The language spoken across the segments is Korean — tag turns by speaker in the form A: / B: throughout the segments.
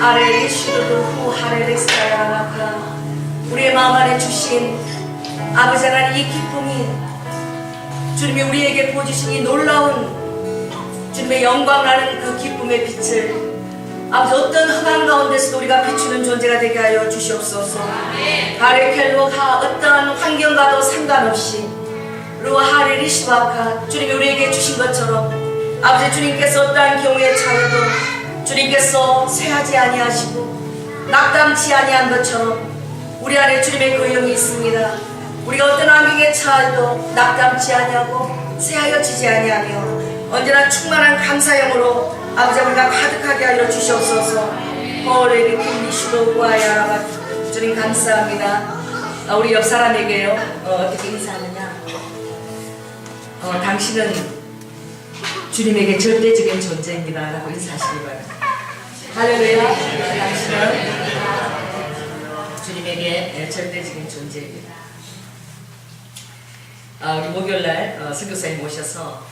A: 하레리 시도도 하레레스타야라마카 우리의 마음 안에 주신 아버지 하나님 이 기쁨이 주님이 우리에게 보여주신 이 놀라운 주님의 영광 나는 그 기쁨의 빛을 아버지 어떤 흑암 가운데서도 우리가 비추는 존재가 되게 하여 주시옵소서. 하레켈로하 어떠한 환경과도 상관없이 루하레리시바카 주님이 우리에게 주신 것처럼 아버지 주님께서 어떠한 경우에 처해도 주님께서 쇠하지 아니하시고 낙담치 아니한 것처럼 우리 안에 주님의 그 영이 있습니다. 우리가 어떤 환경에 처해도 낙담치 아니하고 쇠하여 지지 아니하며 언제나 충만한 감사형으로 아버지 우리가 가득하게 하여 주시옵소서. 호레리 킹리시로 구하야라바 주님 감사합니다. 우리 옆 사람에게요 어떻게 인사하느냐 당신은 주님에게 절대적인 존재입니다 라고 인사하시기 바랍니다. 할렐루야. 당신은 주님에게 절대적인 존재입니다. 우리 목요일날 선교사님 모셔서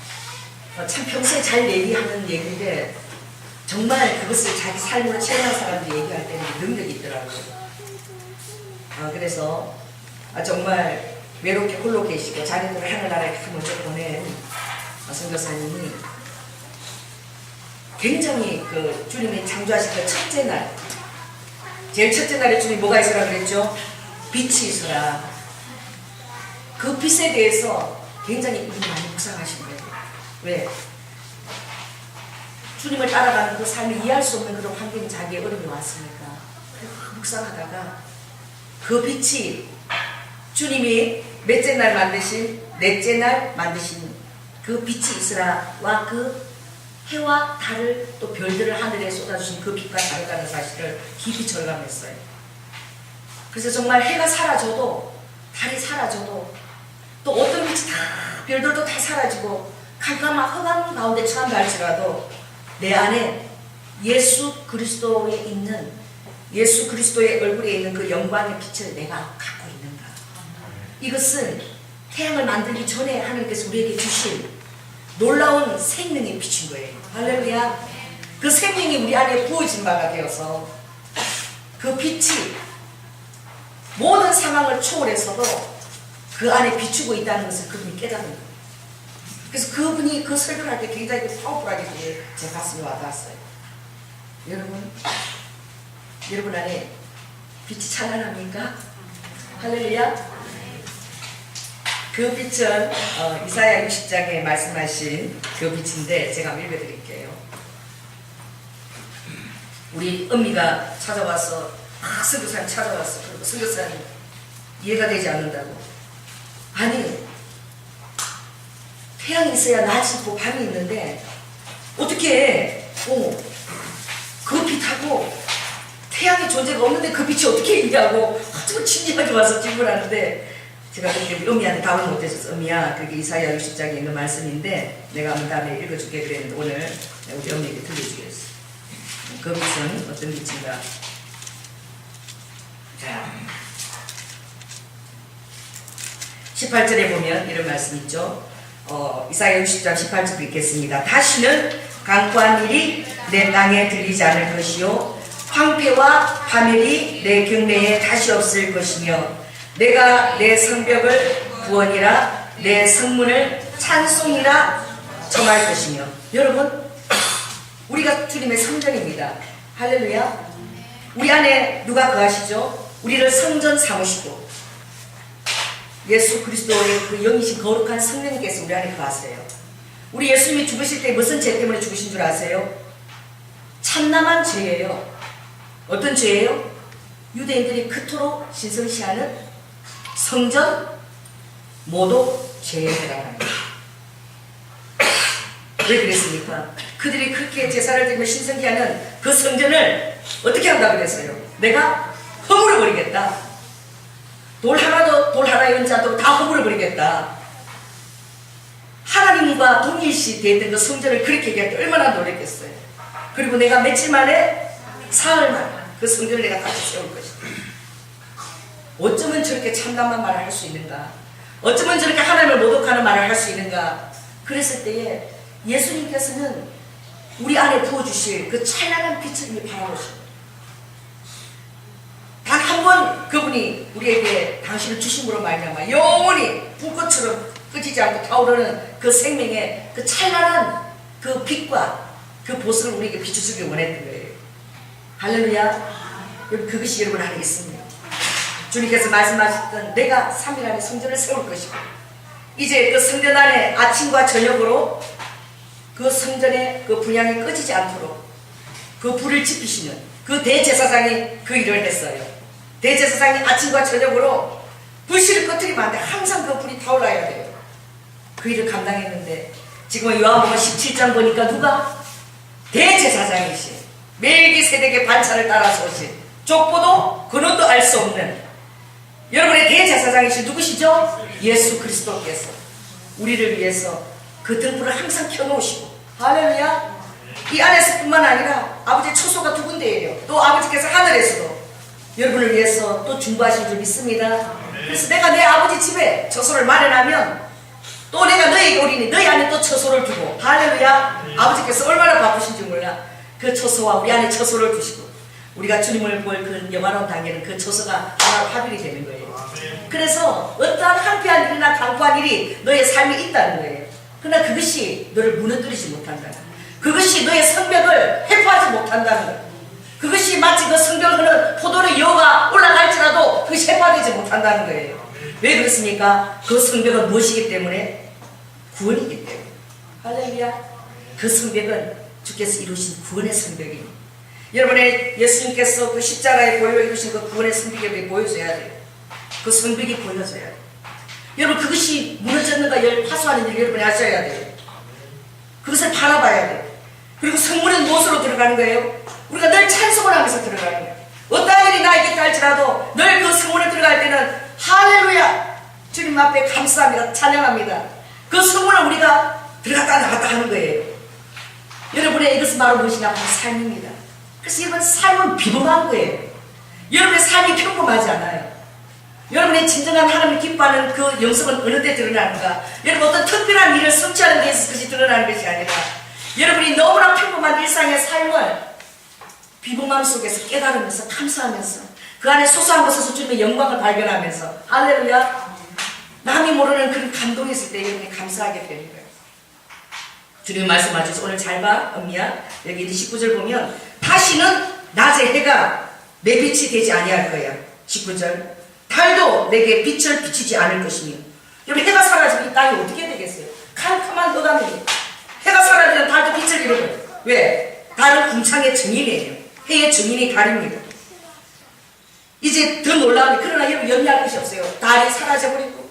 A: 참 평소에 잘 얘기하는 얘기인데 정말 그것을 자기 삶으로 체험한 사람들이 얘기할 때는 능력이 있더라고요. 그래서 정말 외롭게 홀로 계시고 자녀들을 하늘나라에 먼저 보낸 선교사님이 굉장히 그 주님이 창조하신 그 첫째 날 제일 첫째 날에 주님이 뭐가 있으라 그랬죠? 빛이 있어라. 그 빛에 대해서 굉장히 많이 묵상하신 거예요. 왜? 주님을 따라가는 그 삶을 이해할 수 없는 그런 환경이 자기의 어려움이 왔으니까 그래서 묵상하다가 그 빛이 주님이 넷째 날 만드신 그 빛이 있으라와 그 해와 달을 또 별들을 하늘에 쏟아주신 그 빛과 다르다는 사실을 깊이 절감했어요. 그래서 정말 해가 사라져도 달이 사라져도 또 어떤 빛이 다 별들도 다 사라지고 캄캄한 흑암 가운데 처한다 할지라도 내 안에 예수 그리스도의 얼굴에 있는 그 영광의 빛을 내가 갖고 있는가. 이것은 태양을 만들기 전에 하나님께서 우리에게 주신 놀라운 생명의 빛인 거예요. 할렐루야. 그 생명이 우리 안에 부어진 바가 되어서 그 빛이 모든 상황을 초월해서도 그 안에 비추고 있다는 것을 그분이 깨닫는 거예요. 그래서 그분이 그 설교를 할 때 굉장히 파워풀하게 제 가슴에 와닿았어요. 여러분 안에 빛이 찬란합니까? 할렐루야. 그 빛은 이사야 60장에 말씀하신 그 빛인데 제가 한번 읽어드릴게요. 우리 은미가 찾아와서 선교사님 찾아왔어. 그리고 선교사님 이해가 되지 않는다고. 아니 태양이 있어야 낮이 있고 밤이 있는데 어떻게 그 빛하고 태양의 존재가 없는데 그 빛이 어떻게 있냐고 아주 진지하게 와서 질문하는데 제가 그렇게 은미한테 답을 못해줘서 은미야 그게 이사야 60장에 있는 말씀인데 내가 한번 다음에 읽어줄게 그랬는데 오늘 우리 은미에게 들려주겠어. 그 빛은 어떤 빛인가. 자 18절에 보면 이런 말씀 있죠. 이사야 60장 18절 읽겠습니다. 다시는 강구한 일이 내 땅에 들리지 않을 것이요 황폐와 파멸이 내 경내에 다시 없을 것이며 내가 내 성벽을 구원이라 내 성문을 찬송이라 정할 것이며. 여러분 우리가 주님의 성전입니다. 할렐루야. 우리 안에 누가 거하시죠? 우리를 성전 삼으시고 예수 그리스도의 그 영이신 거룩한 성령님께서 우리 안에 거하세요. 우리 예수님이 죽으실 때 무슨 죄 때문에 죽으신 줄 아세요? 참남한 죄예요. 어떤 죄예요? 유대인들이 그토록 신성시하는 성전 모독 죄에 해당합니다. 왜 그랬습니까? 그들이 그렇게 제사를 드리며 신성시하는 그 성전을 어떻게 한다고 그랬어요? 내가 허물어 버리겠다. 돌 하나 연자도 다 허물어 버리겠다. 하나님과 동일시 되었던 그 성전을 그렇게 얘기할 때 얼마나 놀랬겠어요. 그리고 내가 며칠 만에 사흘 만에 그 성전을 내가 다시 세울 것이다. 어쩌면 저렇게 참담한 말을 할 수 있는가? 어쩌면 저렇게 하나님을 모독하는 말을 할 수 있는가? 그랬을 때에 예수님께서는 우리 안에 부어주실 그 찬란한 빛을 이미 바라보시고 그분이 우리에게 당신을 주심으로 말미암아 영원히 불꽃처럼 끄지지 않고 타오르는 그 생명의 그 찬란한 그 빛과 그 보석을 우리에게 비춰주기 원했던 거예요. 할렐루야. 여러분, 그것이 여러분 안에 있습니다. 주님께서 말씀하셨던 내가 3일 안에 성전을 세울 것이고, 이제 그 성전 안에 아침과 저녁으로 그 성전의 그 분향이 꺼지지 않도록 그 불을 지피시는 그 대제사장이 그 일을 했어요. 대제사장이 아침과 저녁으로 불씨를 꺼뜨리면 안 돼. 항상 그 불이 타올라야 돼요. 그 일을 감당했는데 지금 요한복음 17장 보니까 누가? 대제사장이신 멜기세덱의 반차를 따라서 오신 족보도 근원도 알 수 없는 여러분의 대제사장이신 누구시죠? 예수 그리스도께서 우리를 위해서 그 등불을 항상 켜놓으시고, 할렐루야. 이 안에서뿐만 아니라 아버지의 처소가 두 군데예요. 또 아버지께서 하늘에서도 여러분을 위해서 또 중보하신 줄 믿습니다. 그래서 내가 내 아버지 집에 처소를 마련하면 또 내가 너에게 오리니 너희 안에 또 처소를 두고, 할렐루야. 아버지께서 얼마나 바쁘신지 몰라. 그 처소와 우리 안에 처소를 두시고 우리가 주님을 볼 그 영화로운 단계는 그 처소가 하나로 합일이 되는 거예요. 그래서 어떠한 한패한 일이나 강구한 일이 너의 삶에 있다는 거예요. 그러나 그것이 너를 무너뜨리지 못한다. 그것이 너의 성벽을 해부하지 못한다는 거예요. 그것이 마치 그 성벽을 흐는 포도의 여가 올라갈지라도 그것이 해부되지 못한다는 거예요. 왜 그렇습니까? 그 성벽은 무엇이기 때문에? 구원이기 때문에. 할렐루야. 그 성벽은 주께서 이루신 구원의 성벽입니다. 여러분의 예수님께서 그 십자가에 보여 이루신 그 구원의 성벽이 보여줘야 돼요. 그 성벽이 보여져야 돼요. 여러분, 그것이 무너졌는가 파수하는 일을 여러분이 하셔야 돼요. 그것을 바라봐야 돼요. 그리고 성문은 무엇으로 들어가는 거예요? 우리가 늘 찬송을 하면서 들어가는 거예요. 어떠한 일이 나에게 있다 할지라도 늘 그 성문에 들어갈 때는 할렐루야, 주님 앞에 감사합니다, 찬양합니다. 그 성문을 우리가 들어갔다 나갔다 하는 거예요. 여러분의 이것은 바로 무엇이냐? 바로 삶입니다. 그래서 여러분, 삶은 비범한 거예요. 여러분의 삶이 평범하지 않아요. 여러분의 진정한 하나님을 기뻐하는 그 영성은 어느 때 드러나는가? 여러분, 어떤 특별한 일을 성취하는 데 있어서 그것이 드러나는 것이 아니라 여러분이 너무나 평범한 일상의 삶을 비범함 속에서 깨달으면서 감사하면서 그 안에 소소한 것에서 주님의 영광을 발견하면서, 할렐루야, 남이 모르는 그런 감동이 있을 때 여러분이 감사하게 되는 거예요. 주님 말씀하셔서 오늘 잘 봐, 엄미야. 여기 19절 보면 다시는 낮에 해가 내 빛이 되지 아니할 거야. 19절. 달도 내게 빛을 비치지 않을 것이며. 여러분, 해가 사라지면 이 땅이 어떻게 되겠어요? 캄캄한 흑암이. 해가 사라지면 달도 빛을 잃어요. 왜? 달은 궁창의 증인이에요. 해의 증인이 달입니다. 이제 더 놀라운, 그러나 여러분 염려할 것이 없어요. 달이 사라져버리고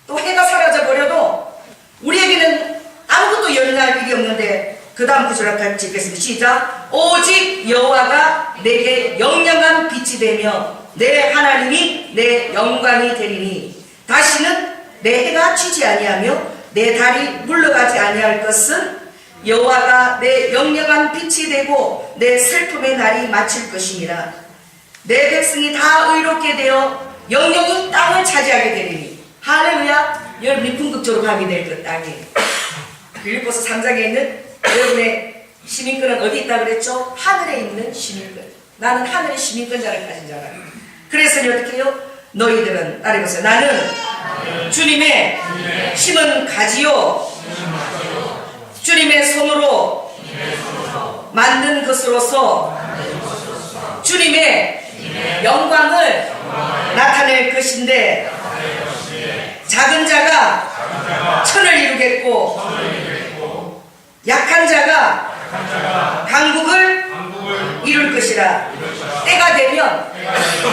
A: 또 해가 사라져버려도 우리에게는 아무것도 염려할 일이 없는데, 그 다음 구절을 같이 읽겠습니다. 시작. 오직 여호와가 내게 영영한 빛이 되며 내 하나님이 내 영광이 되리니 다시는 내 해가 지지 아니하며 내 달이 물러가지 아니할 것은 여호와가 내 영영한 빛이 되고 내 슬픔의 날이 마칠 것이니라. 내 백성이 다 의롭게 되어 영영이 땅을 차지하게 되리니. 할렐루야. 여러분이 궁극적으로 가게 될 그 땅이에요. 빌립보서 3장에 있는 여러분의 시민권은 어디 있다 그랬죠? 하늘에 있는 시민권. 나는 하늘의 시민권자를 가진 자라. 그래서 어떻게 해요? 너희들은 따라해보세요. 나는 주님의 심은 가지요 주님의 손으로 만든 것으로서 주님의 영광을 나타낼 것인데, 작은 자가 천을 이루겠고 약한 자가 강국을 이룰 것이라. 때가 되면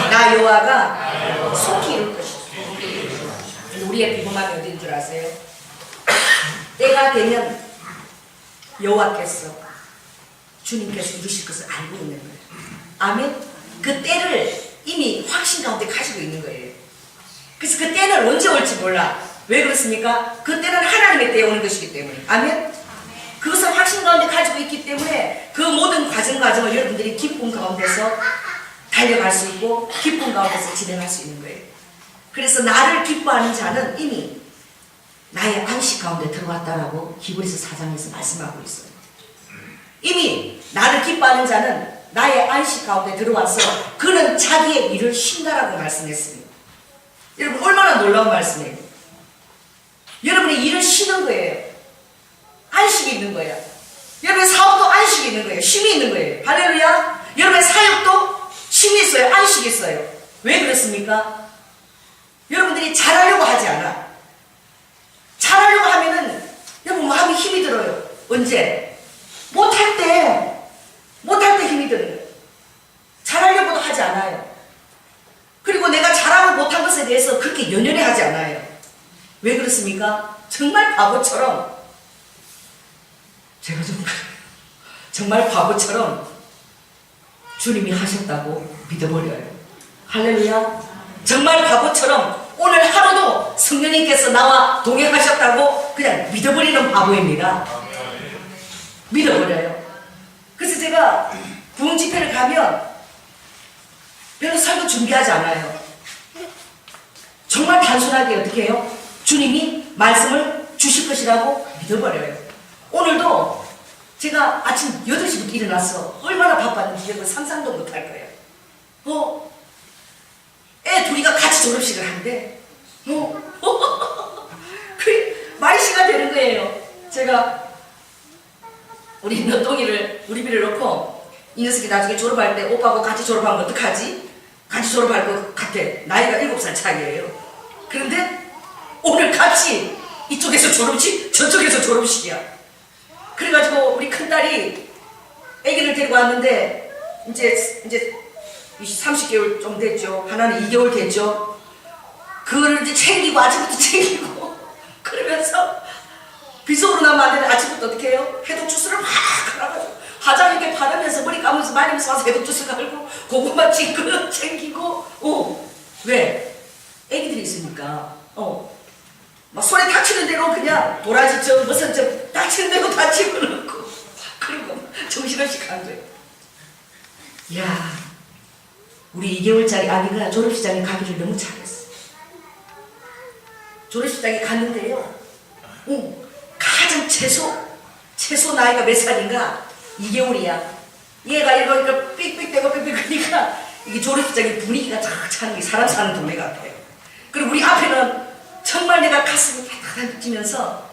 A: 나 여호와가 속히 이룰 것이다. 우리의 비범함이 어디인 줄 아세요? 때가 되면 여호와께서, 주님께서 이루실 것을 알고 있는 거예요. 아멘. 그 때를 이미 확신 가운데 가지고 있는 거예요. 그래서 그 때는 언제 올지 몰라. 왜 그렇습니까? 그 때는 하나님의 때에 오는 것이기 때문에. 아멘. 그것을 확신 가운데 가지고 있기 때문에 그 모든 과정을 여러분들이 기쁨 가운데서 달려갈 수 있고 기쁨 가운데서 진행할 수 있는 거예요. 그래서 나를 기뻐하는 자는 이미 나의 안식 가운데 들어왔다라고 히브리서 4장에서 말씀하고 있어요. 이미 나를 기뻐하는 자는 나의 안식 가운데 들어와서 그는 자기의 일을 쉰다라고 말씀했습니다. 여러분 얼마나 놀라운 말씀이에요. 여러분의 일을 쉬는 거예요. 안식이 있는 거예요. 여러분의 사업도 안식이 있는 거예요. 쉼이 있는 거예요. 할렐루야. 여러분의 사역도 쉼이 있어요. 안식이 있어요. 왜 그렇습니까? 여러분들이 잘하려고 하지 않아. 잘하려고 하면은 여러분 마음이 힘이 들어요. 언제? 못할 때 힘이 드는 거예요. 잘하려고도 하지 않아요. 그리고 내가 잘하고 못한 것에 대해서 그렇게 연연해 하지 않아요. 왜 그렇습니까? 정말 바보처럼 제가 정말 바보처럼 주님이 하셨다고 믿어버려요. 할렐루야. 정말 바보처럼 오늘 하루도 성령님께서 나와 동행하셨다고 그냥 믿어버리는 바보입니다. 믿어버려요. 그래서 제가 부흥 집회를 가면 별로 설교 준비하지 않아요. 정말 단순하게 어떻게 해요? 주님이 말씀을 주실 것이라고 믿어버려요. 오늘도 제가 아침 8시부터 일어나서 얼마나 바빴는지 여러분 상상도 못할 거예요. 애 둘이가 같이 졸업식을 한대. 그 말씨가 되는 거예요. 제가 우리 너똥이를 우리비를 놓고 이 녀석이 나중에 졸업할 때 오빠하고 같이 졸업하면 어떡하지? 같이 졸업할 것 같아. 나이가 7살 차이예요. 그런데 오늘 같이 이쪽에서 졸업식 저쪽에서 졸업식이야. 그래가지고 우리 큰딸이 아기를 데리고 왔는데 이제 30개월 좀 됐죠. 하나는 2개월 됐죠. 그거를 이제 챙기고 아침부터 챙기고 그러면서 비속으로 나면 안 되는데 아침부터 어떻게 해요? 해독 주스를 막 갈아가지고 화장 이렇게 바르면서 머리 감으면서 말리면서 와서 해독 주스 갈고 고구마 찡그릇 챙기고 왜? 애기들이 있으니까 막 손에 다치는 대로 그냥 도라지 무슨 다치는 대로 다 집어넣고 그리고 정신없이 간 거예요. 이야, 우리 2개월짜리 아기가 졸업식장에 가기를 너무 잘했어. 졸업식장에 갔는데요. 가장 최소 나이가 몇 살인가? 2개월이야. 얘가 이거 삑삑대고 삑삑거리니까 이게 졸업식장의 분위기가 쫙 차는 게 사람 사는 동네 같아요. 그리고 우리 앞에는 정말 내가 가슴이 따뜻하게 느끼면서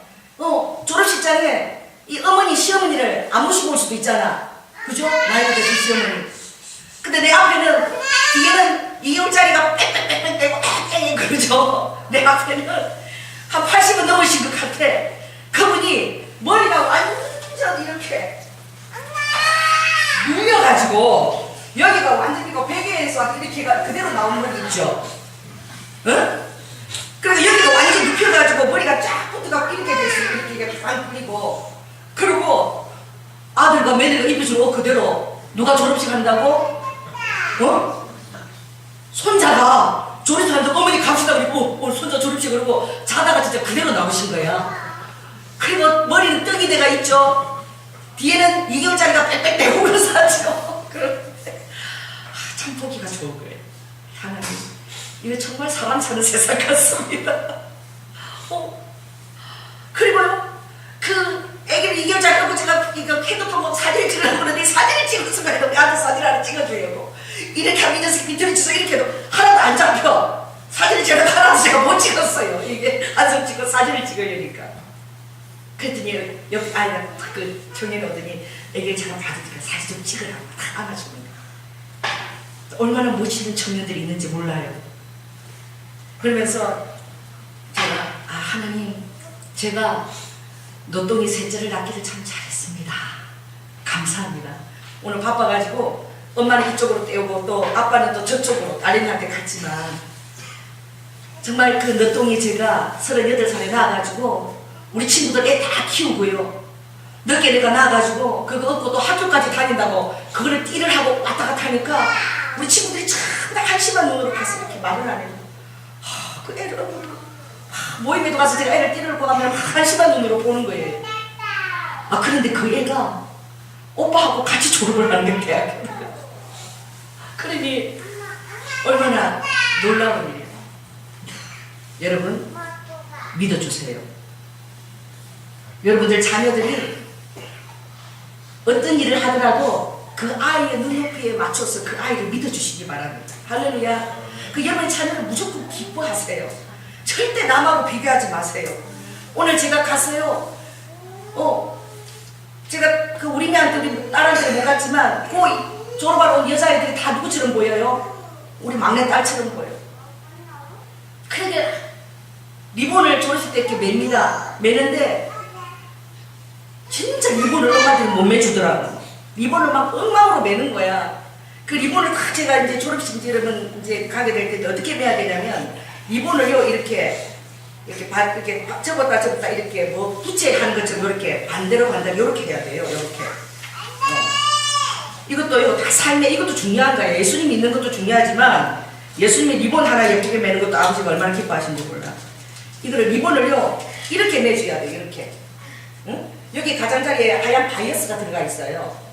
A: 졸업식장에 이 어머니 시어머니를 안 모시고 올 수도 있잖아. 그죠? 나이가 드신 시어머니. 근데 내 앞에는 뒤에는 2개월짜리가 빽빽빽빽대고 그러죠. 내 앞에는 한 80은 넘으신 것 같아. 그분이 머리가 완전 이렇게 눌려가지고 여기가 완전 이거 베개에서 이렇게 그대로 나온 머리 있죠. 응? 그래서 여기가 완전 눕혀가지고 머리가 쫙 붙어갖고 이렇게 됐어요. 이렇게 팡 뿌리고. 그리고 아들과 며느리가 입으신 옷 그대로 누가 졸업식 한다고? 손자가 졸업식 한다고 어머니 갑시다 그리고 오늘 손자 졸업식 그러고 자다가 진짜 그대로 나오신 거야. 그리고 머리는 떡이 돼가 있죠. 뒤에는 2개월짜리가 빽빽 대고 그러사죠. 그런데 참 보기가 좋은 거예요. 하나님, 이거 정말 사람 사는 세상 같습니다. 그리고요, 그 애기를 2개월짜리 놓고 제가 이거 핸드폰 사진을 찍으려고 그러는데 사진을 찍을 수가 있는데 아들 사진 하나 찍어줘요. 이렇게 하면 이 녀석이 밑으로 쳐서 이렇게 해도 하나도 안 잡혀. 사진을 하나도 제가 못 찍었어요. 이게 한손 찍고 사진을 찍으려니까. 그랬더니 옆에 아이가 그 청년이 오더니 애기를 제가 받으니까 사진 좀 찍으라고 딱 안아줍니다. 얼마나 멋있는 청년들이 있는지 몰라요. 그러면서 제가 하나님, 제가 노똥이 셋째를 낳기를 참 잘했습니다. 감사합니다. 오늘 바빠가지고 엄마는 이쪽으로 떼우고 또 아빠는 또 저쪽으로 딸내미한테 갔지만 정말 그 너똥이 제가 38살에 낳아가지고 우리 친구들 애 다 키우고요. 늦게 내가 낳아가지고 그거 얻고 또 학교까지 다닌다고 그거를 띠를 하고 왔다 갔다 하니까 우리 친구들이 참다 한심한 눈으로 가서 이렇게 말을 안 해요. 그 애를 모임에도 가서 제가 애를 띠를 가면 한심한 눈으로 보는 거예요. 그런데 그 애가 오빠하고 같이 졸업을 하는 게 대학에. 그러니 얼마나 놀라운 일이에요. 여러분 믿어주세요. 여러분들 자녀들이 어떤 일을 하더라도 그 아이의 눈높이에 맞춰서 그 아이를 믿어주시기 바랍니다. 할렐루야. 그 여러분의 자녀를 무조건 기뻐하세요. 절대 남하고 비교하지 마세요. 오늘 제가 가서요, 제가 그 우리 애한테 우리 딸한테 못 갔지만 그 졸업하러 온 여자애들이 다 누구처럼 보여요? 우리 막내 딸처럼 보여요. 그러게 리본을 졸업식 때 이렇게 맵니다. 매는데 진짜 리본을 엄마들이 못 매주더라고. 리본을 막 엉망으로 매는 거야. 그 리본을 제가 이제 졸업식 여러분 이제 가게 될 때 어떻게 매야 되냐면 리본을요 이렇게 접었다 이렇게 뭐 부채 하는 것처럼 이렇게 반대로 이렇게 해야 돼요. 이렇게. 이것도요 다 삶에 이것도 중요한 거예요. 예수님 믿는 것도 중요하지만 예수님이 리본 하나 예쁘게 매는 것도 아버지가 얼마나 기뻐하시는지 몰라. 이거를 리본을요 이렇게 매줘야 돼요. 이렇게. 응? 여기 가장자리에 하얀 바이어스가 들어가 있어요.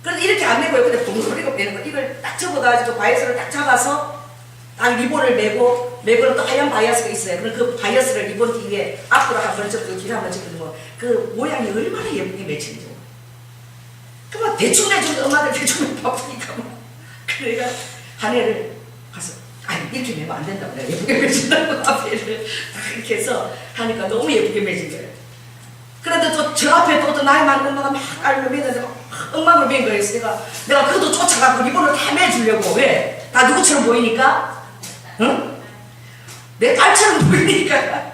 A: 그런데 이렇게 안 매고요. 근데 봉소리가 매는 거. 이걸 딱 접어가지고 바이어스를 딱 잡아서 딱 리본을 매고는 또 하얀 바이어스가 있어요. 그럼 그 바이어스를 리본 뒤에 앞으로 한번 접고 뒤로 한번 접는 거. 그 모양이 얼마나 예쁘게 맺힌지. 그만 대충 매주는 엄마들 대충 바쁘니까 뭐. 그래가 한 해를 가서 아니 이렇게 매면 안 된다고 내가 예쁘게 매준다고 앞에를 이렇게 해서 하니까 너무 예쁘게 매진 거예요. 그런데 또 저 앞에 또 나이 많은 엄마가 막 깔로 매는데 막 엉망으로 맨 거예요. 내가 그것도 쫓아가고 리본을 다 매주려고. 왜? 다 누구처럼 보이니까? 응? 내 딸처럼 보이니까.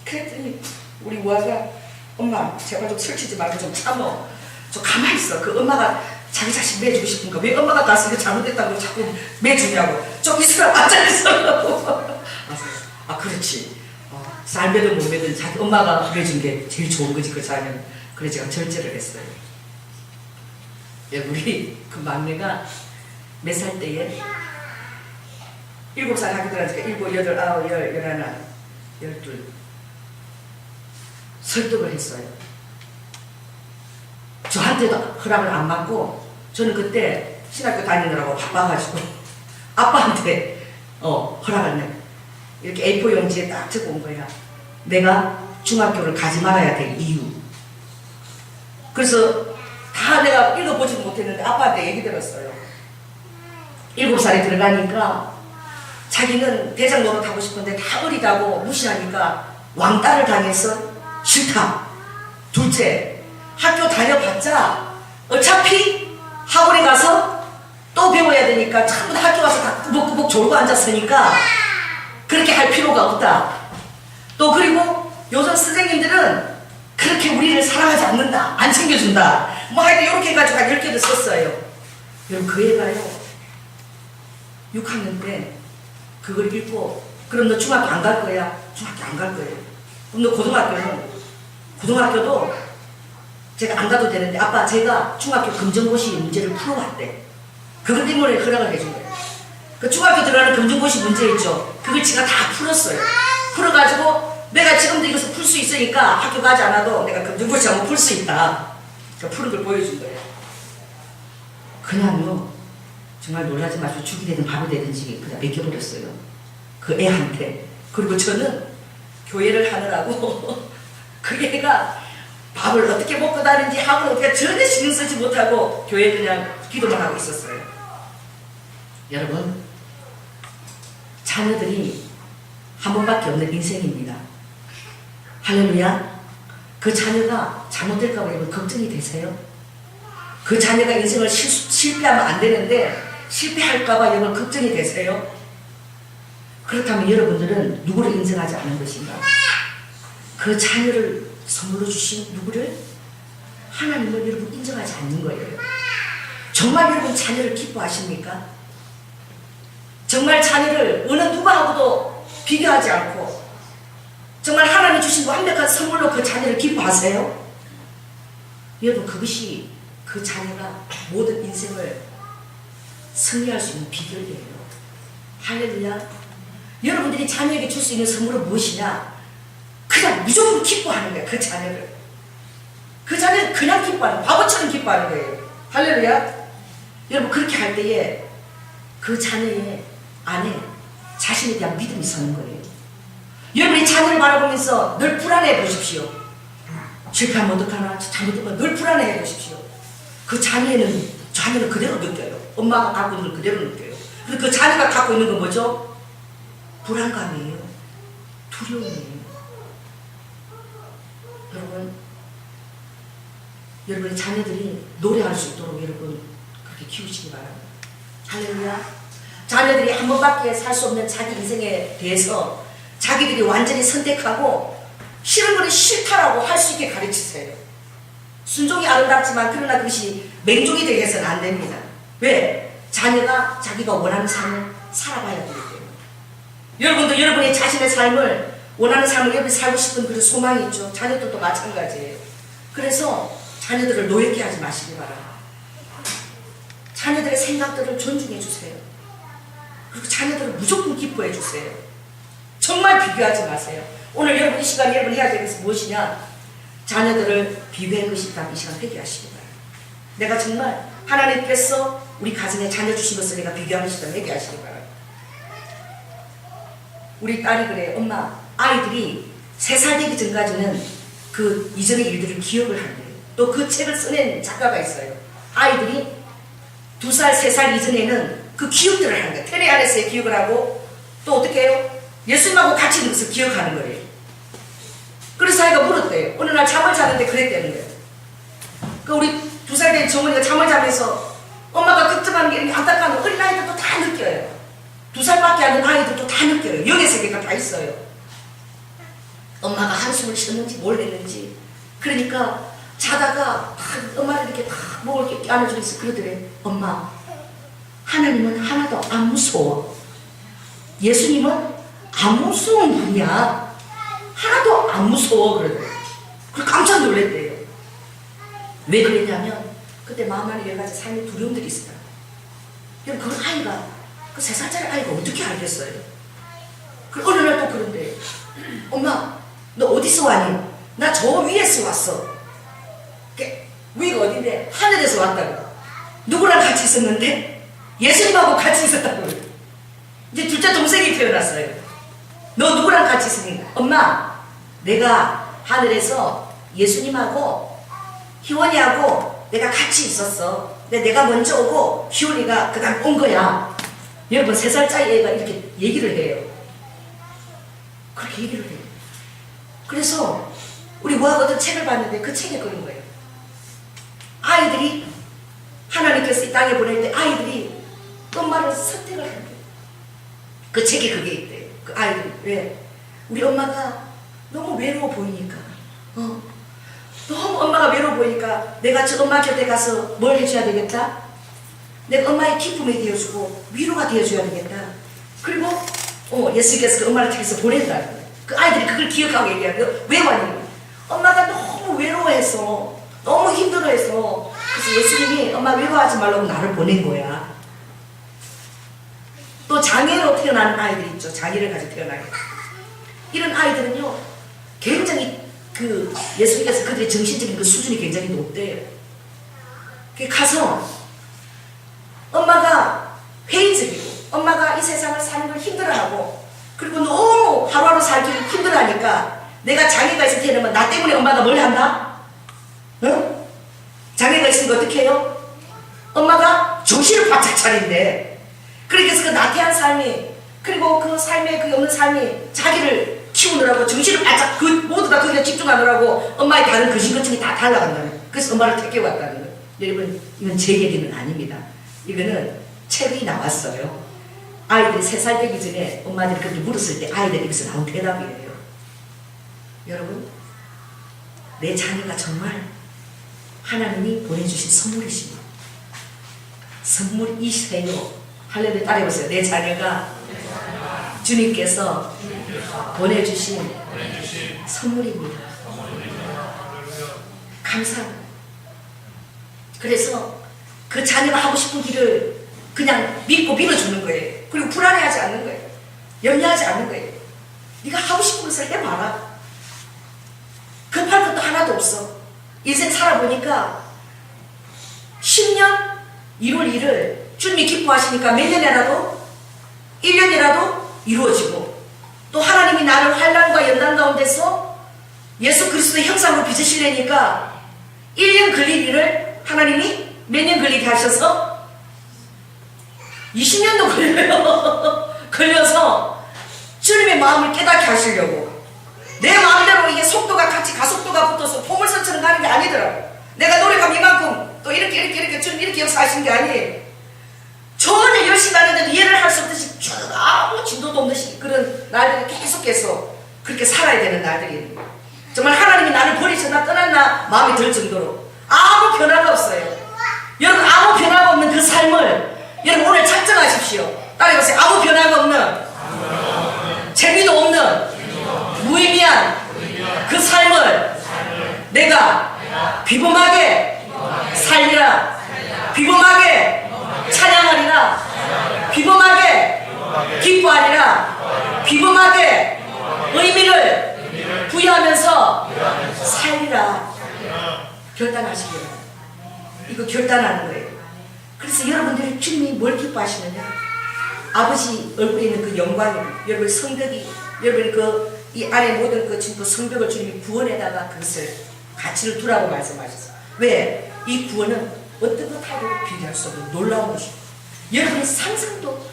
A: 그랬더니 우리 우아가 엄마 제발 좀 설치지 말고 좀 참어. 좀 가만히 있어. 그 엄마가 자기 자식 매주고 싶은가? 왜 엄마가 나서 이거 잘못됐다고 자꾸 매주냐고. 좀 있으라 앉아 있으라고. 아 그렇지. 쌀 매든 못 매든 자기 엄마가 매준 게 제일 좋은 거지 그 자녀는. 그래 제가 절제를 했어요. 우리 그 막내가 몇 살 때에 7살 하게 들어가니까 7, 8, 9, 10, 11, 12 설득을 했어요. 저한테도 허락을 안 받고 저는 그때 신학교 다니느라고 바빠가지고 아빠한테 허락을 내. 이렇게 A4 용지에 딱 적어 온 거야. 내가 중학교를 가지 말아야 될 이유. 그래서 다 내가 읽어보지도 못했는데 아빠한테 얘기 들었어요. 7살에 들어가니까 자기는 대장 노릇하고 싶은데 다 어리다고 무시하니까 왕따를 당해서 싫다. 둘째, 학교 다녀봤자 어차피 학원에 가서 또 배워야 되니까 전부 다 학교 가서 다 꾸벅꾸벅 졸고 앉았으니까 그렇게 할 필요가 없다. 또 그리고 요즘 선생님들은 그렇게 우리를 사랑하지 않는다. 안 챙겨준다. 뭐 하여튼 이렇게 해가지고 한 10개를 썼어요. 여러분 그 애가요 6학년 때 그걸 읽고 그럼 너 중학교 안 갈 거야? 중학교 안 갈 거예요. 그럼 너 고등학교도 제가 안 가도 되는데 아빠 제가 중학교 검정고시 문제를 풀어봤대. 그것 때문에 허락을 해준 거예요. 그 중학교 들어가는 검정고시 문제 있죠. 그걸 제가 다 풀었어요. 풀어가지고 내가 지금도 이것을 풀 수 있으니까 학교 가지 않아도 내가 검정고시 한번 풀 수 있다. 그 푸는 걸 보여준 거예요. 그냥요 정말 놀라지 마시고 죽이 되든 밥이 되든지 그냥 맡겨버렸어요. 그 애한테. 그리고 저는 교회를 하느라고 그 애가 밥을 어떻게 먹고 다니는지 학원 어떻게 전혀 신경 쓰지 못하고 교회 그냥 기도만 하고 있었어요. 여러분 자녀들이 한 번밖에 없는 인생입니다. 할렐루야. 그 자녀가 잘못될까 봐 여러분 걱정이 되세요? 그 자녀가 인생을 실패하면 안 되는데 실패할까 봐 여러분 걱정이 되세요? 그렇다면 여러분들은 누구를 인정하지 않은 것인가? 그 자녀를 선물로 주신 누구를? 하나님을 여러분 인정하지 않는 거예요. 정말 여러분 자녀를 기뻐하십니까? 정말 자녀를 어느 누구하고도 비교하지 않고 정말 하나님 주신 완벽한 선물로 그 자녀를 기뻐하세요? 여러분 그것이 그 자녀가 모든 인생을 승리할 수 있는 비결이에요. 할렐루야. 여러분들이 자녀에게 줄 수 있는 선물은 무엇이냐? 그냥 무조건 기뻐하는 거예요. 그 자녀를. 그 자녀를 그냥 기뻐하는 거예요. 바보처럼 기뻐하는 거예요. 할렐루야. 여러분 그렇게 할 때에 그 자녀의 안에 자신에 대한 믿음이 서는 거예요. 여러분이 자녀를 바라보면서 늘 불안해 보십시오. 실패하면 어떡하나? 잘못하면 늘 불안해 보십시오. 그 자녀에는 저 자녀는 그대로 느껴요. 엄마가 갖고 있는 걸 그대로 느껴요. 근데 그 자녀가 갖고 있는 건 뭐죠? 불안감이에요. 두려움이에요. 여러분의 자녀들이 노래할 수 있도록 여러분 그렇게 키우시기 바랍니다. 할렐루야. 자녀들이 한 번밖에 살 수 없는 자기 인생에 대해서 자기들이 완전히 선택하고 싫은 거는 싫다라고 할 수 있게 가르치세요. 순종이 아름답지만 그러나 그것이 맹종이 되게 해서는 안 됩니다. 왜? 자녀가 자기가 원하는 삶을 살아가야 되기 때문에. 여러분도 여러분의 자신의 삶을 원하는 삶을 여러분이 살고 싶은 그런 소망이 있죠. 자녀들도 마찬가지예요. 그래서 자녀들을 노예케 하지 마시기 바랍니다. 자녀들의 생각들을 존중해 주세요. 그리고 자녀들을 무조건 기뻐해 주세요. 정말 비교하지 마세요. 오늘 여러분 이 시간 여러분 해야 될 것은 무엇이냐? 자녀들을 비교한 것이 있다면 이 시간 회개하시기 바랍니다. 내가 정말 하나님께서 우리 가정에 자녀 주신 것을 내가 비교한 것이 있다면 회개하시기 바랍니다. 우리 딸이 그래. 엄마, 아이들이 3살 되기 전까지는 그 이전의 일들을 기억을 한대요. 또 그 책을 써낸 작가가 있어요. 아이들이 2살, 3살 이전에는 그 기억들을 하는 거예요. 태래 안에서의 기억을 하고 또 어떻게 해요? 예수님하고 같이 있는 것을 기억하는 거예요. 그래서 아이가 물었대요. 어느 날 잠을 자는데 그랬다는 거예요. 그 우리 2살 된 정원이가 잠을 자면서 엄마가 걱정하는 게 안타까운 어린 아이들도 다 느껴요. 2살밖에 안 된 아이들도 다 느껴요. 영의 세계가 다 있어요. 엄마가 한숨을 쉬었는지 뭘 했는지. 그러니까 자다가 엄마를 이렇게 막 목을 이렇게 안아주면서 그러더래. 엄마, 하나님은 하나도 안 무서워. 예수님은 안 무서운 분이야. 하나도 안 무서워. 그러더래. 그래서 깜짝 놀랐대요. 왜 그랬냐면 그때 마음 안에 여러 가지 삶의 두려움들이 있어요. 여러분 그 아이가 그 3살짜리 아이가 어떻게 알겠어요? 그 어느 날 또 그런데 엄마 너 어디서 왔니? 나 저 위에서 왔어. 위가 어딘데? 하늘에서 왔다고. 누구랑 같이 있었는데? 예수님하고 같이 있었다고. 이제 둘째 동생이 태어났어요. 너 누구랑 같이 있으니까? 엄마, 내가 하늘에서 예수님하고 희원이하고 내가 같이 있었어. 근데 내가 먼저 오고 희원이가 그 다음 온 거야. 여러분 3살짜리 애가 이렇게 얘기를 해요. 그렇게 얘기를 해요. 그래서 우리 뭐하거든 책을 봤는데 그 책에 그런 거예요. 아이들이 하나님께서 이 땅에 보낼 때 아이들이 엄마를 선택을 하는 거예요. 그 책에 그게 있대요. 그 아이들이. 왜? 우리 엄마가 너무 외로워 보이니까 너무 엄마가 외로워 보이니까 내가 저 엄마 곁에 가서 뭘 해줘야 되겠다? 내가 엄마의 기쁨이 되어주고 위로가 되어줘야 되겠다. 그리고 예수님께서 그 엄마를 택해서 보낸다는 거예요. 그 아이들이 그걸 기억하고 얘기하는 거예요. 왜 왔니? 엄마가 너무 외로워해서 너무 힘들어해서 그래서 예수님이 엄마 외로워하지 말라고 나를 보낸 거야. 또 장애로 태어난 아이들 있죠. 장애를 가지고 태어나게. 이런 아이들은요 굉장히 그 예수님께서 그들의 정신적인 그 수준이 굉장히 높대요. 가서 엄마가 회의적이고 엄마가 이 세상을 사는 걸 힘들어하고 그리고 너무 하루하루 살기를 힘들어하니까 내가 장애가 있을 때는 나 때문에 엄마가 뭘 한다? 응? 장애가 있으니까 어떻게 해요? 엄마가 정신을 바짝 차린대. 그래서 그 나태한 삶이 그리고 그 삶에 그 없는 삶이 자기를 키우느라고 정신을 바짝 모두 다 거기에 집중하느라고 엄마의 다른 근심거증이 다 달라간다는 거예요. 그래서 엄마를 택해왔다는 거예요. 여러분 이건 제 얘기는 아닙니다. 이거는 책이 나왔어요. 아이들이 3살 되기 전에 엄마들이 그렇게 물었을 때 아이들이 여기서 나온 대답이에요. 여러분 내 자녀가 정말 하나님이 보내주신 선물이십니다. 선물이세요. 할렐루야. 따라해보세요. 내 자녀가 주님께서 보내주신 선물입니다. 감사합니다. 그래서 그 자녀가 하고 싶은 길을 그냥 믿고 밀어주는 거예요. 그리고 불안해하지 않는 거예요. 염려하지 않는 거예요. 네가 하고 싶은 것을 해봐라. 급할 것도 하나도 없어. 인생 살아보니까 10년 1월 1일 주님이 기뻐하시니까 몇 년이라도 1년이라도 이루어지고 또 하나님이 나를 환난과 연단 가운데서 예수 그리스도의 형상으로 빚으시려니까 1년 걸린 일을 하나님이 몇 년 걸리게 하셔서 20년도 걸려요. 걸려서 주님의 마음을 깨닫게 하시려고. 내 마음대로 이게 속도가 같이 가속도가 붙어서 포물선처럼 가는 게 아니더라고. 내가 노력하면 이만큼 또 이렇게 주님 이렇게 역사하시는 게 아니에요. 전혀 열심히 하는데도 이해를 할 수 없듯이 쭉 아무 진도도 없는 그런 날들이 계속해서 그렇게 살아야 되는 날들이 정말 하나님이 나를 버리셨나 떠났나 마음이 들 정도로 아무 변화가 없어요. 여러분 아무 변화가 없는 그 삶을 여러분 오늘 작정하십시오. 따라해보세요. 아무 변화가 없는 재미도 없는 무의미한 그 삶을 내가 비범하게 살리라. 비범하게 찬양하리라. 비범하게 기뻐하리라. 비범하게 의미를 부여하면서 살리라. 결단하시기 바랍니다. 이거 결단하는 거예요. 그래서 여러분들이 주님이 뭘 기뻐하시느냐? 아버지 얼굴에 있는 그 영광이, 여러분 성벽이, 여러분 이 안에 모든 그 지금 그 성벽을 주님이 구원에다가 그것을 가치를 두라고 말씀하셨어요. 왜? 이 구원은 어떤 것하고 비교할 수 없는 놀라운 것이고, 여러분의 상상도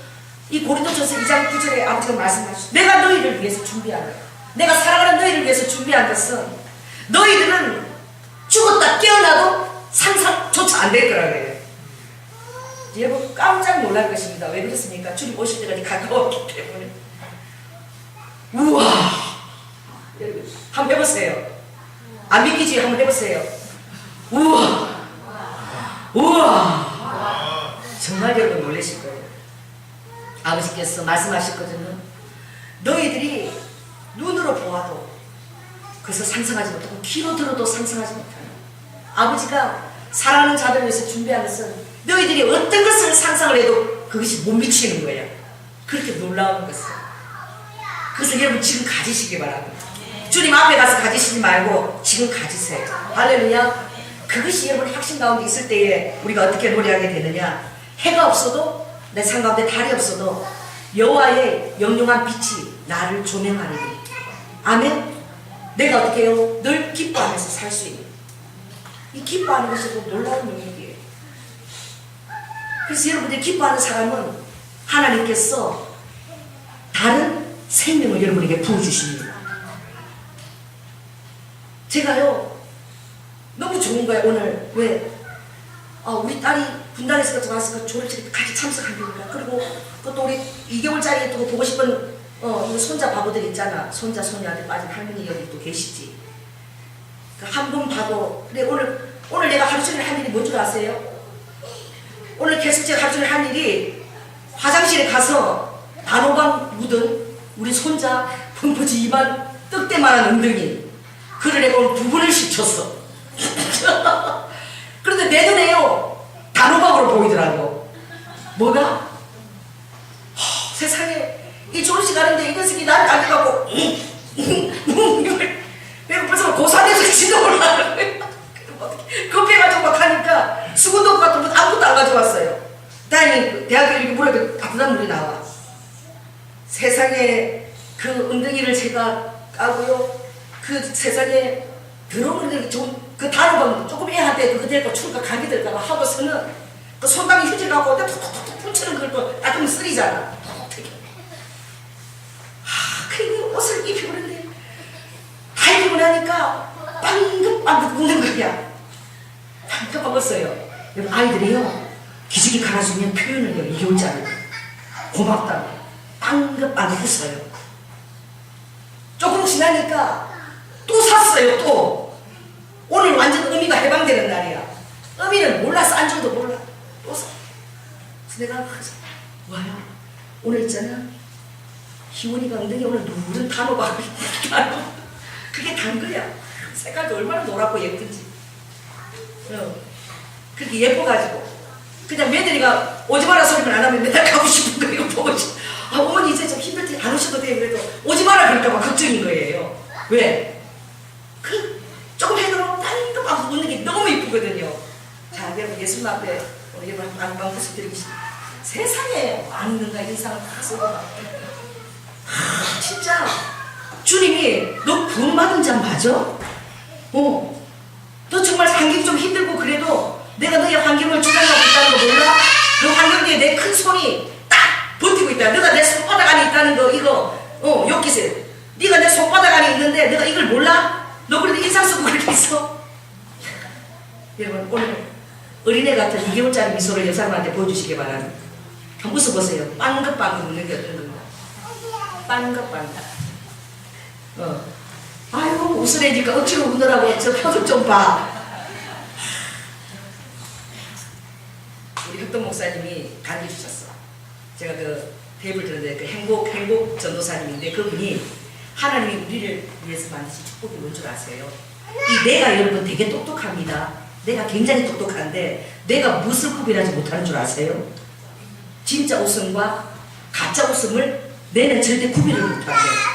A: 이 고린도전서 2장 9절에 아버지가 말씀하셨어요. 내가 너희를 위해서 준비한 거야. 내가 살아가는 너희를 위해서 준비한 것은 너희들은 죽었다 깨어나도 상상조차 안 될 거라고 해요. 여러분 깜짝 놀랄 것입니다. 왜 그렇습니까? 주님 오실 때까지 가까웠기 때문에. 우와! 여러분 한번 해보세요. 안 믿기지? 한번 해보세요. 우와! 우와! 정말 여러분 놀라실 거예요. 아버지께서 말씀하셨거든요. 너희들이 눈으로 보아도 그래서 상상하지 못하고 귀로 들어도 상상하지 못하는 아버지가 사랑하는 자들을 위해서 준비한 것은 너희들이 어떤 것을 상상을 해도 그것이 못 미치는 거예요. 그렇게 놀라운 것을. 그래서 여러분 지금 가지시기 바랍니다. 주님 앞에 가서 가지시지 말고 지금 가지세요. 할렐루야. 그것이 여러분 확신 가운데 있을 때에 우리가 어떻게 노래하게 되느냐. 해가 없어도 내 삶 가운데 달이 없어도 여호와의 영롱한 빛이 나를 조명하리니. 아멘. 내가 어떻게 해요? 늘 기뻐하면서 살 수 있는 이 기뻐하는 것이 또 놀라운 영역이에요. 그래서 여러분들이 기뻐하는 사람은 하나님께서 다른 생명을 여러분에게 부어주십니다. 제가요 너무 좋은 거예요. 오늘 왜 우리 딸이 분당에서 와서 졸업식에 같이 참석한다니까. 그리고 그것도 우리 2개월짜리 또 보고 싶은 이 손자 바보들 있잖아. 손자 손녀한테 빠진 할머니 여기 또 계시지. 한 번 봐도. 근데 오늘 내가 하루 종일 한 일이 뭔 줄 아세요? 오늘 계속 제가 하루 종일 한 일이 화장실에 가서 단호박 묻은 우리 손자 펑퍼지 입안 떡대만한 엉덩이 그를 내가 오늘 부분을 시켰어. 그런데 내 눈에요 단호박으로 보이더라고. 뭐가? 세상에 이 졸업식 가는데 이 녀석이 나를 안돼갖고 내가 벌써 고사돼서 지도를 하는 거야. 급해가지고 막 하니까 수건도 같은 거 아무것도 안 가져왔어요. 다행히 대학에 이렇게 물에 따뜻한 물이 나와. 세상에 그 엉덩이를 제가 까고요. 그 세상에 더러운 그 단어방 조금 애한테 그거 될까 추울까 감기 들까봐 하고서는 그 손방에 휴지 갖고 톡톡톡톡 풀치는 걸 또 따뜻하면 쓰리잖아. 그 옷을 입히고 그런데 다 입히고 나니까 빵긋빵긋 웃는 거야. 빵긋 웃어요. 여러분 아이들이요 기저귀 갈아주면 표현을 해요. 2개월짜리 고맙다고 빵긋빵긋 웃어요. 조금 지나니까 또 샀어요. 또 오늘 완전 의미가 해방되는 날이야. 의미는 몰라. 싼 줄도 몰라. 또 사. 그래서 내가 와요. 오늘 있잖아. 희원이가 엉덩이 오늘 누른 단호박 그게 단 거야. 색깔도 얼마나 노랗고 예쁜지. 그렇게 예뻐가지고 그냥 며느리가 오지 마라 소리만 안 하면 맨날 가고 싶은 거 이거 보고 어머니 이제 좀 힘들 때 안 오셔도 돼요. 그래도 오지 마라 그럴까봐 걱정인 거예요. 왜? 그 조금 해도 땅도 막 웃는 게 너무 이쁘거든요. 자 여러분 예수님 앞에 오늘 여러분 안방 부탁드리고 싶습니다. 세상에 안 있는가 인상을 다 써봐. 진짜 주님이 너 구원받은 자 맞아? 너 정말 상기 좀 힘들고 그래도 내가 너의 환경을 주장하고 있다는 거 몰라? 그 환경 뒤에 내 큰 손이 딱 버티고 있다. 너가 내 손바닥 안에 있다는 거 이거 욕기세요. 네가 내 손바닥 안에 있는데 너가 이걸 몰라? 너 그래도 인상 쓰고 그렇게 있어? 여러분 오늘 어린애 같은 2개월짜리 미소를 여사님한테 보여주시기 바랍니다. 한번 웃어보세요. 빵긋빵긋 웃는 게 어떤 건가? 빵긋빵긋. 아이고 웃으래니까 억지로 웃느라고 저 표정 좀 봐. 우리 흑동 목사님이 강의 주셨어. 제가 그 테이블 들었는데 그 행복 전도사님인데 그분이 하나님이 우리를 위해서 만드신 축복이 뭔 줄 아세요? 이 뇌가 여러분 되게 똑똑합니다. 뇌가 굉장히 똑똑한데 뇌가 무엇을 구별하지 못하는 줄 아세요? 진짜 웃음과 가짜 웃음을 뇌는 절대 구별을 못한대요.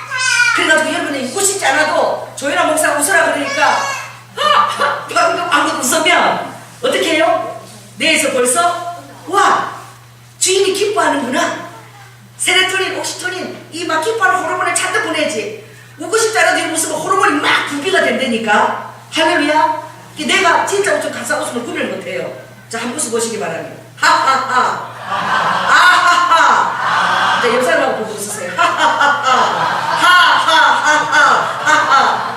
A: 그래가지고 여러분이 웃지 않아도 조연아 목사 웃으라 그러니까 방금 웃으면 어떻게 해요? 뇌에서 벌써 와 주인이 기뻐하는구나. 세로토닌, 옥시토닌 이 막 기뻐하는 호르몬을 잔뜩 보내지. 웃고 싶지 않아도 이렇게 웃으면 호르몬이 막 분비가 된다니까. 할렐루야. 내가 진짜 웃음 가짜 웃음을 구별 못해요. 자 한번 웃어보시기 바랍니다. 하하하 아하하. 자 옆 사람하고 보고 웃으세요. 하하하하하하.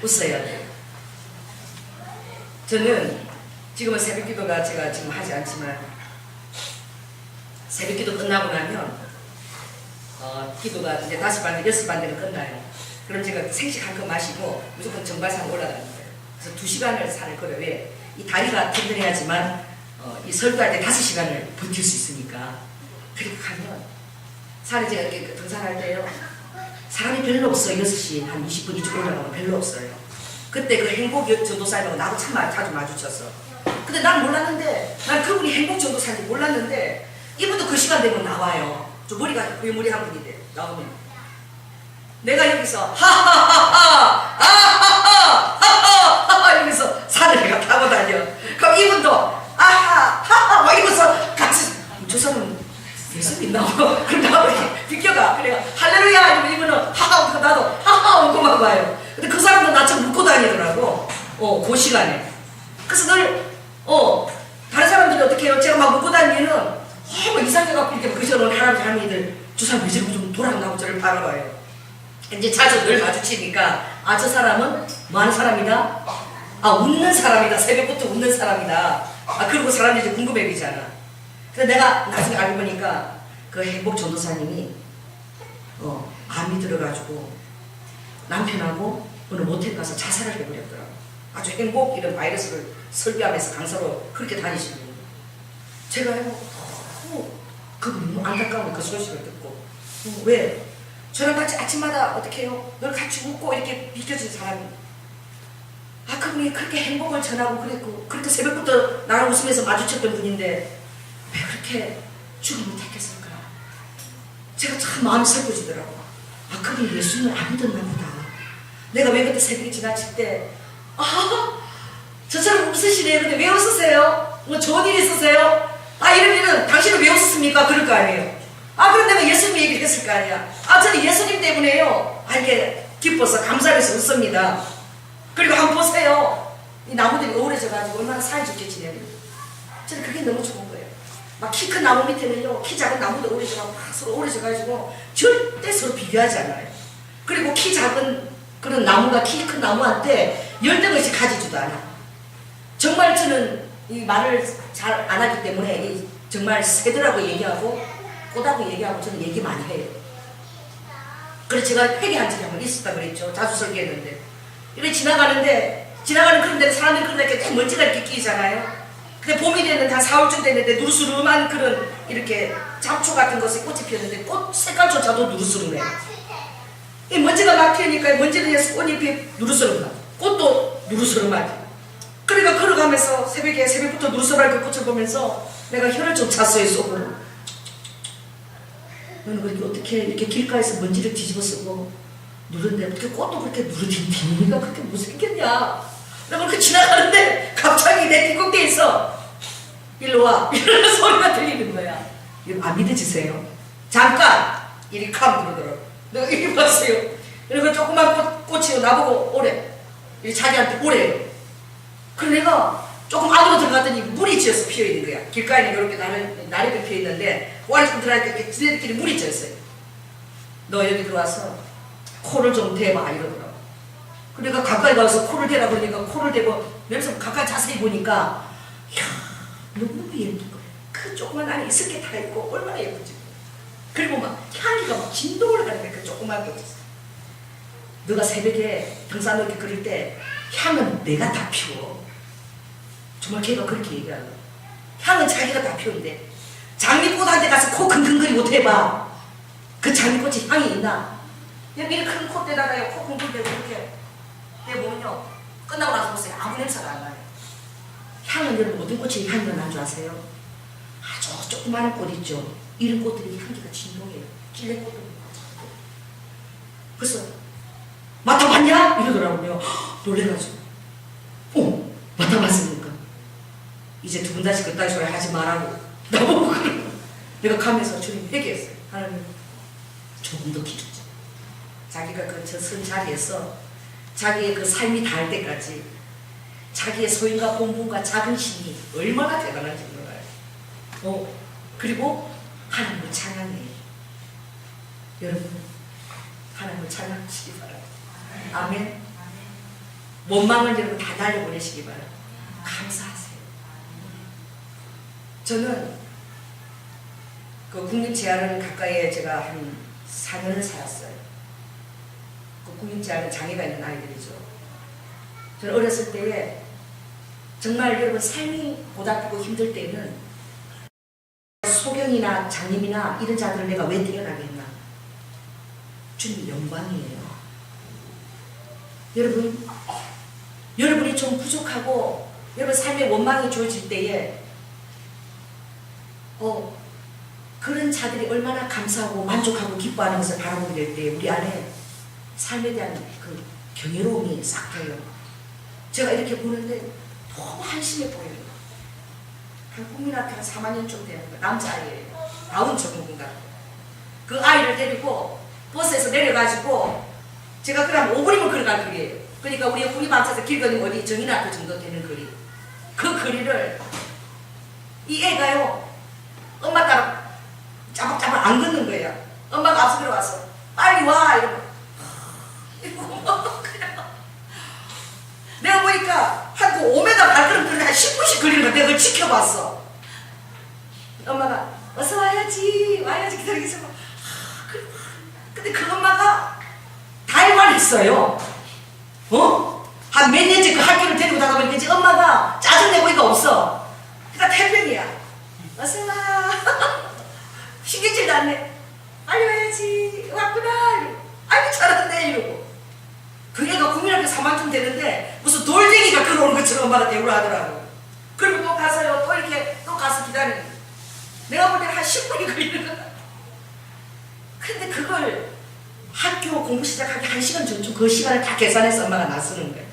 A: 웃어야 돼요. 저는 지금은 새벽기도가 제가 지금 하지 않지만 새벽기도 끝나고 나면 기도가 이제 5반, 6반대로 끝나요. 그럼 제가 생식 한 컵 마시고 무조건 정발산 올라가는 거예요. 그래서 2시간을 산을 걸어요. 왜? 이 다리가 튼튼해야지만 이 설교할 때 5시간을 버틸 수 있으니까. 그렇게 가면 산에 제가 이렇게 등산할 때요 사람이 별로 없어요. 6시 한 20분 이쪽 올라가면 별로 없어요. 그때 그 행복 전도사님하고 나도 참 자주 마주쳤어. 근데 난 몰랐는데 난 그분이 행복 전도사인지 몰랐는데 이분도 그 시간 되면 나와요. 저 머리가 머리한 분인데 나오면 내가 여기서 하하하하 아하하하 이러면서 산을 내가 타고 다녀. 그럼 이분도 아하하하 막 이러면서 같이 저 사람은 예수 믿나? 그럼 나도 이렇게 비껴가. 그래가 할렐루야 이러면 이분은 하하 웃고 나도 하하 웃고만 봐요. 근데 그 사람도 나처럼 웃고 다니더라고. 그 시간에. 그래서 늘 다른 사람들이 어떻게 해요? 제가 막 웃고 다니면은 뭐 이상해갖고 이렇게 그저는 할아버지 할머니들 저 사람 왜 저렇게 좀 돌아가고 저를 바라봐요. 이제 자주 늘 마주치니까 저 사람은 뭐 하는 사람이다? 웃는 사람이다. 새벽부터 웃는 사람이다. 그리고 사람들이 이제 궁금해지잖아. 그래서 내가 나중에 알고 보니까 그 행복 전도사님이 암이 들어가지고 남편하고 어느 모텔 가서 자살을 해버렸더라고. 아주 행복 이런 바이러스를 설교하면서 강사로 그렇게 다니시는 거예요. 제가 그분 너무 안타까운 그 소식을 듣고 왜? 저랑 같이 아침마다 어떻게 해요? 늘 같이 웃고 이렇게 비켜준 사람이 그분이 그렇게 행복을 전하고 그랬고 그렇게 새벽부터 나랑 웃으면서 마주쳤던 분인데 왜 그렇게 죽음을 택했을까? 제가 참 마음이 슬퍼지더라고. 그분이 예수님을 안 믿었나 보다. 내가 왜 그때 새벽에 지나칠 때 저 사람 웃으시네요. 근데 왜 웃으세요? 뭐 좋은 일 있으세요? 이러면은 당신은 왜 웃습니까? 그럴 거 아니에요. 그럼 내가 예수님 얘기를 했을 거 아니야. 저는 예수님 때문에요. 이렇게 기뻐서 감사해서 웃습니다. 그리고 한번 보세요. 이 나무들이 어우러져가지고 얼마나 사이좋게 지내는. 저는 그게 너무 좋은 거예요. 막 키 큰 나무 밑에는요, 키 작은 나무도 어우러져가지고 막 서로 어우러져가지고 절대 서로 비교하지 않아요. 그리고 키 작은 그런 나무가 키 큰 나무한테 열등의식 가지지도 않아. 정말 저는 이 말을 잘 안 하기 때문에 정말 새더라고 얘기하고 꼬다고 얘기하고 저는 얘기 많이 해요. 그래서 제가 회개한 적이 한 번 있었다 그랬죠. 자주 설교했는데 이렇게 지나가는 그런 데는 사람들이 그런 데 먼지가 이렇게 끼잖아요. 근데 봄이 됐는데 한 4월쯤 됐는데 누르스름한 그런 이렇게 잡초 같은 것에 꽃이 피었는데 꽃 색깔조차도 누르스름해. 이 먼지가 막 피니까 먼지를 위해서 꽃잎이 누르스름하 꽃도 누르스름하지. 그러니까 걸어가면서 새벽부터 누르스름한 그 꽃을 보면서 내가 혀를 좀 찼어요. 속으로. 너는 그렇게 어떻게 이렇게 길가에서 먼지를 뒤집어 쓰고 누른데 어떻게 꽃도 그렇게 누르니까 그렇게 못생겼냐. 내가 그렇게 지나가는데 갑자기 내 뒷공대에 있어. 일로 와. 이런 소리가 들리는 거야. 이거 안 믿어지세요? 잠깐! 이리 캄 그러더라고. 내가 이리 봤어요. 그리고 조그만 꽃이요. 나보고 오래. 이리 자기한테 오래. 그래서 내가 조금 안으로 들어갔더니 물이 쥐어서 피어 있는 거야. 길가에는 이렇게 나래가 피어 있는데 그 안에 좀 들어가니까 이렇게 지네들끼리 물이 쥐었어요. 너 여기 들어와서 코를 좀 대봐 이러더라고. 그러니까 가까이 가서 코를 대라 그러니까 코를 대고 여기서 가까이 자세히 보니까 이야 너무 예쁜 거야. 그 조그만 안에 있을 게 다 있고 얼마나 예쁜지. 그리고 막 향기가 막 진동을 하는 거야. 그 조그만 게 없었어. 너가 새벽에 등산로 이렇게 그릴 때 향은 내가 다 피워. 정말 걔가 그렇게 얘기하는 거야. 향은 자기가 다 피우는데 장미꽃한테 가서 코 킁킁거리고 대봐. 그 장미꽃이 향이 있나? 여기 큰 콧대다가요 코 킁킁 대고 이렇게 대보면요 끝나고 나서 보세요 아무 냄새가 안 나요. 향은 여러분 모든 꽃이 향기가 나는 줄 아세요? 아주 조그마한 꽃 있죠. 이런 꽃들이 향기가 진동해요. 찔레꽃도 그래서 맡아봤냐? 이러더라고요. 놀래가지고 맡아봤으니까 이제 두 분 다시 그딴 소리 하지 말라고 나보고 그러고 내가 가면서 주님 회개했어요. 하나님 조금 더 기도죠. 자기가 그 선 자리에서 자기의 그 삶이 닿을 때까지 자기의 소인과 본분과 작은 힘이 얼마나 대단한지 몰라요. 그리고 하나님을 찬양해요. 여러분 하나님을 찬양하시기 바랍니다. 아멘. 원망을 여러분 다 날려보내시기 바랍니다. 감사하세요. 저는 그 국립재활은 가까이에 제가 한 4년을 살았어요. 그 국립재활은 장애가 있는 아이들이죠. 저는 어렸을 때에 정말 여러분 삶이 고달프고 힘들 때는 소경이나 장님이나 이런 자들을 내가 왜 태어나게 했나? 주님 영광이에요. 여러분이 좀 부족하고 여러분 삶의 원망이 주어질 때에 그런 자들이 얼마나 감사하고 만족하고 기뻐하는 것을 바라보게 될 때 우리 안에 삶에 대한 그 경이로움이 싹 펴요. 제가 이렇게 보는데 너무 한심해 보여요. 한 국민학교 한 3학년쯤 되는 거 남자아이예요. 나온 전문가. 그 아이를 데리고 버스에서 내려가지고 제가 그럼 5분이면 걸어갈 거리예요. 그러니까 우리 국립암차에서 길 건너면 어디 정인학교 정도 되는 거리. 그 거리를 이 애가요 엄마 따라 짜박짜박 안 걷는 거예요. 엄마가 앞서 들어와서 빨리 와 이러고 내가 보니까 한 그 5m 발걸음 걸리는데 한 10분씩 걸리는 거 내가 그걸 지켜봤어. 엄마가 어서 와야지 기다리고 있어. 근데 그 엄마가 달만 있어요. 한 몇 년째 그 학교를 데리고 다가 보니까 이제 엄마가 짜증내고니까 없어. 그러니까 태평이야. 어서 와. 신경질도 안 내. 빨리 와야지. 왔구나. 아이고 잘했네 이러고. 그 애가 국민학교 3학년 되는데 무슨 돌쟁이가 걸어오는 것처럼 엄마가 대우를 하더라고. 그리고 또 가서요. 또 이렇게 또 가서 기다리는. 내가 볼 때는 한 10분이 걸리는 거야. 근데 그걸 학교 공부 시작하기 1시간 전쯤 그 시간을 다 계산해서 엄마가 나서는 거예요.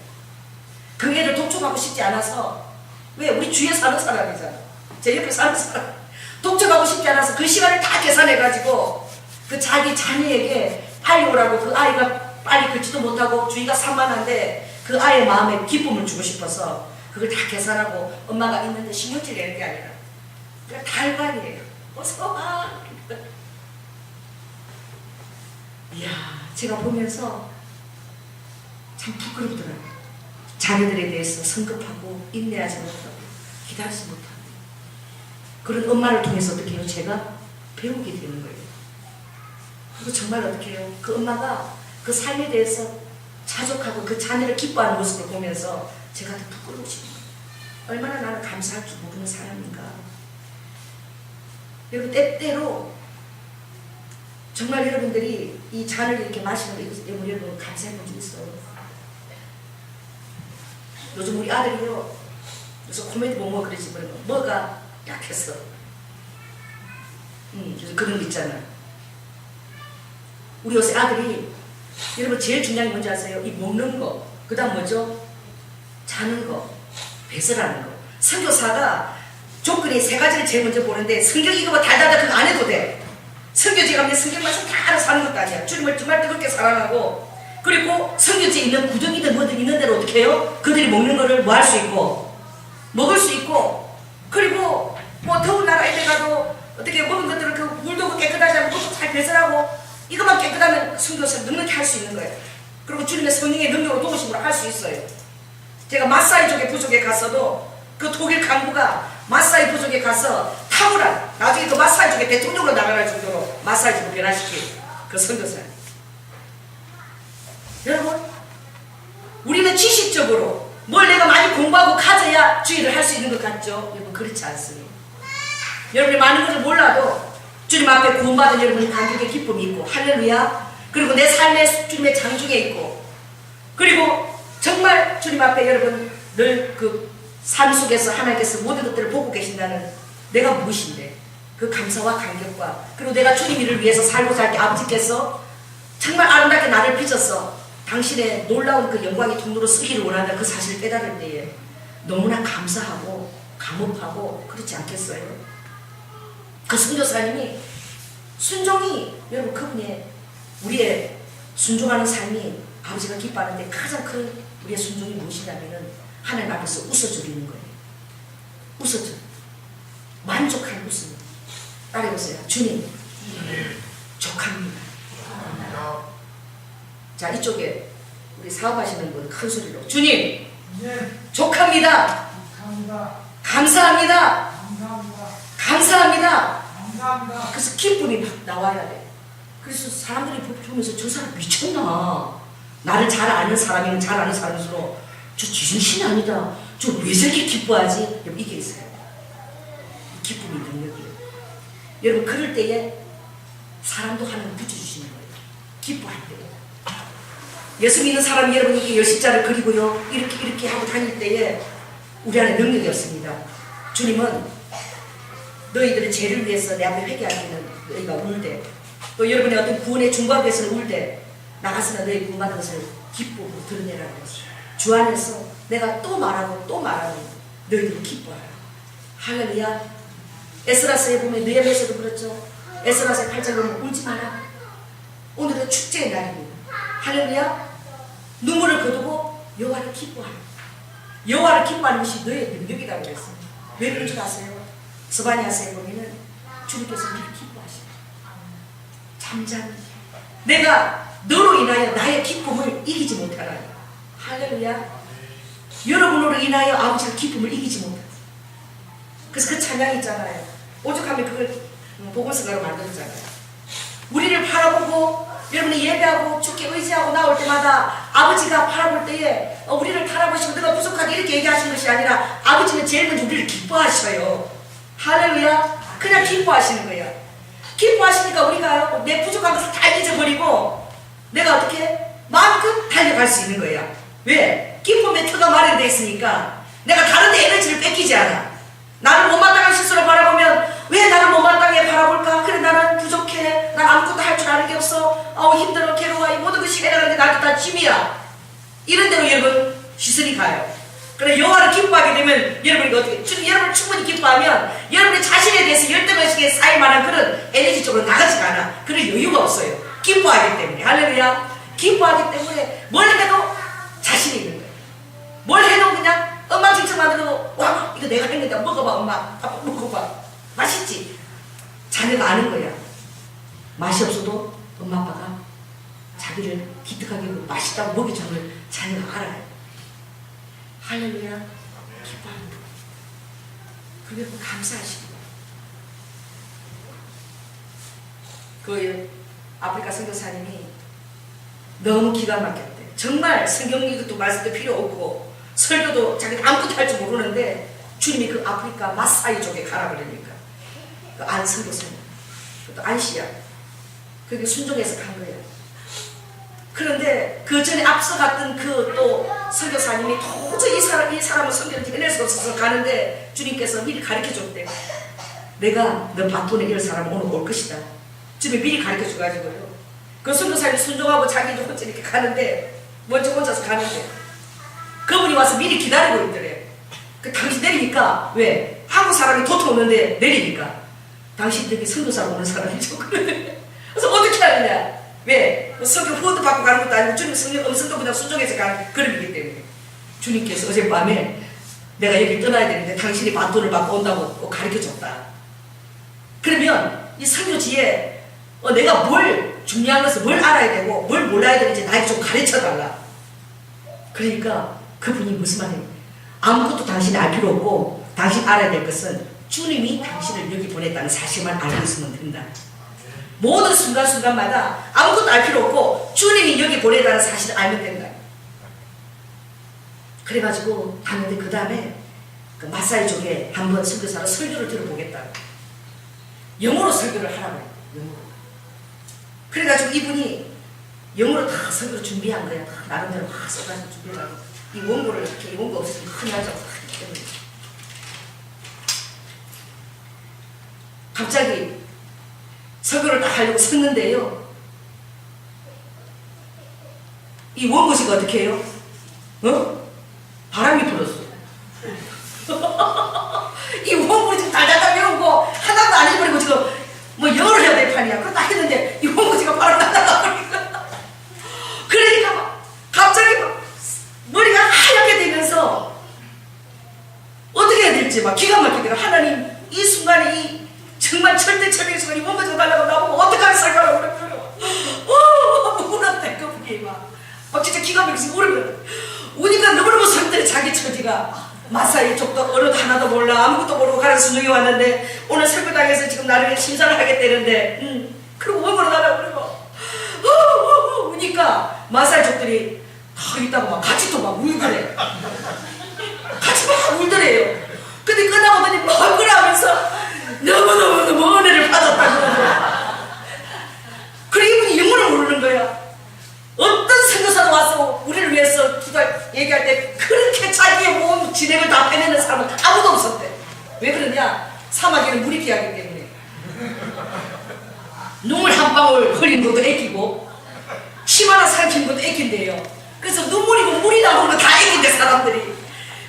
A: 그 애를 독촉하고 싶지 않아서 왜 우리 주위에 사는 사람이잖아. 제 옆에 사는 사람. 독촉하고 싶지 않아서 그 시간을 다 계산해가지고 그 자기 자녀에게 빨리 오라고 그 아이가 빨리 걷지도 못하고 주위가 산만한데 그 아이의 마음에 기쁨을 주고 싶어서 그걸 다 계산하고 엄마가 있는데 신경질 내는 게 아니라 그냥 달관이에요. 어서 와. 이야 제가 보면서 참 부끄럽더라고요. 자녀들에 대해서 성급하고 인내하지 못하고 기다리지 못하고 그런 엄마를 통해서 어떻게 해요? 제가 배우게 되는 거예요. 그리고 정말 어떻게 해요? 그 엄마가 그 삶에 대해서 자족하고 그 자녀를 기뻐하는 모습을 보면서 제가 더 부끄러워지는 거예요. 얼마나 나는 감사할 줄 모르는 사람인가. 여러분 때때로 정말 여러분들이 이 잔을 이렇게 마시는 거 여러분 감사해 본 적 있어요? 요즘 우리 아들이요 그래서 코미디 못 먹어 그러지 뭐가 약했어. 그래서 그런 거 있잖아. 우리 요새 아들이 여러분 제일 중요한 게 뭔지 아세요? 이 먹는 거, 그 다음 뭐죠? 자는 거, 배설하는 거. 선교사가 조건이 3가지를 제일 먼저 보는데 성경 이거 달달달 그거 안 해도 돼. 선교지 가면 성경 말씀 다 알아서 하는 것도 아니야. 주님을 정말 뜨겁게 사랑하고 그리고 성경지에 있는 구덩이든 뭐든 있는 대로 어떻게 해요? 그들이 먹는 거를 뭐 할 수 있고 먹을 수 있고, 그리고 뭐 더운 나라에 가도 어떻게 먹은 것들을 그 물도 깨끗하지 않고 그것도 잘 배설하고 이것만 깨끗하면 성교사를 넉넉히 할 수 있는 거예요. 그리고 주님의 성령의 능력으로 도우심으로 할 수 있어요. 제가 마사이 부족에 갔어도 그 독일 간부가 마사이 부족에 가서 탁월한, 나중에 그 마사이 족의 대통령으로 나갈 정도로 마사이 족을 변화시킨 그 선교사예요. 여러분, 우리는 지식적으로 뭘 내가 많이 공부하고 가져야 주의를 할 수 있는 것 같죠? 여러분, 그렇지 않습니다. 여러분이 많은 것을 몰라도 주님 앞에 구원받은 여러분이 감격의 기쁨이 있고, 할렐루야. 그리고 내 삶의 주님의 장중에 있고, 그리고 정말 주님 앞에 여러분 늘 그 삶 속에서 하나님께서 모든 것들을 보고 계신다는 내가 무엇인데 그 감사와 감격과, 그리고 내가 주님 일을 위해서 살고 살 때 아버지께서 정말 아름답게 나를 빚어서 당신의 놀라운 그 영광의 통로로 쓰기를 원한다는 그 사실을 깨달을 때에 너무나 감사하고 감업하고 그렇지 않겠어요? 그 선교사님이 순종이, 여러분, 그분의 우리의 순종하는 삶이 아버지가 기뻐하는데 가장 큰 우리의 순종이 무엇이냐면은 하나님 앞에서 웃어주리는 거예요. 웃어줘. 만족한 웃음. 따라해보세요. 주님, 족합니다. 자, 이쪽에 우리 사업하시는 분 큰 소리로 주님, 족합니다. 감사합니다. 감사합니다. 그래서 기쁨이 막 나와야 돼. 그래서 사람들이 보면서 저 사람 미쳤나? 나를 잘 아는 사람이면 잘 아는 사람일수록 저 지중신이 아니다. 저 왜 저렇게 기뻐하지? 여러분, 이게 있어요. 기쁨이 능력이에요. 여러분, 그럴 때에 사람도 하나님 붙여주시는 거예요. 기뻐할 때에. 예수 믿는 사람이 여러분에게 열십자를 그리고요, 이렇게 하고 다닐 때에 우리 안에 능력이 없습니다. 주님은 너희들의 죄를 위해서 내 앞에 회개할 때는 너희가 울되, 또 여러분의 어떤 구원의 중과에서는 울되, 나가서는 너희 구원받은 것을 기쁨으로 드러내라는 것이죠. 주 안에서 내가 또 말하고 또 말하고 너희들이 기뻐하라. 할렐루야. 에스라서에 보면 느헤미야서도 그렇죠. 에스라서의 8장에 보면 울지 마라. 오늘은 축제의 날입니다. 할렐루야. 눈물을 거두고 여호와를 기뻐하라. 여호와를 기뻐하는 것이 너의 능력이라고 그랬어요. 왜 그런 줄 아세요? 스바냐서에 보면은 주님께서 우리를 기뻐하시고 잠잠히 내가 너로 인하여 나의 기쁨을 이기지 못하라. 할렐루야. 여러분으로 인하여 아버지가 기쁨을 이기지 못하라. 그래서 그 찬양이 있잖아요. 오죽하면 그걸 복음성가로 만들었잖아요. 우리를 바라보고 여러분이 예배하고 주께 의지하고 나올 때마다 아버지가 바라볼 때에 우리를 바라보시고 내가 부족하게 이렇게 얘기하시는 것이 아니라 아버지는 제일 먼저 우리를 기뻐하셔요. 할렐루야. 그냥 기뻐하시는 거예요. 기뻐하시니까 우리가 내 부족한 것을 다 잊어버리고 내가 어떻게 마음껏 달려갈 수 있는 거야. 왜? 기쁨의 터가 마련되어 있으니까 내가 다른 데 에너지를 뺏기지 않아. 나를 못마땅한 실수로 바라보면 왜 나를 못마땅해 바라볼까? 그래, 나는 부족해. 난 아무것도 할 줄 아는 게 없어. 힘들어, 괴로워. 이 모든 것이 해나가는데 나도 다 짐이야. 이런 대로 여러분 시선이 가요. 그래, 여호와를 기뻐하게 되면 여러분이 어떻게, 여러분을 충분히 기뻐하면 여러분의 자신에 대해서 열등의식에 쌓일 만한 그런 에너지 쪽으로 나가지가 않아. 그런 여유가 없어요. 기뻐하기 때문에. 할렐루야. 기뻐하기 때문에 뭘 해도 자신이 있는 거예요. 뭘 해도 그냥 엉망진창 만들어도 와, 이거 내가 했는데 먹어봐, 엄마. 아빠 먹어봐. 맛있지? 자녀가 아는 거야. 맛이 없어도 엄마 아빠가 자기를 기특하게 맛있다고 먹여주는 걸 자녀가 알아요. 할렐루야. 기뻐합니다. 그리고 감사하시고. 그 아프리카 선교사님이 너무 기가 막혔대. 정말 성경 이것도 말씀도 필요 없고 설교도 자기는 아무것도 할 줄 모르는데 주님이 그 아프리카 마사이 쪽에 가라 그러니까 그 안 선교사님, 그것도 안시야. 그게 순종해서 간 거예요. 그런데 그 전에 앞서갔던 그 또 선교사님이 도저히 이 사람을 선교를 해낼 수 없어서 가는데 주님께서 미리 가르쳐 줬대. 내가 너 바톤에 이럴 사람은 오늘 올 것이다. 주님이 미리 가르쳐 줘가지고요. 그 선교사님이 순종하고 자기도 혼자 이렇게 가는데 먼저 혼자서 가는데 그분이 와서 미리 기다리고 있더래. 그 당신 내리니까 왜? 한국 사람이 도통 오는데 내리니까 당신 여기 선교사로 오는 사람이죠. 그래서 어떻게 하느냐? 왜? 뭐 성경 후원도 받고 가는 것도 아니고 주님 성령 음성도 그냥 순종해서 가는 그림이기 때문에 주님께서 어젯밤에 내가 여기 떠나야 되는데 당신이 반돈을 받고 온다고 가르쳐줬다. 그러면 이 설교지에 내가 뭘 중요한 것을 뭘 알아야 되고 뭘 몰라야 되는지 나에게 좀 가르쳐달라. 그러니까 그분이 무슨 말이에요? 아무것도 당신이 알 필요 없고 당신 알아야 될 것은 주님이 당신을 여기 보냈다는 사실만 알고 있으면 된다. 모든 순간순간마다 아무것도 알 필요 없고 주님이 여기 보냈다는 사실을 알면 된다. 그래가지고 하는데 그 다음에 그 마사이 쪽에 한번 선교사로 설교를 들어보겠다. 영어로 설교를 하라고 해요. 영어로. 그래가지고 이분이 영어로 다 설교를 준비한 거예요. 다 나름대로 막 써가지고 준비하고 이 원고를 이렇게 원고 없으면 큰일 나죠. 갑자기 설교를 딱 하려고 섰는데요. 이 원고지가 어떻게 해요? 바람이 불었어. 이 원고를 지금 달달달 외우고 하나도 안 해버리고 지금 뭐 영어를 해야 될 판이야. 그거 다 했는데 이 원고지가 바로 날아가버리니까. 그러니까 갑자기 막 머리가 하얗게 되면서 어떻게 해야 될지 막 기가 막히더라. 하나님 이 순간에 이 정말 절대적인 순간이 원고지가 달라고 나보고 어떡하면 살까라고 그랬어요. 울었대 그분이 막 진짜 기가 막혀서 우니까 너무너무 사람들이 자기 처지가 마사이 쪽도 어느 하나도 몰라 아무것도 모르고 가는 순종이 왔는데 오늘 설교당에서 지금 나를 심사를 하겠다는데 그리고 원고로 나라고 그러고 우니까 마사이 쪽들이 다 있다고 막 같이 또 막 울더래. 같이 막 울더래요. 근데 끝나고 보니 막 그러면서 너무너무 은혜를 받았다고. 그리고 이분이 영어를 모르는 거야. 어떤 선교사도 와서 우리를 위해서 얘기할 때 그렇게 자기의 몸 진행을 다 빼내는 사람은 아무도 없었대. 왜 그러냐? 사마귀는 물이 귀하기 때문에 눈물 한 방울 흘린 것도 애기고 침 하나 삼키는 것도 애긴데요. 그래서 눈물이고 물이 나오는 거 다 애긴데 사람들이.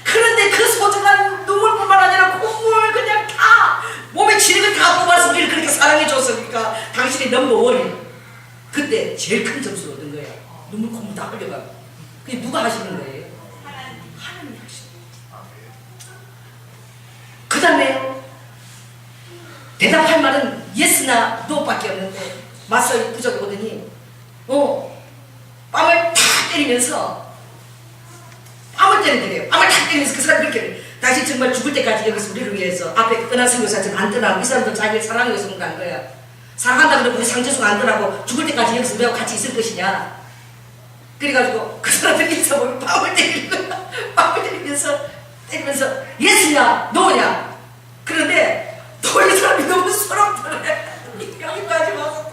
A: 그런데 그 소중한 눈물뿐만 아니라 콧물 그냥 다 몸에 진액을 다 뽑아서 우리를 그렇게 사랑해 줬으니까 당신이 넘버원이 그때 제일 큰 점수를 얻은 거예요. 눈물 콧물 다 흘려가고. 그게 누가 하시는 거예요? 하나님이 하시는 거예요. 그 다음에 대답할 말은 예스나 노밖에 없는데 맞서 부적이 오더니 뺨을 탁 때리면서 뺨을 때리더래요. 뺨을 탁 때리면서 그 사람이 그렇게 당신 정말 죽을 때까지 여기서 우리를 위해서 앞에 떠난 선교사처럼 안 떠나고 이 사람들 자기를 사랑하기 위해서 간 거야. 사랑한다 그러고 우리 상처수가 안 떠나고 죽을 때까지 여기서 내가 같이 있을 것이냐. 그래가지고 그 사람들이 인사 보면 뺨을 때리는 거야. 뺨을 때리면서 예스냐 노냐. 그런데 또 이 사람이 너무 서럽더래. 여기까지 와서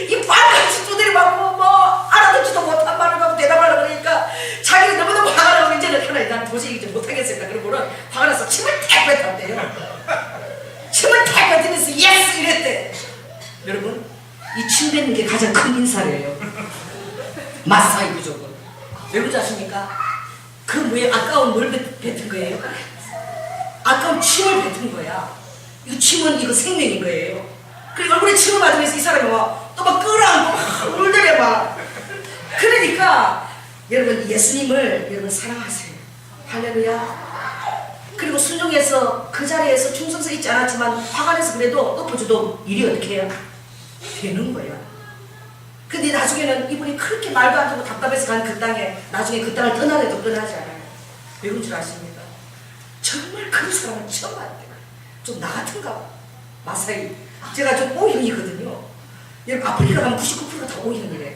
A: 이 빨간지 두드리 맞고 뭐 알아듣지도 못한 말을 하고 대답하려고 그러니까 자기가 너무너무 화가 나고 이제는 하나님 난 도저히 이제 못하겠으니까 그러고는 화가 나서 침을 탁 뱉었대요. 침을 탁 뱉으면서 예스 이랬대. 여러분 이 침 뱉는 게 가장 큰 인사래요. 마사이 부족은. 왜 그러지 아십니까? 그 뭐에 아까운 뭘 뱉은 거예요? 아까운 침을 뱉은 거야. 이거 침은 이거 생명인 거예요. 그리고 얼굴에 침을 맞으면서 이 사람이 또 막 끌어안고 막 울더래 막. 그러니까 여러분 예수님을 여러분 사랑하세요. 할렐루야. 그리고 순종해서 그 자리에서 충성서 있지 않았지만 화가 나서 그래도 엎어줘도 일이 어떻게 해요? 되는 거야. 근데 나중에는 이분이 그렇게 말도 안 되고 답답해서 간 그 땅에 나중에 그 땅을 떠나래도 떠나지 않아요. 왜 그런 줄 아십니까? 정말 그 사람은 처음 봤대요. 좀 나 같은가 봐. 마사이. 제가 좀 O형이거든요. 여러분 아프리카 가면 99%가 다 O형이래.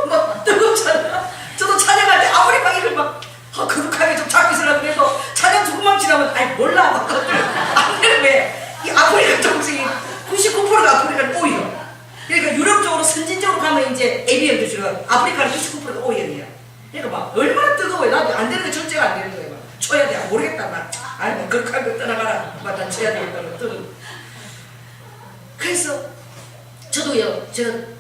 A: 막 뜨겁잖아. 저도 찬양할 때 아무리 막 이걸 막 거룩하게 좀 잡고 있으려고 해도 찬양 조금만 지나면 아이 몰라 막 안 그래 왜? 이 아프리카 정식이 99%가 아프리카는 O형. 그러니까 유럽 쪽으로 선진적으로 가면 이제 ABM도 주로 아프리카는 99%가 O형이야. 그러니까 막 얼마나 뜨거워요. 나도 안 되는 게 절제가 안 되는 거예요. 막 쳐야 돼. 모르겠다. 막 아니 뭐 거룩한 거 떠나가라. 막 난 쳐야 되겠다고 뜨는. 그래서 저도요. 저는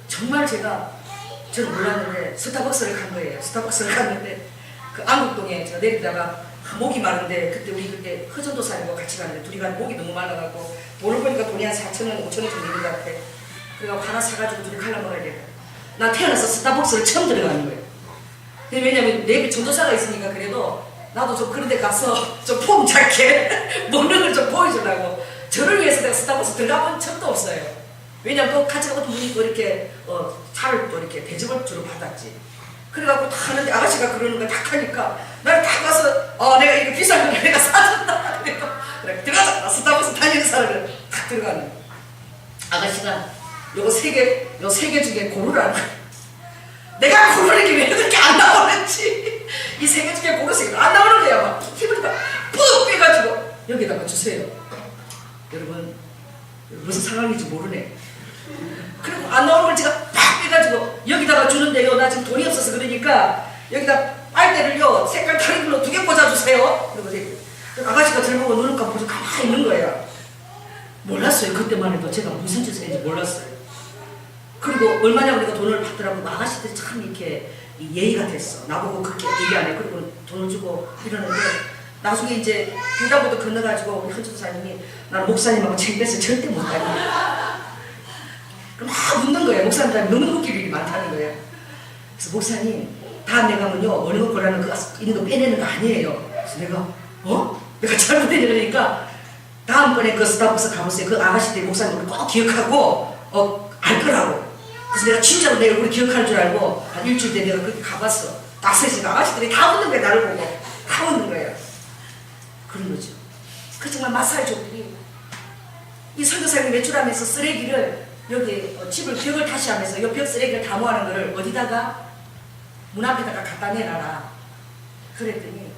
A: 몰랐는데 스타벅스를 간 거예요. 스타벅스를 갔는데 그 안국동에 제가 내리다가 목이 마른데 그때 우리 그때 허전도사님과 같이 갔는데 둘이 가는 목이 너무 말라갖고 돈을 보니까 돈이 한 4,000원, 5,000원 정도 되는 것 같아. 그래서 하나 사가지고 둘이 갈라 먹어야 돼. 나 태어나서 스타벅스를 처음 들어가는 거예요. 왜냐면 내 전도사가 있으니까 그래도 나도 좀 그런 데 가서 좀 폼 잡게 먹는 걸 좀 보여주려고 저를 위해서 내가 스타벅스 들어가본 적도 없어요. 왜냐면 또 같이 가던 분이 또 이렇게 차를 또 이렇게 대접을 주로 받았지. 그래갖고 다 하는데 아가씨가 그러는 거 딱 하니까 나를 딱 가서 내가 이거 비싼 거 내가 사줬다. 그래 들어가자. 스타벅스 다니는 사람을 딱 들어가는 거야. 아가씨가 요거 세 개 중에 고르라고. 내가 고르는 게 왜 이렇게 안 나오는지 이 세 개 중에 고르세요. 안 나오는 거야. 막 힘을 푹 빼가지고 여기다가 주세요. 여러분 무슨 상황인지 모르네. 그리고 안 나오는 걸 제가 팍 빼가지고 여기다가 주는데요. 나 지금 돈이 없어서 그러니까 여기다 빨대를요 색깔 다른 걸로 2개 꽂아주세요. 그리고 아가씨가 들고 눈을 감고서 가만히 있는 거예요. 몰랐어요. 그때만 해도 제가 무슨 짓을 했는지 몰랐어요. 그리고 얼마냐 우리가 돈을 받더라고. 아가씨들이 참 이렇게 예의가 됐어. 나보고 그렇게 얘기 안 해. 그리고 돈을 주고 이러는데 나중에 이제 횡단보도 건너가지고 우리 헌주사님이 나는 목사님하고 책임에서 절대 못 가니. 그럼 막 묻는 거예요. 목사님한테 너무 웃길 일이 많다는 거예요. 그래서 목사님 다음에 가면요 어느 거 골라면 그 있는 거 빼내는 거 아니에요. 그래서 내가 내가 잘못된 이러니까 다음번에 그 스타벅스 가보세요. 그 아가씨들이 목사님을 꼭 기억하고 알 거라고. 그래서 내가 진짜로 내 얼굴을 기억할 줄 알고 한 일주일 뒤에 내가 그렇게 가봤어. 딱 서있으니까 아가씨들이 다 웃는 거야. 나를 보고 다 웃는 거예요. 그런 거죠. 그 정말 마사이족들이 이 선교사님이 외출하면서 쓰레기를 여기 집을 벽을 다시 하면서 이 벽 쓰레기를 다 모아놓은 거를 어디다가 문 앞에다가 갖다 내놔라. 그랬더니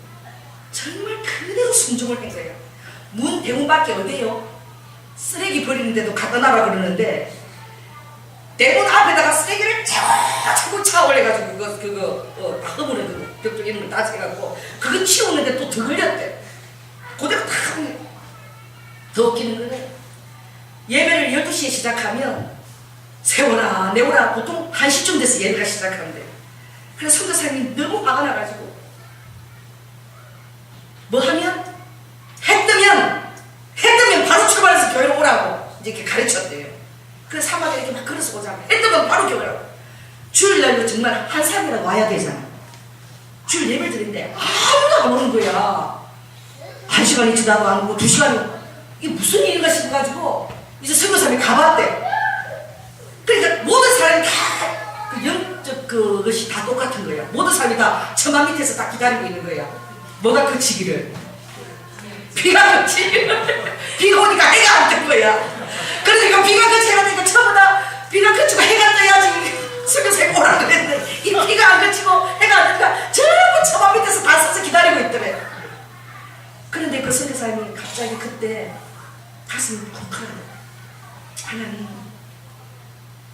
A: 정말 그대로 순종을 한 거예요. 문 대문밖에 어디에요? 쓰레기 버리는데도 갖다 놔라 그러는데 대문 앞에다가 쓰레기를 자꾸 차올려가지고 그거 다 허물은 벽 쪽에 있는 거 다 해갖고 그거 치우는데 또 더 걸렸대. 그대로 다 더 웃기는 거는 예배를 12시에 시작하면 세워라 내워라 보통 1시쯤 돼서 예배가 시작하는데 그래서 선교사님이 너무 화가 나가지고 뭐 하면 해 뜨면 바로 출발해서 교회로 오라고 이제 이렇게 가르쳤대요. 그래서 사마가 이렇게 막 걸어서 오자면 해 뜨면 바로 교회로. 주일날로 정말 한 사람이라도 와야 되잖아. 주일 예배를 드리는데 아무도 안 오는 거야. 1시간이 지나도 안 오고 2시간이 이게 무슨 일인가 싶어가지고 이제 선교사님이 가봤대. 그러니까 모든 사람이 다 그 영적 그것이 다 똑같은 거야. 모든 사람이 다 처마 밑에서 딱 기다리고 있는 거야. 뭐가 그치기를? 비가 그치기를. 비가 오니까 해가 안 뜬 거야. 그러니까 비가 그쳐야 되니까 전부 다 비가 그치고 해가 떠야지 선교사님이 오라 그랬는데 이 비가 안 그치고 해가 안 뜨니까 전부 처마 밑에서 다 서서 기다리고 있더래. 그런데 그 선교사님이 갑자기 그때 가슴이 푹 하더라고요. 하나님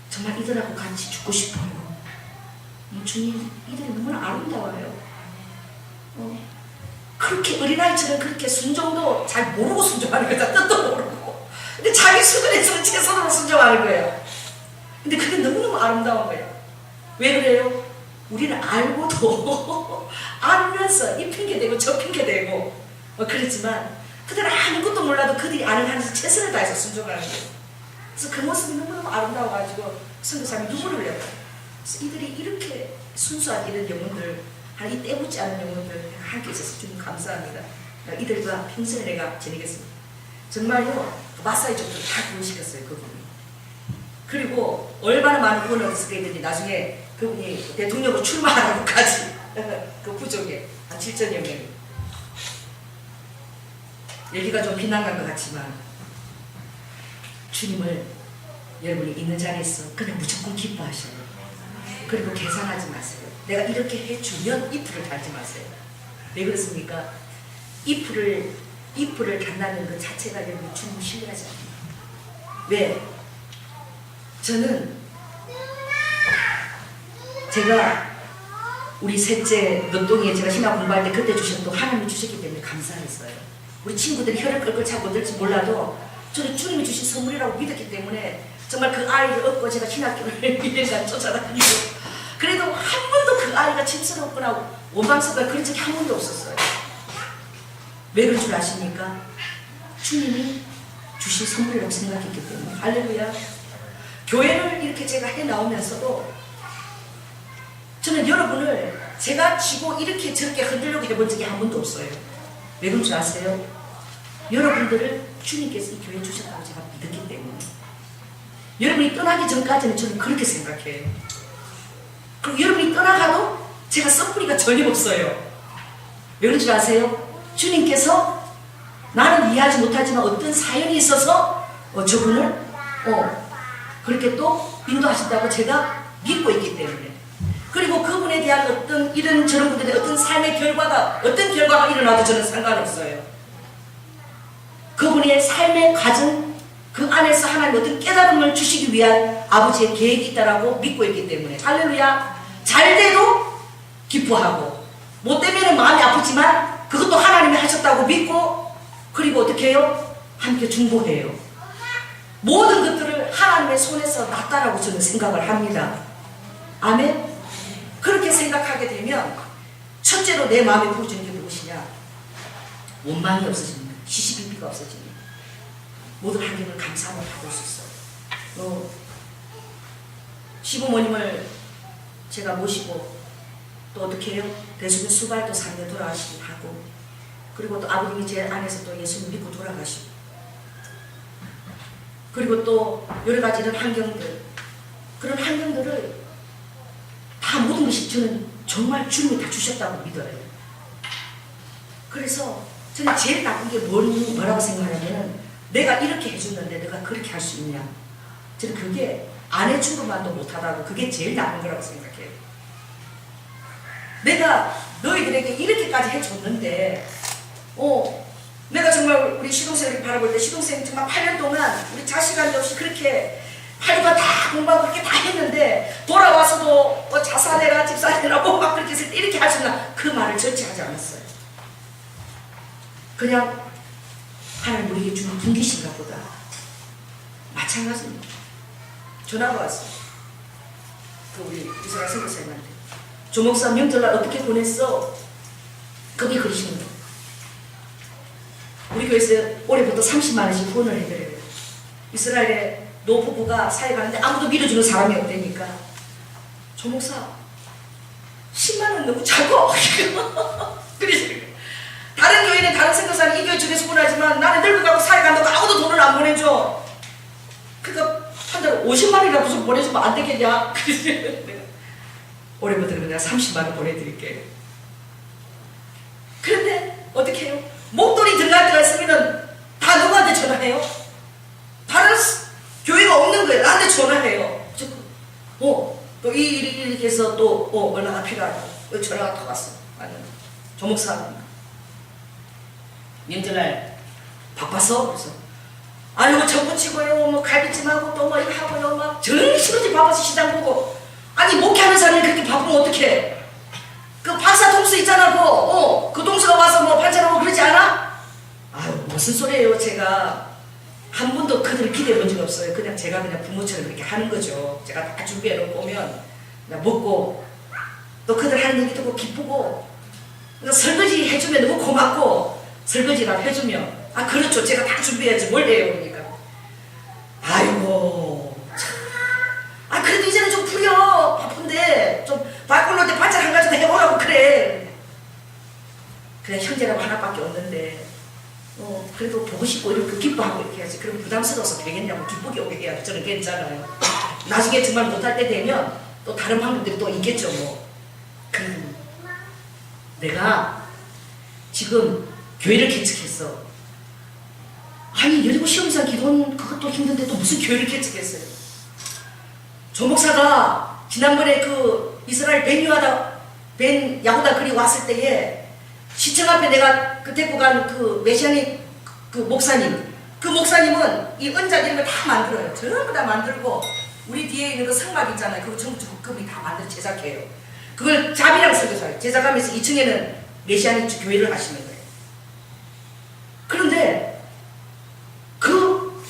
A: 정말 이들하고 같이 죽고 싶어요. 주님 이들이 너무나 아름다워요. 그렇게 어린아이처럼 그렇게 순종도 잘 모르고 순종하는 거다. 뜻도 모르고. 근데 자기 수준에서는 최선으로 순종하는 거예요. 근데 그게 너무너무 아름다운 거예요. 왜 그래요? 우리는 알고도 알면서 이 핑계대고 저 핑계대고 그렇지만 그들은 아무것도 몰라도 그들이 아는 한에서 최선을 다해서 순종하는 거예요. 그래서 그 모습이 너무너무 아름다워가지고 선교사님이 눈물을 흘려요. 그래서 이들이 이렇게 순수한 이런 영혼들, 이 때묻지 않은 영혼들 함께 있어서 주님 감사합니다. 이들과 평생 내가 지내겠습니다. 정말요 마사이족들 다 구원시켰어요 그분이. 그리고 얼마나 많은 구원을 얻었을까 했더니 나중에 그분이 대통령으로 출마하라고까지 그 부족에 한 7천여 명이. 여기가 좀 비난간 것 같지만 주님을 여러분이 있는 자리에서 그냥 무조건 기뻐하셔요. 그리고 계산하지 마세요. 내가 이렇게 해주면 이프를 달지 마세요. 왜 그렇습니까? 이프를 단다는 것 자체가 여러분 주님 신뢰하지 않습니다. 왜? 저는 제가 우리 셋째 너똥이에 제가 신학 공부할 때 그때 주신 또 하나님이 주셨기 때문에 감사했어요. 우리 친구들이 혀를 끌끌 차고 들지 몰라도 저는 주님이 주신 선물이라고 믿었기 때문에 정말 그 아이를 얻고 제가 신학교를 1년간 쫓아다니고 그래도 한 번도 그 아이가 침스럽거나 원망스럽거나 그런 적이 한 번도 없었어요. 왜 그런 줄 아십니까? 주님이 주신 선물이라고 생각했기 때문에. 할렐루야. 교회를 이렇게 제가 해 나오면서도 저는 여러분을 제가 쥐고 이렇게 저렇게 흔들려고 해본 적이 한 번도 없어요. 왜 그런 줄 아세요? 여러분들을 주님께서 이 교회에 주셨다고 제가 믿었기 때문에. 여러분이 떠나기 전까지는 저는 그렇게 생각해요. 그리고 여러분이 떠나가도 제가 썩뿌리가 전혀 없어요. 왜 그런 줄 아세요? 주님께서 나는 이해하지 못하지만 어떤 사연이 있어서 저분을 그렇게 또 인도하신다고 제가 믿고 있기 때문에. 그리고 그분에 대한 어떤 이런 저런 분들의 어떤 삶의 결과가 어떤 결과가 일어나도 저는 상관없어요. 그분의 삶의 과정 그 안에서 하나님 어떤 깨달음을 주시기 위한 아버지의 계획이 있다라고 믿고 있기 때문에. 할렐루야. 잘 돼도 기뻐하고 못 되면 마음이 아프지만 그것도 하나님이 하셨다고 믿고 그리고 어떻게 해요? 함께 중보해요. 모든 것들을 하나님의 손에서 났다라고 저는 생각을 합니다. 아멘. 그렇게 생각하게 되면 첫째로 내 마음에 부어지는 게 무엇이냐? 원망이 없어집니다. 시시비비가 없어집니다. 모든 환경을 감사하고 바꿀 수 있어요. 시부모님을 제가 모시고 또 어떻게 해요? 대수는 수발도 3년 돌아가시기도 하고 그리고 또 아버님이 제 안에서 또 예수님 믿고 돌아가시고 그리고 또 여러 가지 이런 환경들 그런 환경들을 다 모든 것이 저는 정말 주님이 다 주셨다고 믿어요. 그래서 저는 제일 나쁜 게 뭐라고 생각하냐면 내가 이렇게 해줬는데 내가 그렇게 할 수 있냐. 저는 그게 안 해준 것만도 못하다고 그게 제일 나쁜 거라고 생각해요. 내가 너희들에게 이렇게까지 해줬는데 내가 정말 우리 시동생을 바라볼 때 시동생 정말 8년 동안 우리 자식한테 없이 그렇게 8년 다 공부하고 그렇게 다 했는데 돌아와서도 자산해라 집사해라 막 그렇게 했을 때 이렇게 하셨나 그 말을 절제하지 않았어요. 그냥 하나님 우리에게 주는 분기신가 보다. 마찬가지입니다. 전화가 왔어요. 그 우리 이스라엘 선교사님한테 조 목사 명절날 어떻게 보냈어? 그게 그러시는 거예요. 우리 교회에서 올해부터 30만 원씩 후원을 해드려요. 이스라엘의 노부부가 사회 가는데 아무도 밀어주는 사람이 없다니까 조 목사 10만 원 너무 작아. 그래서 다른 교회는 다른 선교사는 이 교회 쪽에서 후원하지만 나는 늙어가고 사회 간다고 아무도 돈을 안 보내줘. 그러니까 한 달에 50만 원이라도 무슨 보내주면 안 되겠냐. 올해부터 내가 30만 원 보내드릴게. 그런데 어떻게 해요? 목돈이 들어갈 때가 있으면 다 누구한테 전화해요? 다른 교회가 없는 거예요. 나한테 전화해요. 또 이 일이 이렇게 해서 또 얼마나 필요하고 전화가 더 왔어. 아니, 조 목사 명절날 바빠서 그래서 아니 뭐 전부치고요 뭐 갈비찜하고 또 뭐 이거 하고요 막 정신없이 바빠서 시장 보고 아니 목회하는 사람이 그렇게 바쁘면 어떡해. 그 박사 동수 있잖아 그 동수가 와서 뭐 반찬하고 그러지 않아? 아유 무슨 소리예요. 제가 한 번도 그들을 기대해 본 적 없어요. 그냥 제가 그냥 부모처럼 그렇게 하는 거죠. 제가 다 준비해 놓고 오면 그냥 먹고 또 그들 하는 얘기 듣고 기쁘고 설거지 해주면 너무 고맙고 설거지라도 해주면 그렇죠. 제가 다 준비해야지 뭘 해요. 그러니까 아이고 참. 그래도 이제는 좀 풀려. 바쁜데 좀 바꿀 때 반찬 한 가지 더 해보라고 그래. 그냥 형제라고 하나밖에 없는데 그래도 보고 싶고 이렇게 기뻐하고 이렇게 해야지. 그럼 부담스러워서 되겠냐고 기쁘게 오게 해야지. 저는 괜찮아요. 나중에 정말 못할 때 되면 또 다른 방법들이 또 있겠죠 뭐. 그래도 내가 지금 교회를 개척했어. 아니 여리고 시험상 기도는 그것도 힘든데 또 무슨 교회를 개척했어요. 조 목사가 지난번에 그 이스라엘 벤 야후다 그리 왔을 때에 시청 앞에 내가 그 데리고 간 그 메시아닉 그 목사님 그 목사님은 이 은자 이런 걸 다 만들어요. 전부 다 만들고 우리 뒤에 있는 그 성막 있잖아요. 그거 전부 그분이 다 만들어 제작해요. 그걸 잡이랑 설교사요. 제작하면서 2층에는 메시아닉 교회를 하시는 거예요. 그런데 그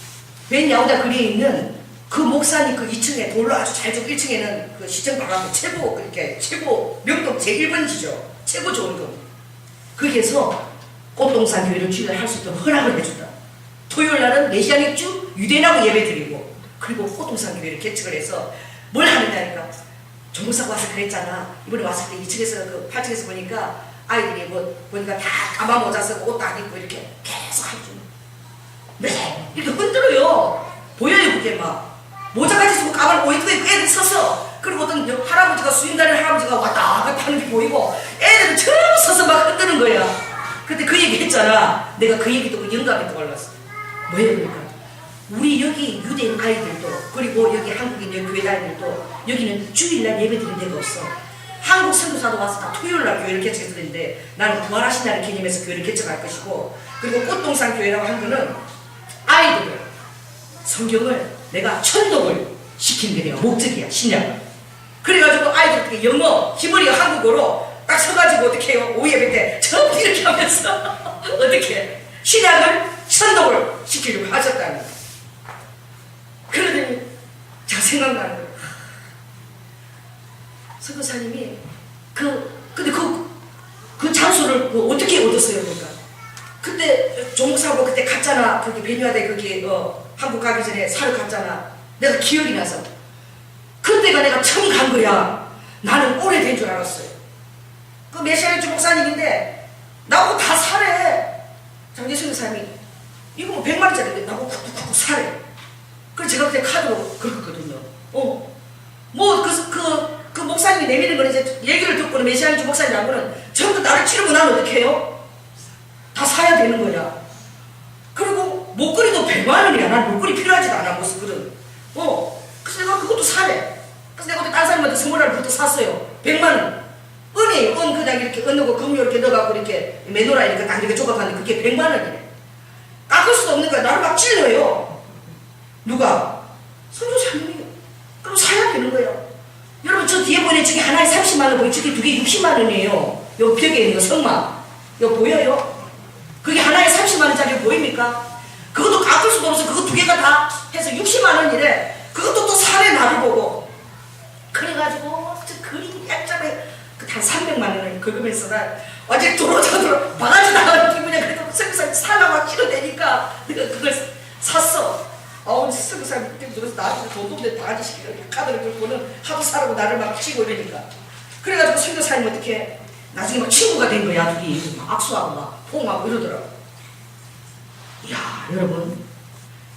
A: 벤 야후다 그리에 있는 그 목사님 그 2층에 돌로 아주 잘 주고 1층에는 그 시청 바로 앞에 최고 그렇게 최고 명동 제1번지죠. 최고 좋은 거. 거기에서 꽃동산 교회를 주일날 수 있도록 허락을 해준다. 토요일날은 메시아닉주 유대인하고 예배 드리고 그리고 꽃동산 교회를 개척을 해서 뭘 하느냐니까 조목사가 와서 그랬잖아. 이번에 왔을 때 2층에서 그 8층에서 보니까 아이들이 뭐 보니까 다 까만 모자 쓰고 옷 다 입고 이렇게 계속 하죠. 네, 이렇게 흔들어요. 보여요, 그게 막. 모자까지 쓰고 까만 옷 입고 애들 서서, 그리고 어떤 할아버지가 수인다는 할아버지가 왔다 갔다 하는 게 보이고 애들은 처음 서서 막 흔드는 거야. 그때 그 얘기 했잖아. 내가 그 얘기 듣고 영감이 떠올랐어. 뭐예요, 그러니까? 우리 여기 유대인 아이들도, 그리고 여기 한국인 여기 교회 아이들도 여기는 주일날 예배 드린 데가 없어. 한국 선교사도 와서 다 토요일날 교회를 개척했는데 나는 부활하신다는 개념에서 교회를 개척할 것이고, 그리고 꽃동산 교회라고 한 거는 아이들을 성경을 내가 천독을 시키는 게 내가 목적이야. 신약을. 그래가지고 아이들 어떻게 영어, 히브리어, 한국어로 딱 서가지고 어떻게 해요? 오예배 때 전부 이렇게 하면서 어떻게 신약을 천독을 시키려고 하셨다는 거야. 그러더니 제가 생각나는 거예요. 선교사님이 근데 그 장소를 어떻게 얻었어요? 그러니까 그때 종목사하고 그때 갔잖아. 거기 베니와대 거기 한국 가기 전에 사러 갔잖아. 내가 기억이 나서 그때가 내가 처음 간 거야. 나는 오래된 줄 알았어요. 그 메시아의 주목사님인데 나보고 다 사래. 장재승 사님이 이거 뭐 100만 원짜리인데 나보고 쿡쿡쿡 사래. 그래서 제가 그때 카드로 긁었거든요. 그 목사님이 내미는 거는 이제 얘기를 듣고는 메시아의 주목사님하고는 전부 나를 치르고 나는 어떻게 해요? 다 사야 되는 거야. 그리고 목걸이도 100만 원이야. 난 목걸이 필요하지도 않아, 모습들은. 그래서 내가 그것도 사래. 그래서 내가 다른 사람한테 선물할 그것도 샀어요. 100만 원. 은이에요. 은 그냥 이렇게 넣고 금요 이렇게 넣어갖고 이렇게 매노라 이렇게 딱 이렇게 조각하는데 그게 100만 원이래. 깎을 수도 없는 거야. 나를 막 찔러요. 누가? 선교사님이. 그럼 사야 되는 거예요. 여러분 저 뒤에 보이는 저게 하나에 30만 원 보이죠? 저게 두 개 60만 원이에요. 요 벽에 있는 거 성막. 요 보여요? 그게 하나에 30만 원짜리 보입니까? 그것도 깎을 수도 없어서 그거 두 개가 다 해서 60만 원이래. 그것도 또 사례 나를 보고. 그래가지고 저 그림 약점에 한 300만 원을 긁으면서 나 어제 도로저도로 바가지 나가는 기분이야. 그래도 선교사님 살라고 치료되니까 내가 그걸 샀어. 선교사님 그때 그래서 나한테 돈도 없는데 바가지 시키고 카드를 긁고는 하도 사라고 나를 막 치고 이러니까. 그래가지고 선교사님 어떻게 나중에 막 친구가 된 거야. 둘이 막 악수하고 막 포옹하고 이러더라고. 이야 여러분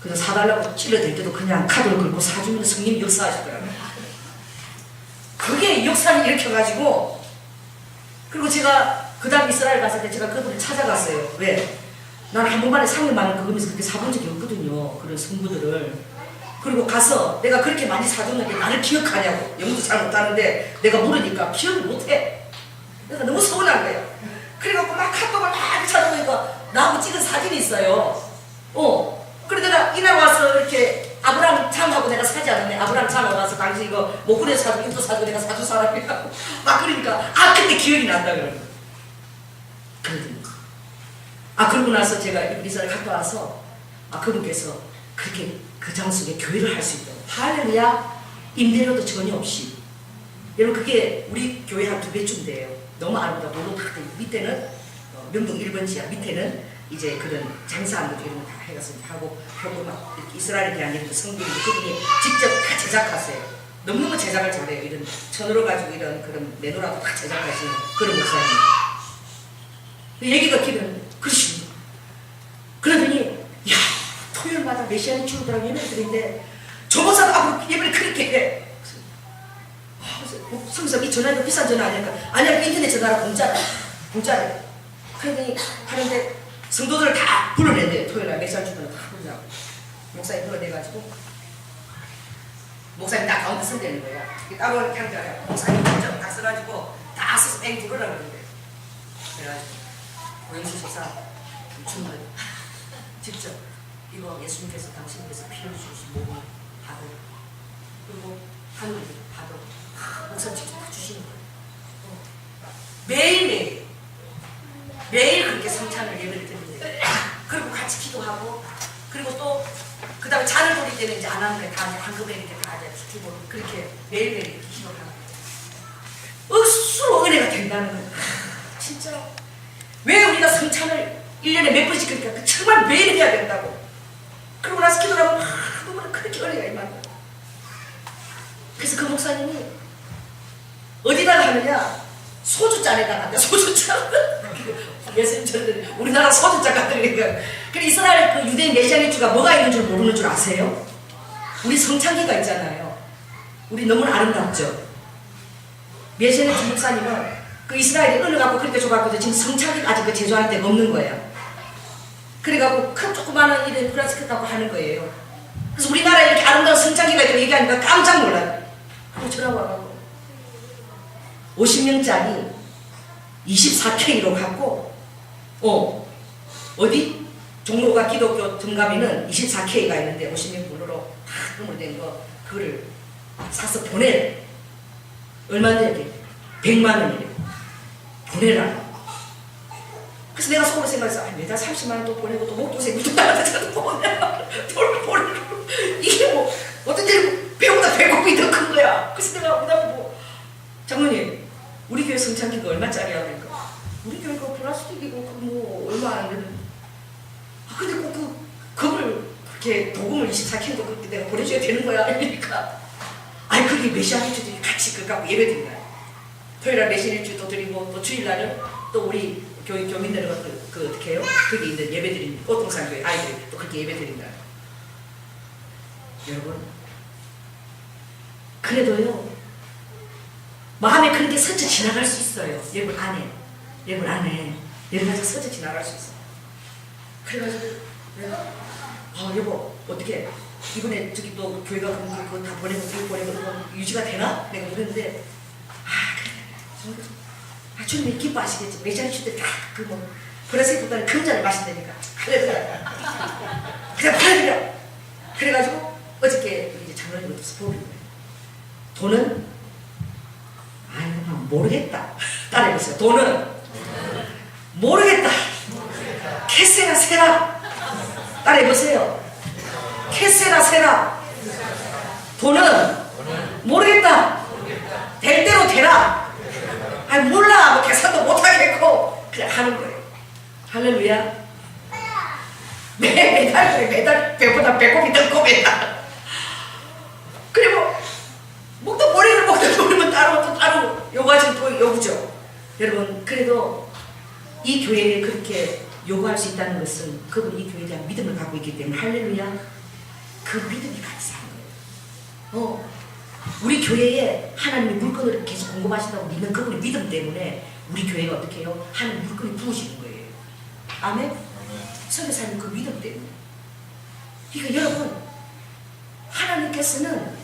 A: 그냥 사달라고 찔러댈 때도 그냥 카드를 긁고 사주면 성님이 역사하시더라고요. 그게 역사를 일으켜가지고. 그리고 제가 그 다음 이스라엘 갔을 때 제가 그분을 찾아갔어요. 왜? 나는 한 번만에 3년 만에 그거면서 그렇게 사본 적이 없거든요. 그런 성부들을. 그리고 가서 내가 그렇게 많이 사줬는데 나를 기억하냐고. 영어도 잘 못하는데 내가 물으니까 기억을 못해. 내가 너무 서운한 거야. 그래갖고 막 카톡을 막 찾아보니까 나하고 찍은 사진이 있어요. 그러다가 이날 와서 이렇게 아브라함 장하고 내가 사지 않았네. 아브라함 장하고 와서 당신 이거 목걸이에서 사주고 입도 사주고 내가 사준 사람이라고 막 그러니까 그때 기억이 난다 그러는 거야. 그러더니 그러고 나서 제가 이사를 갔다 와서 그분께서 그렇게 그 장소에 교회를 할 수 있도록 할렐루야. 임대료도 전혀 없이. 여러분 그게 우리 교회 한 2배쯤 돼요. 너무 아름다워. 놀러 다 돼요. 밑에는 명동 1번 지하, 밑에는 이제 그런 장사하는 것 이런 거 다 해가서 하고 막 이스라엘에 대한 얘기도 성경이 그분이 직접 다 제작하세요. 너무너무 제작을 잘해요. 이런 천으로 가지고 이런 그런 매너라도 다 제작하시는 그런 목사님. 얘기가 길은 그러십니다. 그러더니 야 토요일마다 메시아의 주우들하고 예배를 드리는데 저 목사도 앞으로 예배를 그렇게 해. 성서 이 전화가 비싼 전화 아닐까? 아니야 인터넷 전화라 공짜래. 그러더니 하는데 성도들을 다 불러낸대요. 토요일날 메시아 주우들을 다 부르자고. 목사님 불러내가지고 목사님 딱 가운데 선대는 거야. 따로 이렇게 하는 줄 알아요. 목사님 먼저 딱 써가지고 다 써서 뺑 부르라고 그러는데 그래가지고 고영수 집사 정말 직접 이거 예수님께서 당신께서 피를 주신 몸을 받아 그리고 하늘을 받아 목사 직접 주시는 거예요. 매일 그렇게 성찬을 예배를 드리는데 그리고 같이 기도하고 그리고 또 그 다음에 잔을 돌릴 때는 이제 안 하는 거예요. 다 한꺼번에 이렇게 다 주고 그렇게 매일매일 이렇게 기도를 하는 거예요. 억수로 은혜가 된다는 거예요. 진짜 왜 우리가 성찬을 1년에 몇 번씩 그러니까 정말 매일 해야 된다고. 그러고 나서 기도를 하면 너무나 그렇게 은혜가 임한다. 그래서 그 목사님이 하느냐? 소주잔에다가 소주잔. 예수님처럼 우리나라 소주잔 같으니까. 그래 이스라엘 그 유대인 메시아니주가 뭐가 있는 줄 모르는 줄 아세요? 우리 성창기가 있잖아요. 우리 너무 아름답죠. 메시아니주 목사님은 그 이스라엘이 어느 갖고 그렇게 좁았거든. 지금 성창기가 아직 그 제조할 데가 없는 거예요. 그래갖고 큰 조그마한 일에 플라스틱 갖고 하는 거예요. 그래서 우리나라에 이렇게 아름다운 성창기가 있다고 얘기하니까 깜짝 놀라요. 그리고 전화 와가지고 50명짜리 24K로 갖고 어디? 종로가 기독교 등가면은 24K가 있는데 50명 분으로 다 흐물된 거 그거를 사서 보내. 얼마인데? 100만 원이래. 보내라. 그래서 내가 속으로 생각해서 매달 30만 원 또 보내고 또 목도세 무등나한테 보내라. 돈 보내고 이게 뭐 어떤 데 배우다 배꼽이 더 큰 거야. 그래서 내가 그다음에 장모님 우리 교회 성찬기가 얼마짜리야? 그러니까 우리 교회가 플라스틱이고 뭐 얼마 안 되는. 근데 꼭 그걸 그렇게 도금을 24K도 그렇게 내가 보내줘야 되는 거야. 그러니까 아니 그게 메시아니주들이 같이 그거 갖고 예배 드린 거야. 토요일날 메시아니주도 드리고 또 주일날은 또 우리 교민들은 어떻게 해요? 거기 있는 예배 드린 꽃동산 교회 아이들이 또 그렇게 예배 드린 거야. 여러분 그래도요 마음에 그렇게 스쳐 지나갈 수 있어요. 여러분 안에 여러분 스쳐 지나갈 수 있어. 그래가지고 내가 여보 어떻게 이번에 저기 또 교회가 그거 다 보내고 이거 보내고 유지가 되나? 내가 그랬는데 그래 주님이 기뻐하시겠지. 메시아니주들 다 그 뭐 보라색보다는 금자를 마신다니까. 그래 보내드려. 그래가지고 어저께 이제 장로님 어디서 보는 거예요. 돈은 아이고 모르겠다. 따라해보세요. 돈은 모르겠다. 캐세라 세라. 따라해보세요. 캐세라 세라. 돈은 모르겠다. 될 대로 되라. 아니 몰라. 뭐 계산도 못하겠고 그냥 하는 거예요. 할렐루야. 매달 배보다 배꼽이 더 매달. 그리고 목도 머리를 먹다 모르면 따로 요구하시는 또 요구죠. 여러분 그래도 이 교회에 그렇게 요구할 수 있다는 것은 그분 이 교회에 대한 믿음을 갖고 있기 때문에 할렐루야. 그 믿음이 같이 사는 거예요. 우리 교회에 하나님이 물건을 계속 공급하신다고 믿는 그분의 믿음 때문에 우리 교회가 어떻게 해요? 하나님 물건이 부으시는 거예요. 아멘? 선교사님 그 믿음 때문에. 그러니까 여러분 하나님께서는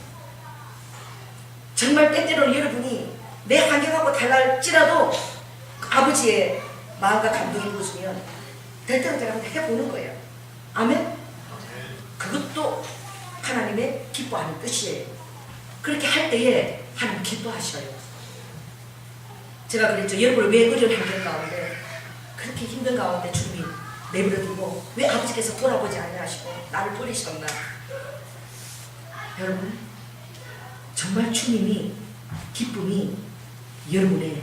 A: 정말 때때로 여러분이 내 환경하고 달랄지라도 아버지의 마음과 감동이 부으시면 될 대로 한번 해보는 거예요. 아멘? 그것도 하나님의 기뻐하는 뜻이에요. 그렇게 할 때에 하나님 기뻐하셔요. 제가 그랬죠. 여러분을 왜 어려운 환경 가운데 그렇게 힘든 가운데 주님이 내버려두고 왜 아버지께서 돌아보지 않냐 하시고 나를 버리셨나. 여러분 정말 주님이 기쁨이 여러분의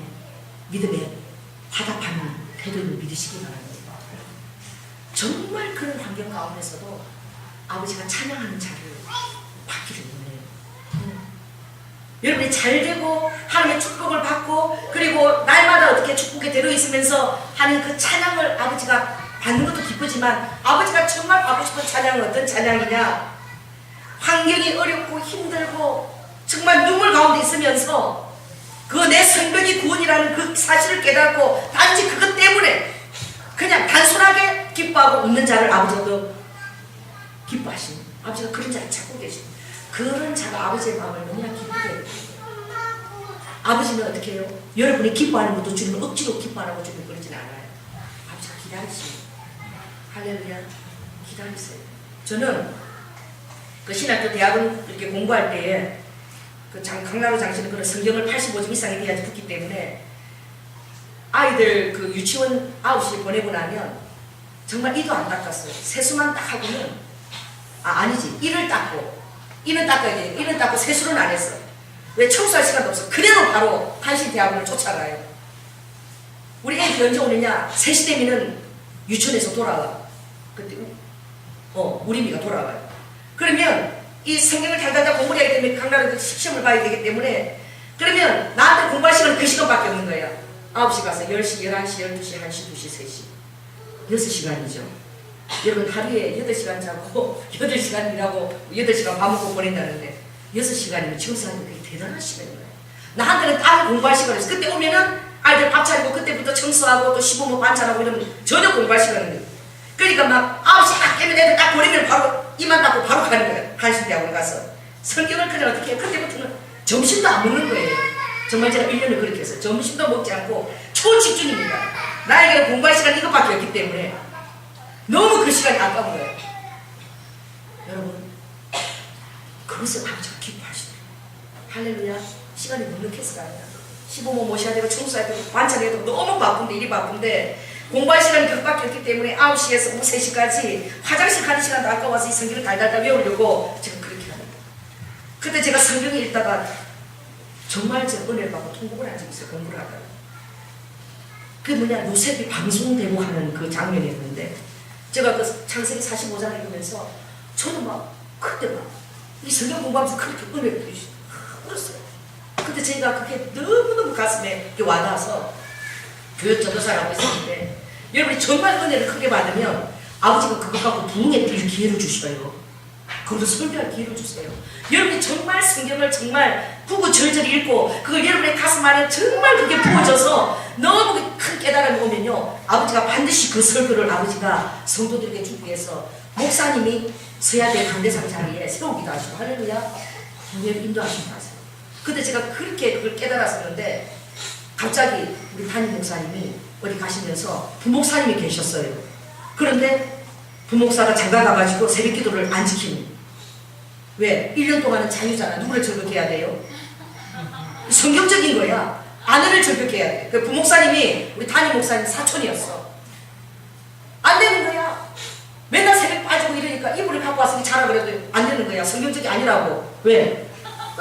A: 믿음에 화답하는 태도를 믿으시기 바랍니다. 정말 그런 환경 가운데서도 아버지가 찬양하는 자를 받기를 원해요. 여러분이 잘되고 하나님의 축복을 받고 그리고 날마다 어떻게 축복에 들어있으면서 하는 그 찬양을 아버지가 받는 것도 기쁘지만 아버지가 정말 받고 싶은 찬양은 어떤 찬양이냐? 환경이 어렵고 힘들고 정말 눈물 가운데 있으면서 그 내 생명이 구원이라는 그 사실을 깨닫고 단지 그것 때문에 그냥 단순하게 기뻐하고 웃는 자를 아버지도 기뻐하시는 아버지가 그런 자를 찾고 계시는 그런 자가 아버지의 마음을 너무나 기쁘게 해요. 아버지는 어떻게 해요? 여러분이 기뻐하는 것도 주님은 억지로 기뻐하라고 주님 그러진 않아요. 아버지가 기다리십니다. 할렐루야. 기다리세요. 저는 그 신학교 대학원 이렇게 공부할 때에 그 강나루 장씨는 그런 성경을 85점 이상이 돼야지 붙기 때문에 아이들 그 유치원 9시에 보내고 나면 정말 이도 안 닦았어요. 세수만 딱 하고는 아니지. 이를 닦고 이는 닦아야 돼. 이는 닦고 세수는 안 했어. 왜? 청소할 시간도 없어. 그대로 바로 한신대학원을 쫓아가요. 우리 애들이 언제 오느냐? 3시 되면은 유치원에서 돌아와. 그때 우리 미가 돌아와요. 그러면 이 성경을 달달달 공부를 하기 때문에 강나루 시험을 봐야 되기 때문에 그러면 나한테 공부할 시간은 그 시간밖에 없는 거야. 9시 가서 10시, 11시, 12시, 1시, 2시, 3시 6시간이죠. 여러분 하루에 8시간 자고 8시간 일하고 8시간 밥 먹고 보낸다는데 6시간이면 청소하는 게 그게 대단한 시간인 거예요. 나한테는 딱 공부할 시간이 있어. 그때 오면은 아이들 밥 차리고 그때부터 청소하고 또 시부모 반찬하고 이러면 전혀 공부할 시간이 없는 거예요. 그러니까 막 9시 딱 깨면 애들 딱 보내면 바로 이만 닫고 바로 가는 거예요. 한신대학원 가서 성경을 그냥 어떻게 해. 그때부터는 점심도 안 먹는 거예요. 정말 제가 1년을 그렇게 했어요. 점심도 먹지 않고 초집중입니다. 나에게는 공부할 시간 이것밖에 없기 때문에 너무 그 시간이 아까운 거예요. 여러분 그것을 아버지가 기뻐하시더라고요. 할렐루야. 시간이 넉넉해서가 아니라 시부모 모셔야 되고 청소해야 되고 반찬해야 되고 너무 바쁜데 일이 바쁜데 공부할 시간이 그것밖에 없기 때문에 9시에서 오후 3시까지 화장실 가는 시간도 아까워서 이 성경을 달달달 외우려고 제가 그렇게 합니다. 그때 제가 성경을 읽다가 정말 제 은혜를 받고 통곡을 한 적이 있어요. 공부를 하다가. 그게 뭐냐, 요셉이 방송되고 하는 그 장면이었는데 제가 그 창세기 45장을 읽으면서 저는 막 그때 막 이 성경 공부하면서 그렇게 은혜를 주시고 울었어요. 근데 제가 그게 너무너무 가슴에 와닿아서 교육 전도사라고 했었는데 여러분이 정말 은혜를 크게 받으면 아버지가 그것 갖고 부흥에 뛸 기회를 주시어요. 그것도 설교할 기회를 주세요. 여러분이 정말 성경을 정말 구구절절 읽고 그걸 여러분의 가슴 안에 정말 그게 부어져서 너무 큰 깨달음이 오면요 아버지가 반드시 그 설교를 아버지가 성도들에게 주기 위해서 목사님이 서야대 강대상 자리에 세우기도 하시고 할렐루야 분명히 인도하신다 하세요. 근데 제가 그렇게 그걸 깨달았었는데 갑자기 우리 담임 목사님이 어디 가시면서 부목사님이 계셨어요. 그런데 부목사가 장가 가가지고 새벽 기도를 안 지키는. 왜? 1년 동안은 자유잖아. 누구를 절벽해야 돼요? 성경적인 거야. 아내를 절벽해야 돼. 그 부목사님이 우리 담임 목사님 사촌이었어. 안 되는 거야. 맨날 새벽 빠지고 이러니까 이불을 갖고 와서 자라 그래도 안 되는 거야. 성경적이 아니라고. 왜?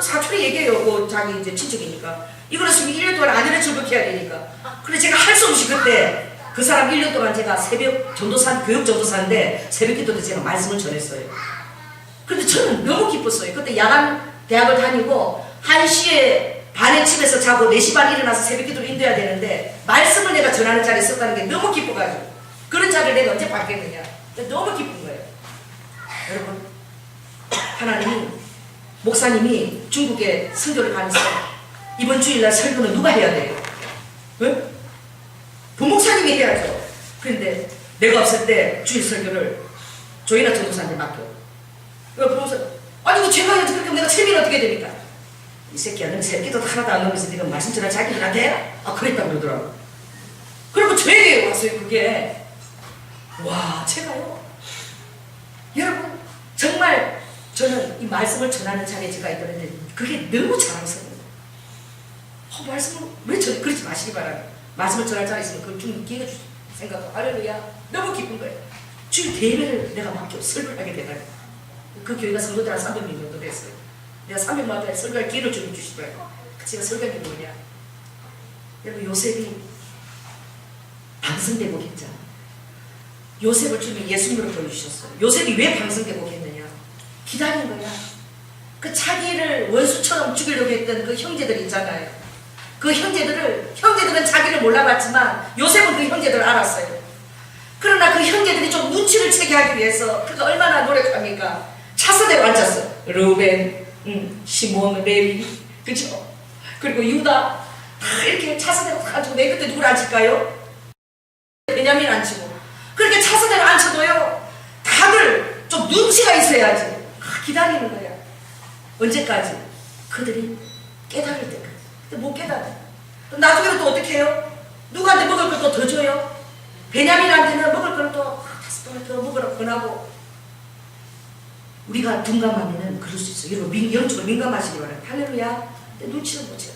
A: 사촌이 얘기해요. 그 자기 이제 친척이니까. 이거는 1년 동안 아내를 절벽해야 되니까. 근데 제가 할 수 없이 그때 그 사람 1년 동안 제가 새벽 전도사, 교육 전도사인데 새벽 기도 때 제가 말씀을 전했어요. 근데 저는 너무 기뻤어요. 그때 야간 대학을 다니고 1시에 반에 집에서 자고 4시 반에 일어나서 새벽 기도를 인도해야 되는데 말씀을 내가 전하는 자리에 썼다는 게 너무 기뻐가지고 그런 자리를 내가 언제 받겠느냐. 너무 기쁜 거예요. 여러분 하나님이 목사님이 중국에 선교를 가면서 이번 주일날 설교는 누가 해야 돼요? 왜? 부목사님이 해야죠. 그런데 내가 없을 때 주일 설교를 조이나 전도사한테 맡겨. 부목사 아니 이거 제가 해야지. 그렇게 내가 책임이 어떻게 됩니까? 이 새끼야 넌 새끼도 하나도 안 넘어서 네가 말씀 전할 자기들한테 해라. 아 그랬다고 그러더라고. 그리고 저에게 왔어요. 그게 와 제가요 여러분 정말 저는 이 말씀을 전하는 자리에 제가 있다는데 그게 너무 자랑스러워요. 말씀을 왜 그러지 마시기 바랍니다. 말씀을 전할 자리에 있으면 그걸 좀 기회해 주세요. 생각하고 할렐루야 너무 기쁜 거예요. 주일 대회를 내가 맡겨 설교를 하게 되다니. 그 교회가 성도들 한 300명 정도 됐어요. 내가 300명한테 설교할 기회를 좀 주시더라고요. 제가 설교한 게 뭐냐, 여러분 요셉이 방성되고 했잖아. 요셉을 주님 예수님으로 보여주셨어요. 요셉이 왜 방성되고 했느냐, 기다린 거야. 그 자기를 원수처럼 죽이려고 했던 그 형제들 있잖아요. 그 형제들은 자기를 몰라봤지만 요셉은 그 형제들을 알았어요. 그러나 그 형제들이 좀 눈치를 채게 하기 위해서 그가 얼마나 노력합니까? 차서대로 앉았어. 루벤, 시몬, 레위, 그쵸? 그리고 유다 다 이렇게 차서대로 앉고 내 그때 누굴 앉힐까요? 베냐민 앉히고. 그렇게 차서대로 앉혀도요 다들 좀 눈치가 있어야지. 기다리는 거야. 언제까지? 그들이 깨달을 때까지. 근데 못 깨달아. 나중에는 또 어떻게 해요? 누구한테 먹을 걸 또 더 줘요? 베냐민한테는 먹을 걸 또 5번을 더 먹으라고 권하고. 우리가 둔감하면 그럴 수 있어요. 여러분 영적으로 민감하시기 바랍니다. 할렐루야. 근데 눈치를 못 채요.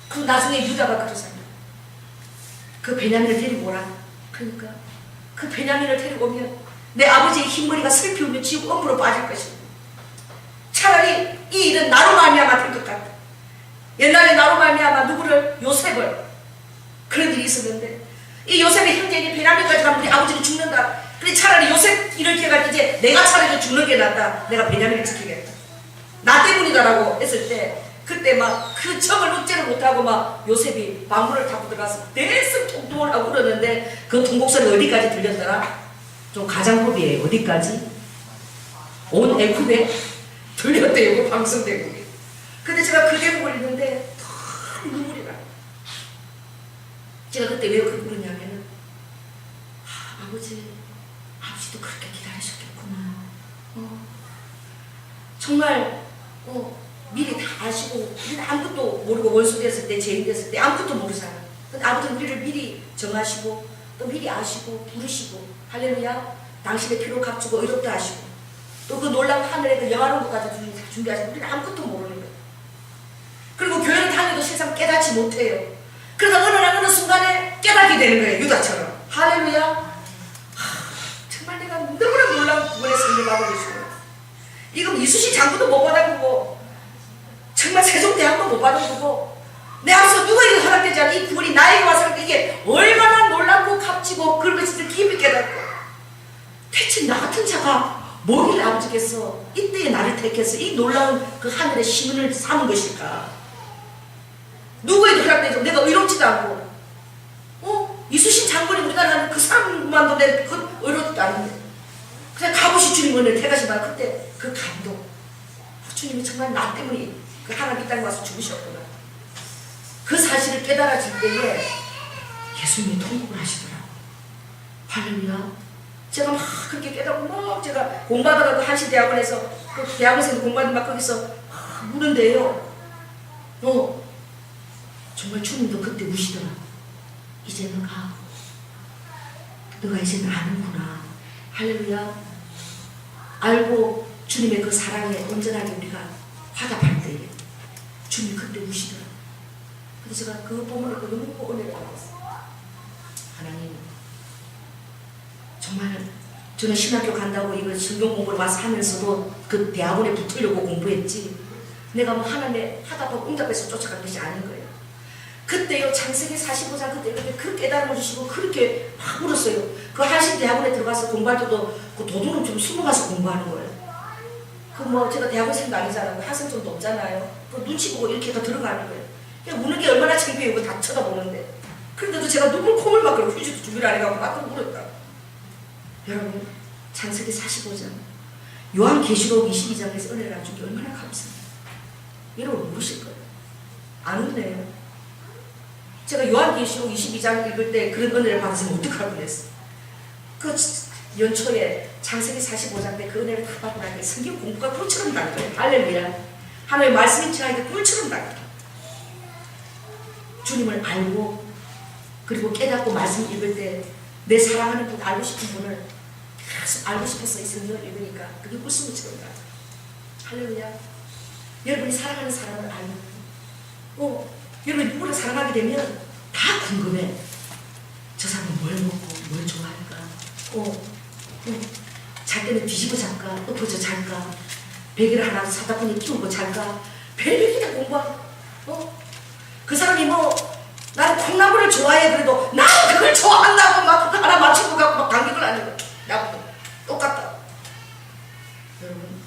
A: 그럼 나중에 유다가 그러잖아요. 그 베냐민을 데리고 오라. 그러니까 그 베냐민을 데리고 오면 내 아버지의 흰머리가 슬피 울며 지옥 엄으로 빠질 것입니다. 차라리 이 일은 나로 말미암아 될 것 같다. 옛날에 나로 말미암아 누구를? 요셉을. 그런 일이 있었는데 이 요셉의 형제인 베냐민까지 가면 우리 아버지는 죽는다. 그래 차라리 요셉 이렇게 해가지고 이제 내가 차라리 죽는 게 낫다. 내가 베냐민을 지키겠다. 나 때문이다라고 했을 때 그때 막 그 정을 억제를 못하고 막 요셉이 방문을 타고 들어가서 대승 통통을 하고 그러는데 그 통곡소리 어디까지 들렸더라? 좀 가장법이에요. 어디까지? 온 애굽에 들렸대요. 그 방송 대국이. 근데 제가 그 대목을 읽는데 다 눈물이 나요. 제가 그때 왜 그러냐면은 아버지도 그렇게 기다리셨겠구나. 정말 미리 다 아시고 우리는 아무것도 모르고 원수 됐을 때 죄인 됐을 때 아무것도 모르잖아. 근데 아버지는 우리를 미리 정하시고 또 미리 아시고 부르시고 할렐루야 당신의 피로 값주고 의롭다 하시고 또 그 놀라운 하늘의 그 영화로운 것까지 준비하시고 우리는 아무것도 모르는 거예요. 그리고 교회를 다녀도 세상 깨닫지 못해요. 그러다 어느 순간에 깨닫게 되는 거예요. 유다처럼. 할렐루야. 정말 내가 너무나 놀라운 구원의 승리하고 계시고 이거 이수신 장부도 못 받아보고 정말 세종대왕도 못 받아보고 내 앞서 누가 이거 허락되지 않은 이 구원이 나에게 와서 이게 얼마나 놀랍고 값지고 그런 것을 깊이 깨닫고 대체 나 같은 자가 뭐길래 아버지께서 이때에 나를 택해서 이 놀라운 그 하늘의 시민을 삼은 것일까? 누구에도 허락되지 내가 의롭지도 않고 이수신 장군이 우리나라 그 사람만도 내 그 의롭지도 않은데 그냥 값없이 주님 은혜를 택하시다 그때 그 감동 주님이 정말 나 때문에 그 하나님 이 땅에 와서 죽으셨구나 그 사실을 깨달아질 때에 예수님이 통곡을 하시더라고. 할렐루야. 제가 막 그렇게 깨닫고 막 제가 공부하다가 그 한신대학원에서 그 대학원생도 공부하는 막 거기서 우는데요. 정말 주님도 그때 우시더라. 이제 너가 이제 아는구나. 할렐루야. 알고 주님의 그 사랑에 온전하게 우리가 화답할 때에 주님이 그때 우시더라. 그래서 제가 그 본문을 너무 은혜를 받았어요. 하나님 정말 저는 신학교 간다고 이거 성경 공부를 와서 하면서도 그 대학원에 붙으려고 공부했지 내가 뭐 하나님의 하다보고 응답해서 쫓아간 것이 아닌 거예요. 그때요 창세기 45장 그때 그 깨달음을 주시고 그렇게 막 울었어요. 그 한신대학원에 들어가서 공부할 때도 그 도둑은 좀 숨어가서 공부하는 거예요. 그 뭐 제가 대학원생도 아니잖아요. 학생 좀 높잖아요. 그 눈치 보고 이렇게 다 들어가는 거예요. 그냥 우는 게 얼마나 창피해요. 그거 다 쳐다보는데. 그런데도 제가 눈물 콧물 막 그러고 휴지도 준비를 안 해가지고 막 울었다. 여러분 창세기 45장 요한계시록 22장에서 은혜를 안 준 게 얼마나 감사해요. 여러분 모르실 거예요. 안 웃네요. 제가 요한계시록 22장 읽을 때 그런 은혜를 받았으면 어떡할 뻔했어. 그 연초에 창세기 45장 때 그 은혜를 다 받고 나니까 성경 공부가 꿀처럼 난 거예요. 할렐루야. 하나님의 말씀이 지나니까 꿀처럼 난 거예요. 주님을 알고 그리고 깨닫고 말씀 읽을 때 내 사랑하는 분 알고 싶은 분을 계속 알고 싶어서 이 성경을 읽으니까 그게 꿀송이처럼 나죠. 할렐루야. 여러분이 사랑하는 사람을 알고 여러분이 누구를 사랑하게 되면 다 궁금해. 저 사람은 뭘 먹고 뭘 좋아할까? 잘 때는 뒤집어 잘까? 엎어져 잘까? 베개를 하나 사다 보니 끼우고 잘까? 별일이다 공부하고 그 사람이 나는 콩나물을 좋아해 그래도 나는 그걸 좋아한다고 막 그거 하나 맞추고 갖고 막 감격을 하는 거야. 나도 똑같다. 여러분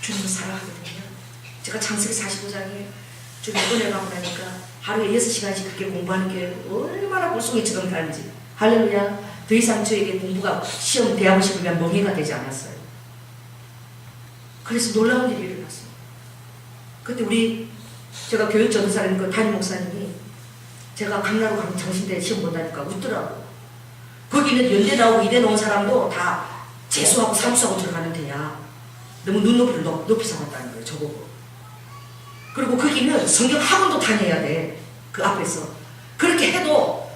A: 주님을 사랑하게 되면 제가 창세기 45장에 주님 은혜 받고 나니까 하루에 6시간씩 그렇게 공부하는 게 얼마나 꿀송이처럼 다른지. 할렐루야. 더 이상 저에게 공부가 시험 대학원 시험을 위한 멍해가 되지 않았어요. 그래서 놀라운 일이 일어났어요. 그때 제가 교육 전도사님 그 담임 목사님이 제가 강나루 가면 정신대 시험 본다니까 웃더라고. 거기는 연대 나오고 이대 나온 사람도 다 재수하고 삼수하고 들어가는 데야. 너무 눈높이를 높이 잡았다는 거예요. 저보고. 그리고 거기는 성경 학원도 다녀야 돼. 그 앞에서. 그렇게 해도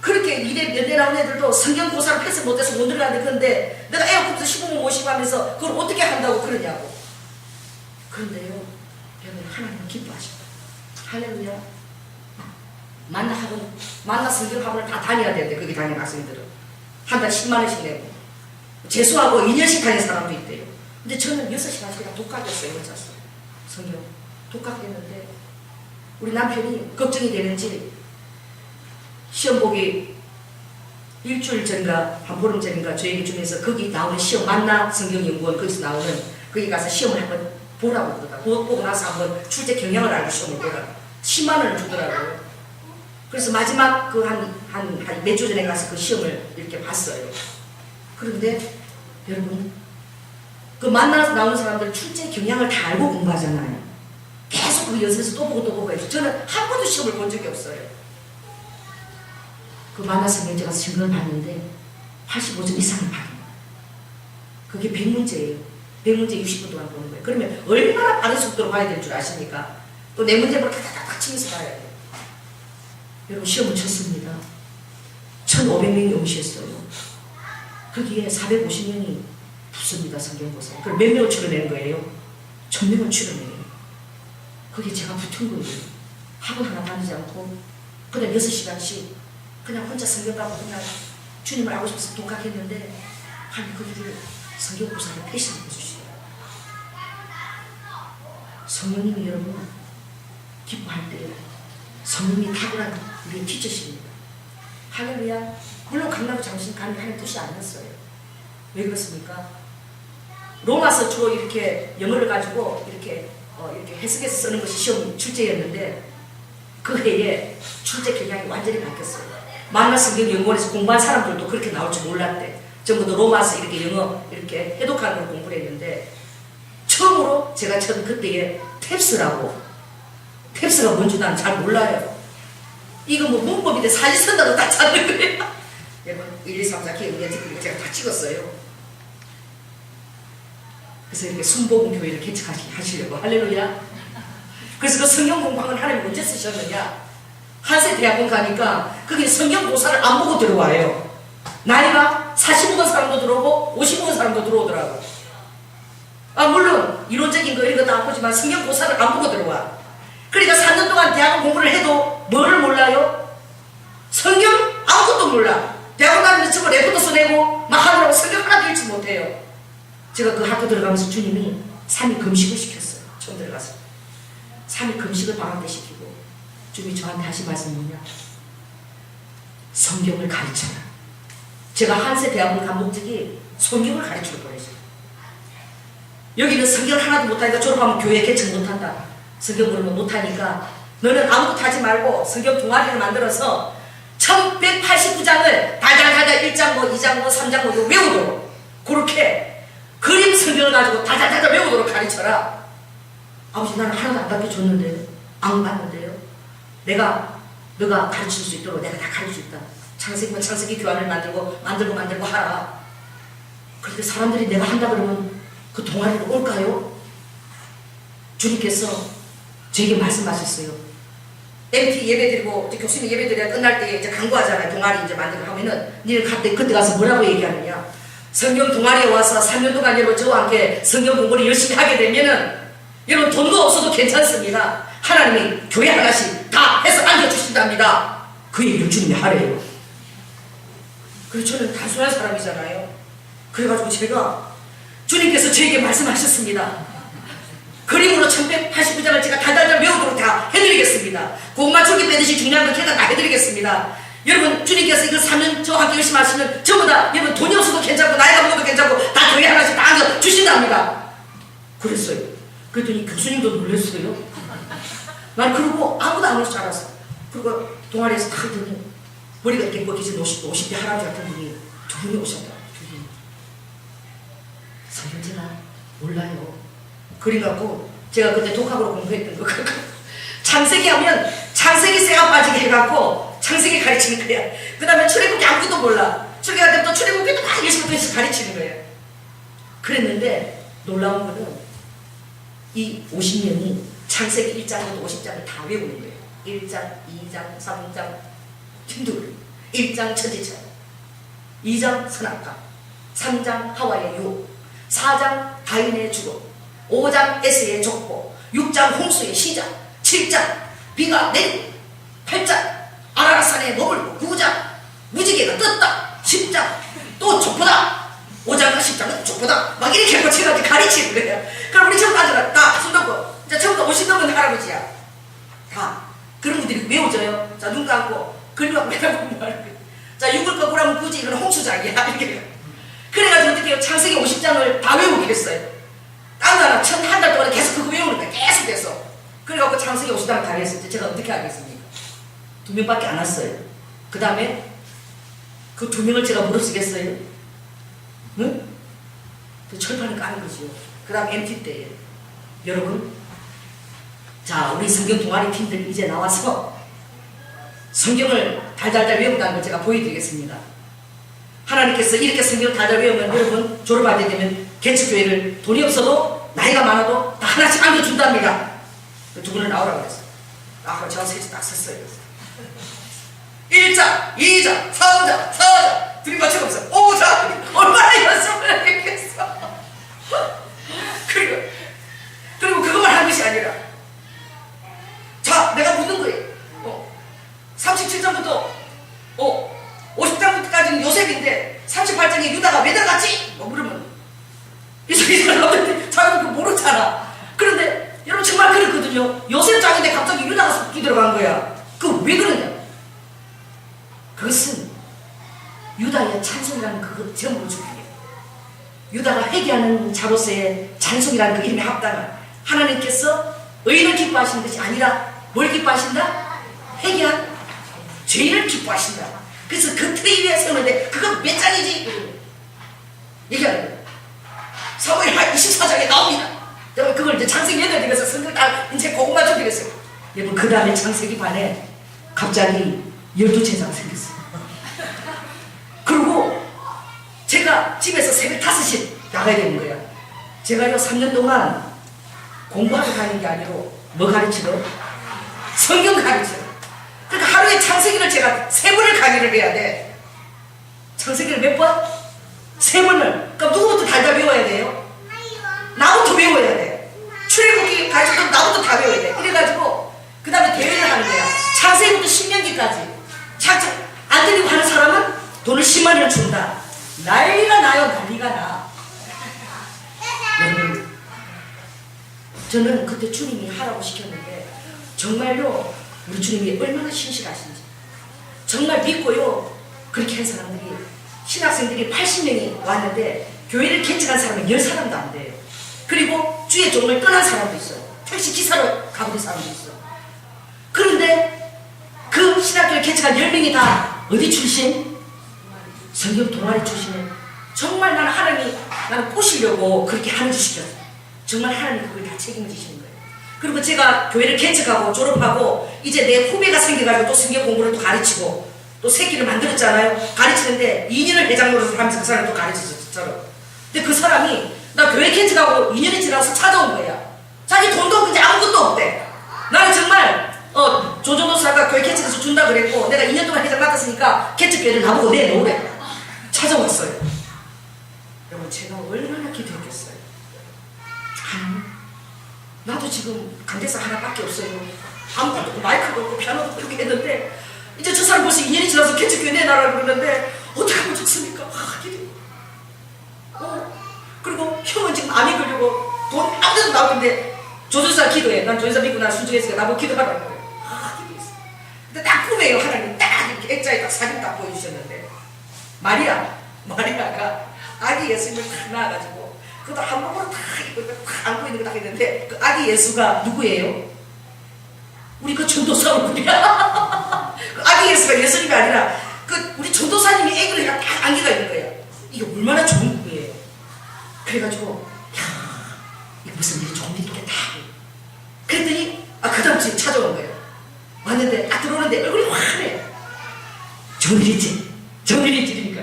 A: 그렇게 연대 나온 애들도 성경 고사를 패스 못해서 못 들어가는데 그런데 내가 애국부터 15분 모시고 하면서 그걸 어떻게 한다고 그러냐고. 그런데요. 여러분 하나님은 기뻐하십니다. 할렐루야. 만나 성경 학원을 다 다녀야 되는데 거기 다니는 학생들은 한 달 10만 원씩 내고 재수하고 2년씩 다니는 사람도 있대요. 근데 저는 6시간씩 그냥 독학했어요. 혼자서 성경 독학했는데 우리 남편이 걱정이 되는지 시험 보기 일주일 전인가 한 보름 전인가 저에게 주면서 거기 나오는 시험 만나 성경연구원 거기서 나오는 거기 가서 시험을 한번 보라고 그러다가 그것 보고 나서 한번 출제 경향을 알고 시험을 내가 10만 원을 주더라고요. 그래서 마지막 그 한 몇 주 전에 가서 그 시험을 이렇게 봤어요. 그런데 여러분, 그 만나서 나오는 사람들 출제 경향을 다 알고 공부하잖아요. 계속 그 연습해서 또 보고 해서 저는 한 번도 시험을 본 적이 없어요. 그 만나서 제가 시험을 봤는데 85점 이상을 받은 거예요. 그게 100문제예요. 100문제 60분 동안 보는 거예요. 그러면 얼마나 빠른 속도로 봐야 될 줄 아십니까? 또 내 문제를 탁탁탁 치면서 봐야 돼요. 여러분, 시험을 쳤습니다. 1,500명이 응시했어요. 거기에 450명이 붙습니다. 성경고사. 그럼 몇 명을 추려내는 거예요? 1,000명을 추려내요. 거기에 제가 붙은 거예요. 학원 하나 다니지 않고 그냥 6시간씩 그냥 혼자 성경 가고 그냥 주님을 알고 싶어서 독학했는데 하나님 거기를 성경고사를 패시해 주시요. 성령님이 여러분 기뻐할 때 성령이 탁월한 우리의 티처십니다. 할렐루야. 물론 강나무 장신 가는 하는 뜻이 아니었어요. 왜 그렇습니까? 로마서 주로 이렇게 영어를 가지고 이렇게 해석해서 쓰는 것이 시험 출제였는데 그 해에 출제 경향이 완전히 바뀌었어요. 만나 성경 연구원에서 공부한 사람들도 그렇게 나올 줄 몰랐대. 전부 다 로마서 이렇게 영어 이렇게 해독하는 걸 공부를 했는데 처음으로 제가 첫 그때에 탭스라고, 탭스가 뭔지 나는 잘 몰라요. 이거 뭐 문법인데 사진 쓴다고 다 찾는 거예요. 여러분 1, 2, 3, 4 기억 연습 제가 다 찍었어요. 그래서 이렇게 순복음 교회를 개척하시려고. 할렐루야. 그래서 그 성경 공부하는 하나님 언제 쓰셨느냐? 한세 대학원 가니까 그게 성경 고사를 안 보고 들어와요. 나이가 40 먹은 사람도 들어오고 50 먹은 사람도 들어오더라고. 물론 이론적인 거 이런 거 다 보지만 성경 고사를 안 보고 들어와. 그러니까 4년 동안 대학원 공부를 해도 뭐를 몰라요? 성경 아무것도 몰라. 대학원 다니면서 저거 레포도 써내고 막 하느라고 성경 하나도 읽지 못해요. 제가 그 학교 들어가면서 주님이 3일 금식을 시켰어요. 처음 들어가서 3일 금식을 방학 때 시키고 주님이 저한테 하신 말씀이 뭐냐? 성경을 가르쳐라. 제가 한세 대학원 간 목적이 성경을 가르치는 거예요. 여기는 성경 하나도 못하니까 졸업하면 교회 개척 못한다. 성경 모르면 못하니까 너는 아무것도 하지 말고 성경 동아리를 만들어서 1189장을 다다다다 1장 뭐 2장 뭐 3장 뭐 외우도록 그렇게 그림 성경을 가지고 다다다다 외우도록 가르쳐라. 아버지 나는 하나도 안 가르쳐줬는데 안 봤는데요. 너가 가르칠 수 있도록 내가 다 가르칠 수 있다. 창세기면 창세기 교환을 만들고 하라. 그런데 사람들이 내가 한다 그러면 그 동아리로 올까요? 주님께서 저에게 말씀하셨어요. MT 예배드리고 교수님 예배드려야 끝날 때 이제 강구하잖아요. 동아리 이제 만들고 하면은 니는 그때 가서 뭐라고 얘기하느냐? 성경 동아리에 와서 3년 동안 여러분 저와 함께 성경 공부를 열심히 하게 되면은 여러분 돈도 없어도 괜찮습니다. 하나님이 교회 하나씩 다 해서 안겨주신답니다. 그 얘기를 주님이 하래요. 그래서 저는 단순한 사람이잖아요. 그래가지고 제가 주님께서 저에게 말씀하셨습니다. 그림으로 1189장을 제가 달달달 외우도록 다 해드리겠습니다. 고구마초기 빼듯이 중요한 거 제가 다 해드리겠습니다. 여러분 주님께서 이거 3년 저와 함께 열심히 하시면 전부 다 여러분 돈이 없어도 괜찮고 나이가 먹어도 괜찮고 다 교회 하나씩 다 안겨주신답니다. 그랬어요. 그랬더니 교수님도 놀랐어요. 난 그러고 아무도 안 올 줄 알았어. 그리고 동아리에서 다 하더니 머리가 이렇게 뻗기진 50대 할아버지 같은 분이 두 분이 오셨다. 두 분이. 성경 제가 몰라요. 그래갖고 제가 그때 독학으로 공부했던 거 창세기 하면 창세기 쇠가 빠지게 해갖고 창세기 가르치는 거야. 그 다음에 출애굽기 아무것도 몰라. 출애굽기 할 때부터 출애굽기도 막 열심히 가르치는 거야. 그랬는데 놀라운 거는 이 50년이 창세기 1장부터 50장을 다 외우는 거예요. 1장, 2장, 3장 힘들어요. 1장 천지창, 2장 선악과, 3장 하와의 유혹, 4장 가인의 죽음, 5장 에스의 족보, 6장 홍수의 시작, 7장 비가 내리고, 8장 아라라산에 머물고, 9장 무지개가 떴다, 10장 또 족보다, 5장과 10장은 족보다 막 이렇게 고쳐가지고 가르치는 거예요. 그럼 우리 전부 다 손 놓고 이제 처음부터 50 넘은 할아버지야. 다 그런 분들이 외워져요. 자, 눈 감고 그림하고 매달 공부하는 거예요. 자, 6을 거꾸로 하면 굳이 이건 홍수장이야. 이렇게. 그래가지고 어떻게 해요? 창세기 50장을 다 외우게 했어요. 아무나 한 달 동안 계속 그거 외우는 거야. 계속해서. 그래갖고 창세기 50장 다 했을 때 제가 어떻게 하겠습니까? 2명밖에 안 왔어요. 그 다음에 그 2명을 제가 물어쓰겠어요? 응? 그 철판을 까는 거지요. 그 다음 MT 때예요. 여러분, 자, 우리 성경 동아리 팀들이 이제 나와서 성경을 달달달 외운다는 걸 제가 보여드리겠습니다. 하나님께서 이렇게 성경을 달달 외우면 여러분 졸업할 때 되면 개척교회를 돈이 없어도 나이가 많아도 다 하나씩 안겨준답니다. 두 분을 나오라고 그랬어요. 아, 제가 셋이 딱 섰어요. 1장, 2장, 3장, 4장, 둘이 맞춰 없어요. 5장, 얼마나 연습을 했겠어. 그리고 그것만 한 것이 아니라, 자, 내가 묻는 거예요. 37장부터 50장부터까지는 요셉인데 38장에 유다가 왜 들어갔지? 뭐 물으면 이 사람들 자기는 그거 모르잖아. 그런데 여러분 정말 그렇거든요. 요셉 장인데 갑자기 유다가 속기 들어간 거야. 그 왜 그러냐? 그것은 유다의 찬송이라는 그것 제목을 주게 해요. 유다가 회개하는 자로서의 찬송이라는 그 이름에 합당한 하나님께서 의인을 기뻐하시는 것이 아니라 뭘 기뻐하신다? 회개한 죄인을 기뻐하신다. 그래서 그 틀 위에 세우는데 그거 몇 장이지? 얘기하는 거예요. 사무엘하 24장에 나옵니다. 그걸 이제 창세기 8장에서 성경 다 이제 그것만 준비했어요. 여러분 그 다음에 창세기 반에 갑자기 12제자가 생겼어요. 그리고 제가 집에서 새벽 5시에 나가야 되는 거야. 제가요 3년 동안 공부하러 가는 게 아니고 뭐 가르치러? 성경 가르치러. 그러니까 하루에 창세기를 제가 3번을 강의를 해야 돼. 창세기를 몇 번? 3번을. 그럼 누구부터 달달 외워야 돼요? 나부터 외워야 돼. 출애굽기 가르쳐도 나부터 다 외워야 돼. 이래가지고 그 다음에 대회를 하는 거야. 창세기부터 신명기까지. 안 들리고 하는 사람은 돈을 10만 원을 준다. 난리가 나요. 난리가 나. 여러분, 저는 그때 주님이 하라고 시켰는데 정말요 우리 주님이 얼마나 신실하신지 정말 믿고요 그렇게 한 사람들이 신학생들이 80명이 왔는데 교회를 개척한 사람은 10사람도 안 돼요. 그리고 주의 종을 떠난 사람도 있어요. 택시 기사로 가버린 사람도 있어요. 그런데 그 신학교를 개척한 10명이 다 어디 출신? 성경 동아리 출신에 정말 나는 하나님이 나는 꼬시려고 그렇게 하는 짓 시켰어요. 정말 하나님이 그걸 다 책임지시는 거예요. 그리고 제가 교회를 개척하고 졸업하고 이제 내 후배가 생겨가지고 또 성경 공부를 또 가르치고 또 새끼를 만들었잖아요. 가르치는데 2년을 회장 노릇을 하면서 그 사람을 또 가르치셨어요. 근데 그 사람이 나 교회 개척하고 2년이 지나서 찾아온 거야. 자기 돈도 없는데 아무것도 없대. 나는 정말 조정도사가 교회 개척해서 준다 그랬고 내가 2년 동안 회장 맡았으니까 개척교회를 나보고 내놓으래. 찾아왔어요. 여러분 제가 얼마나 기도했겠어요. 나도 지금 간대사 하나밖에 없어요. 아무것도 없고 마이크도 없고 피아노도 없고 이렇게 했는데 이제 저 사람 벌써 2년이 지나서 개척교회 내놔라 그러는데 어떻게 하면 좋습니까? 기도. 그리고 형은 지금 암이 걸리고 돈 아무데도 나오는데 조조사 기도해. 난 조조사 믿고 난 순종했으니까 나보고 기도하라는 거예요. 기도했어. 근데 딱 꿈에요. 하나님 딱 이렇게 액자에 딱 사진 딱 보여주셨는데 마리아가 아기 예수님을 딱 낳아가지고 그것도 한복으로 다 입고 딱 안고 있는 거 딱 했는데 그 아기 예수가 누구예요? 우리 그 전도사 얼굴이야. 그 아기 예수가 예수님이 아니라 그 우리 전도사님이 애기를 그냥 딱 안개가 있는 거예요. 이게 얼마나 좋은 꿈이에요. 그래가지고 이거 무슨 일이 좋은 일이 있겠다. 그랬더니 그 다음 주에 찾아온 거예요. 왔는데 딱 들어오는데 얼굴이 환해. 좋은 일이지. 좋은 일이지니까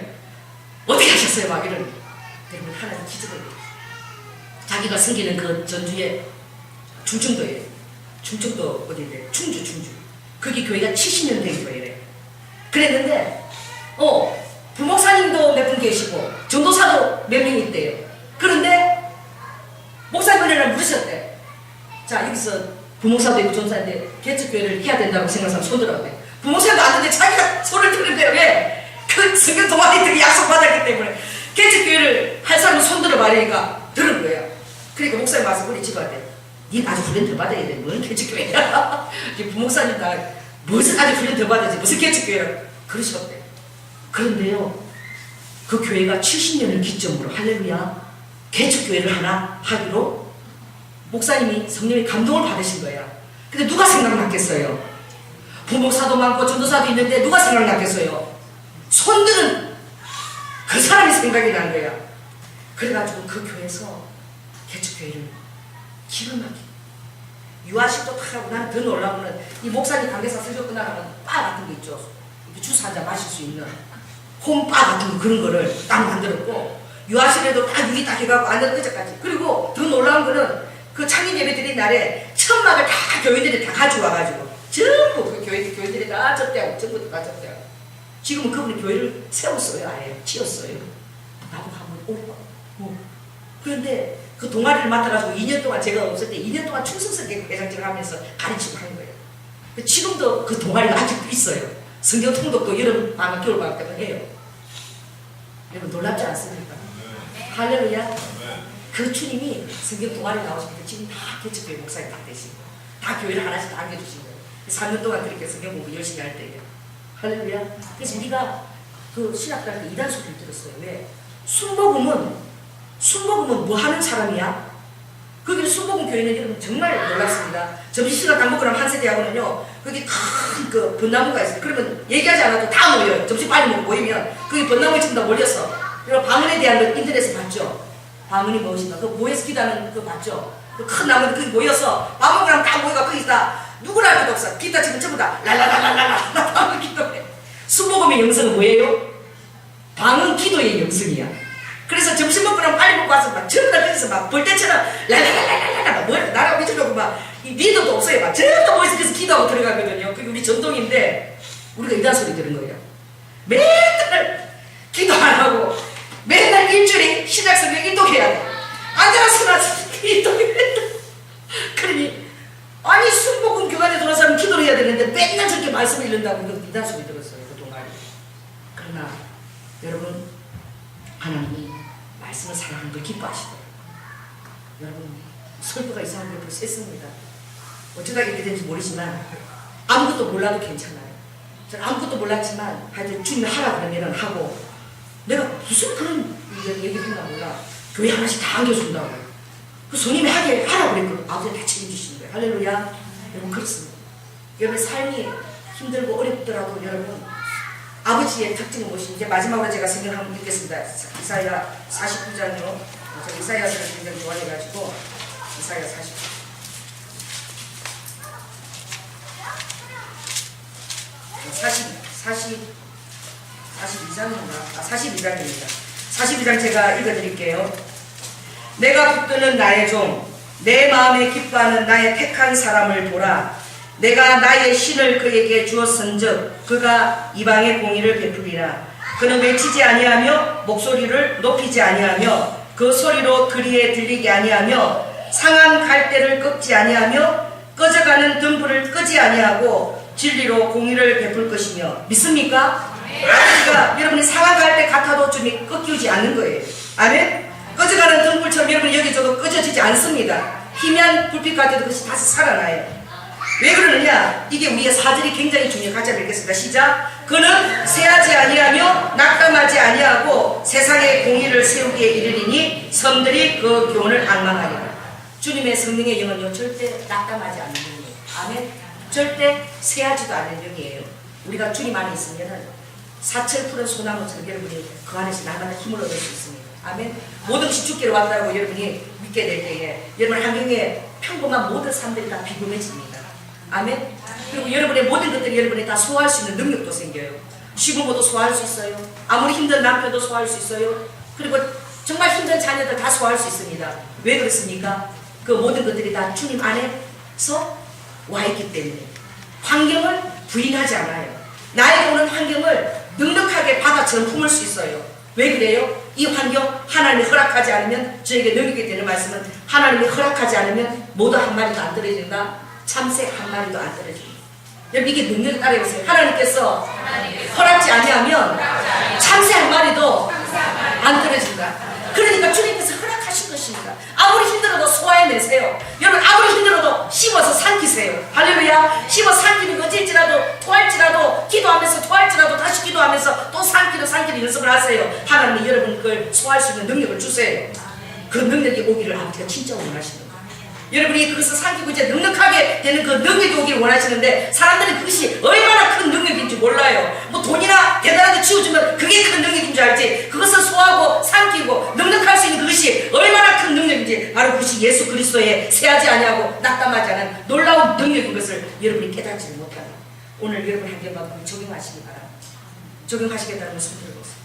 A: 어떻게 하셨어요? 막 이러는 여러분 하나님 기적을 자기가 섬기는 그 전주에 충청도예요. 충청도 어디인데 충주 거기 교회가 70년 된 교회래. 그랬는데 부목사님도 몇 분 계시고 전도사도 몇 명 있대요. 그런데 목사님이랑 물으셨대. 자 여기서 부목사도 있고 전도사인데 개척교회를 해야 된다고 생각하면 손 들어봤대. 부목사님도 안 되는데 자기가 손을 드는데 왜? 그 성경 동아리들이 약속받았기 때문에 개척교회를 할 사람은 손 들어봐야니까 들은 거예요. 그러니까 목사님 와서 우리 집 왔대. 니 아주 훈련 더 받아야 돼. 뭔 개척교회야? 부목사님 다 무슨 아주 훈련 더 받아야지. 무슨 개척교회야? 그러셨대. 그런데요. 그 교회가 70년을 기점으로 할렐루야 개척교회를 하나 하기로 목사님이 성령의 감동을 받으신 거야. 근데 누가 생각났겠어요? 부목사도 많고 전도사도 있는데 누가 생각났겠어요? 손들은 그 사람이 생각이 난 거야. 그래가지고 그 교회에서 개척교회를 기가 막히게 유아식도 다 하고, 나는 더 놀라운 거는 이 목사님 관계사 설교 끝나가면 바 같은 거 있죠. 주스 한 잔 마실 수 있는 홈바 같은 거, 그런 거를 딱 만들었고, 유아실에도 딱 유리 딱 해갖고 안에도 의자까지. 그리고 더 놀라운 거는 그 창립 예배 드린 날에 천막을 다 교인들이 다 가져와가지고 전부 그 교인들이 다 접대하고, 전부 다 접대하고. 지금은 그분이 교회를 세웠어요. 아예 지었어요. 나도 한번 오빠. 그런데 그 동아리를 맡아가지고 2년 동안, 제가 없을 때 2년 동안 충성스럽게 회장직을 하면서 가르치고 한 거예요. 지금도 그 동아리가 아직도 있어요. 성경 통독도 여름, 방학, 겨울 방학 때문에 해요. 여러분 놀랍지 않습니까? 할렐루야. 그 주님이 성경 동아리 나오실 때 지금 다 개척교회 목사님 다 되시고, 다 교회를 하나씩 다 안겨주신 거예요. 3년 동안 그렇게 성경 공부 열심히 할 때예요. 할렐루야. 그래서 우리가 그 신학할 때 이단 소리를 들었어요. 왜? 순복음은 뭐 하는 사람이야? 거기 순복음 교회는 여러분 정말 놀랐습니다. 점심시간 딱 먹고 나면 한 세대하고는요, 거기 큰 그 벚나무가 있어요. 그러면 얘기하지 않아도 다 모여요. 점심 빨리 먹고 모이면 거기 벚나무에 전부 다 몰려서. 여러분 방언에 대한 거 인터넷에서 봤죠? 방언이 무엇인가? 그 모여서 기도하는 거 봤죠? 그 큰 나무에 거기 모여서 밥 먹고 나면 다 모여가 거기 다 누구나 할 것도 없어. 기타 지금 전부 다 랄랄랄랄랄라 방언 기도해. 순복음의 영성은 뭐예요? 방언 기도의 영성이야. 그래서 점심 먹고 나면 빨리 먹고 와서 막 전부 다 거기서 막 벌떼처럼 랄랄랄랄랄라 뭐 나라고 미쳐놓고 막 이 리더도 없어요. 막 전부 모여서 그래서 기도하고 들어가거든요. 그게 우리 전통인데 우리가 이단 소리 들은 거예요. 맨날 기도 안 하고 맨날 일주일에 신약 성경 인독해야 돼. 앉아서나 인독해야 돼. 그러니 아니 순복음 교관에 들어서는 기도를 해야 되는데 맨날 저렇게 말씀을 읽는다고 그 이단 소리 들었어요. 그 동아리. 그러나 여러분 하나님이 말씀을 사랑하는 걸 기뻐하시더라고요. 여러분 설교가 이상한 걸 벌써 했습니다. 어쩌다 이렇게 된지 모르지만 아무것도 몰라도 괜찮아요. 저는 아무것도 몰랐지만 하여튼 주님이 하라 그러면 하고, 내가 무슨 그런 얘기를 했나 몰라. 교회 하나씩 다 안겨준다고. 그 손님이 하게 하라고 그랬거든. 아버지가 다 책임주시는 거예요. 할렐루야. 여러분 그렇습니다. 여러분 삶이 힘들고 어렵더라도 여러분 아버지의 특징은 무엇인지 이제 마지막으로 제가 설명을 한번 읽겠습니다. 이사야 49장이요. 제가 이사야서를 굉장히 좋아해가지고 이사야 49장. 42장입니다. 42장 제가 읽어드릴게요. 내가 붙드는 나의 종, 내 마음에 기뻐하는 나의 택한 사람을 보라. 내가 나의 신을 그에게 주었은즉 그가 이방의 공의를 베풀리라. 그는 외치지 아니하며 목소리를 높이지 아니하며 그 소리로 거리에 들리게 아니하며 상한 갈대를 꺾지 아니하며 꺼져가는 등불을 끄지 아니하고 진리로 공의를 베풀 것이며. 믿습니까? 그러니까 여러분이 상한 갈대 같아도 좀 꺾이지 않는 거예요. 아멘? 꺼져가는 등불처럼 여러분 여기저기 꺼져지지 않습니다. 희미한 불빛 같아도 그것이 다시 살아나요. 왜 그러느냐? 이게 우리의 사절이 굉장히 중요해요. 같이 한번 읽겠습니다. 시작. 그는 세하지 아니하며 낙담하지 아니하고 세상의 공의를 세우기에 이르리니 섬들이 그 교훈을 앙망하리라. 주님의 성령의 영은요 절대 낙담하지 않는 영이에요. 아멘. 절대 세하지도 않는 영이에요. 우리가 주님 안에 있으면은 사철 푸른 소나무처럼 여러분이 그 안에서 날마다 힘을 얻을 수 있습니다. 아멘. 모든 것이 죽기로 왔다고 여러분이 믿게 될 때에 여러분 환경에 평범한 모든 사람들이 다 비범해집니다. 아멘. 그리고 여러분의 모든 것들이 여러분이 다 소화할 수 있는 능력도 생겨요. 시부모도 소화할 수 있어요. 아무리 힘든 남편도 소화할 수 있어요. 그리고 정말 힘든 자녀들 다 소화할 수 있습니다. 왜 그렇습니까? 그 모든 것들이 다 주님 안에서 와 있기 때문에 환경을 부인하지 않아요. 나에게 오는 환경을 넉넉하게 바다처럼 품을 수 있어요. 왜 그래요? 이 환경 하나님이 허락하지 않으면 저에게 능력이 되는 말씀은 하나님이 허락하지 않으면 모두 한 마리도 안 떨어진다. 참새 한 마리도 안 떨어진다. 여러분 이게 능력을 따라해보세요. 하나님께서 허락지 아니하면 참새 한 마리도 안 떨어진다. 그러니까 주님께서 허락하신 것입니다. 아무리 힘들어도 소화해내세요. 여러분 아무리 힘들어도 씹어서 삼키세요. 할렐루야. 씹어 삼키는 거 어찔지라도 토할지라도 기도하면서 토할지라도 다시 기도하면서 또 삼키는 연습을 하세요. 하나님이 여러분 그걸 소화할 수 있는 능력을 주세요. 그 능력이 오기를 아버지가 진짜 원하시는 거예요. 여러분이 그것을 삼키고 이제 넉넉하게 되는 그 능력이 오길 원하시는데 사람들은 그것이 얼마나 큰 능력인지 몰라요. 뭐 돈이나 대단하게 치워주면 그게 큰 능력인 줄 알지, 그것을 소화하고 삼키고 넉넉할 수 있는 그것이 얼마나 큰 능력인지, 바로 그것이 예수 그리스도의 새하지 아니하고 낙담하지 않은 놀라운 능력인 것을 여러분이 깨닫지 못하는 오늘 여러분 환경과 적용하시기 바랍니다. 적용하시겠다는 말씀 들어보세요.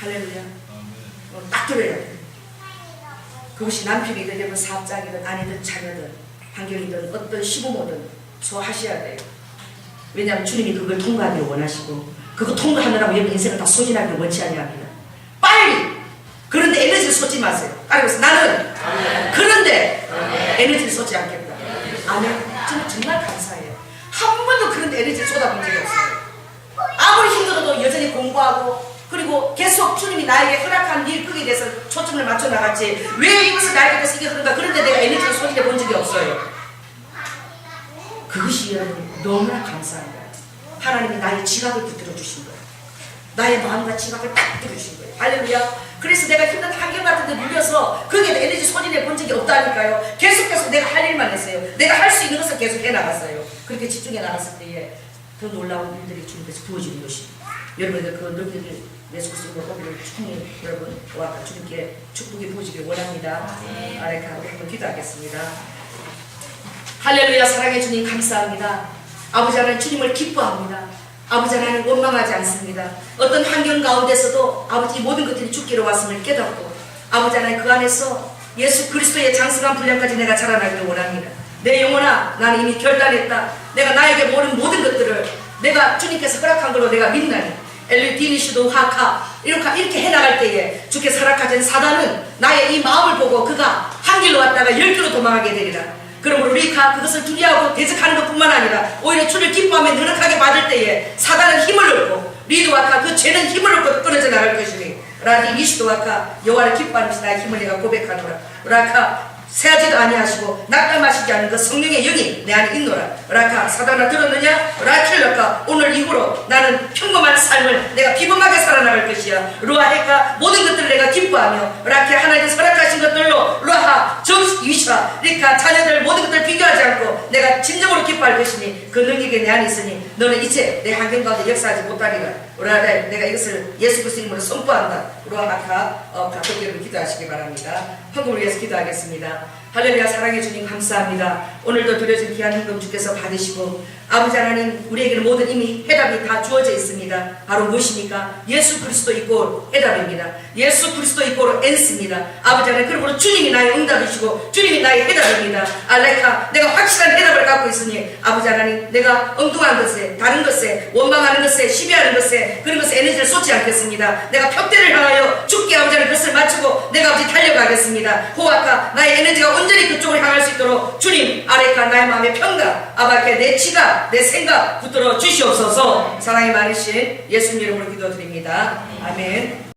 A: 할렐루야. 딱 들어야 돼요. 그것이 남편이든 여러분 사업장이든 아내든 자녀든 환경이든 어떤 시부모든 소화하셔야 돼요. 왜냐하면 주님이 그걸 통과하기를 원하시고, 그거 통과하느라고 여러분 인생을 다 소진하기를 원치 아니합니다. 빨리! 그런데 에너지를 쏟지 마세요. 따라서 나는 그런데 에너지를 쏟지 않겠다. 아멘. 저는 정말 감사해요. 한 번도 그런데 에너지를 쏟아본 적이 없어요. 아무리 힘들어도 여전히 공부하고, 그리고 계속 주님이 나에게 허락한 일 거기에 대해서 초점을 맞춰 나갔지, 왜 이것을 나에게 대해서 이게 그런가, 그런데 내가 에너지를 소진해 본 적이 없어요. 그것이 여러분 너무나 감사합니다. 하나님이 나의 지각을 붙들어 주신 거예요. 나의 마음과 지각을 딱 붙들어 주신 거예요. 할렐루야. 그래서 내가 힘든 환경 같은 데 눌려서 거기에 에너지 소진해 본 적이 없다니까요. 계속해서 내가 할 일만 했어요. 내가 할 수 있는 것을 계속 해 나갔어요. 그렇게 집중해 나갔을 때에 더 놀라운 일들이 주님께서 부어지는 것입니다. 여러분들 그 능력을 예수 그리스도로 오기를 충분히 여러분과 주님께 축복이 부어지길 원합니다. 아레카 우리 한번 기도하겠습니다. 할렐루야. 사랑해 주님 감사합니다. 아버지 하나님 주님을 기뻐합니다. 아버지 하나님 원망하지 않습니다. 어떤 환경 가운데서도 아버지 모든 것들이 죽기로 왔음을 깨닫고, 아버지 하나님 그 안에서 예수 그리스도의 장성한 분량까지 내가 자라나기를 원합니다. 내 영혼아, 나는 이미 결단했다. 내가 나에게 모든 것들을 내가 주님께서 허락한 걸로 내가 믿나니 엘리디니시도 하카 이렇게 해나갈 때에 주께서 허락하신 사단은 나의 이 마음을 보고 그가 한 길로 왔다가 10길로 도망하게 되리라. 그러므로 우리가 그것을 두려워하고 대적하는 것뿐만 아니라 오히려 주를 기뻐하며 느긋하게 받을 때에 사단은 힘을 얻고 리도와카 그 죄는 힘을 얻고 끊어져 나갈 것이니 라디 니시도와카 여호와를 기뻐하는 것이 나의 힘을 내가 고백하노라. 라카 세하지도 아니하시고 낙담하시지 않은 그 성령의 영이 내 안에 있노라. 라카 사단아 들었느냐? 라킬러카 오늘 이후로 나는 평범한 삶을 내가 비범하게 살아나갈 것이야. 루아헤카 모든 것들을 내가 기뻐하며 라케 하나님께서 허락하신 것들로 루아하 정위시라 리카 자녀들 모든 것들을 비교하지 않고 내가 진정으로 기뻐할 것이니 그 능력이 내 안에 있으니 너는 이제 내 환경 가운데 역사하지 못하리라. 루아헤 내가 이것을 예수 그리스도 이름으로 선포한다. 루아하카 가족 여러분 기도하시기 바랍니다. 헌금을 위해서 기도하겠습니다. 할렐루야. 사랑해 주님 감사합니다. 오늘도 드려진 귀한 헌금 주께서 받으시고, 아버지 하나님 우리에게는 모든 이미 해답이 다 주어져 있습니다. 바로 무엇입니까? 예수 그리스도 이꼴 해답입니다. 예수 그리스도 이꼴 엔스입니다. 아버지 하나님 그러므로 주님이 나의 응답이시고 주님이 나의 해답입니다. 알레카 내가 확실한 해답을 갖고 있으니 아버지 하나님 내가 엉뚱한 것에 다른 것에 원망하는 것에 시비하는 것에 그런 것에 에너지를 쏟지 않겠습니다. 내가 벽대를 향하여 죽게 아버지 하나님 그것을 맞추고 내가 아버지 달려가겠습니다. 호아카 나의 에너지가 온전히 그쪽으로 향할 수 있도록 주님 아레카 나의 마음의 평강 아바케 내 지각 내 생각 붙들어 주시옵소서. 사랑이 많으신 예수님 이름으로 기도드립니다. 아멘.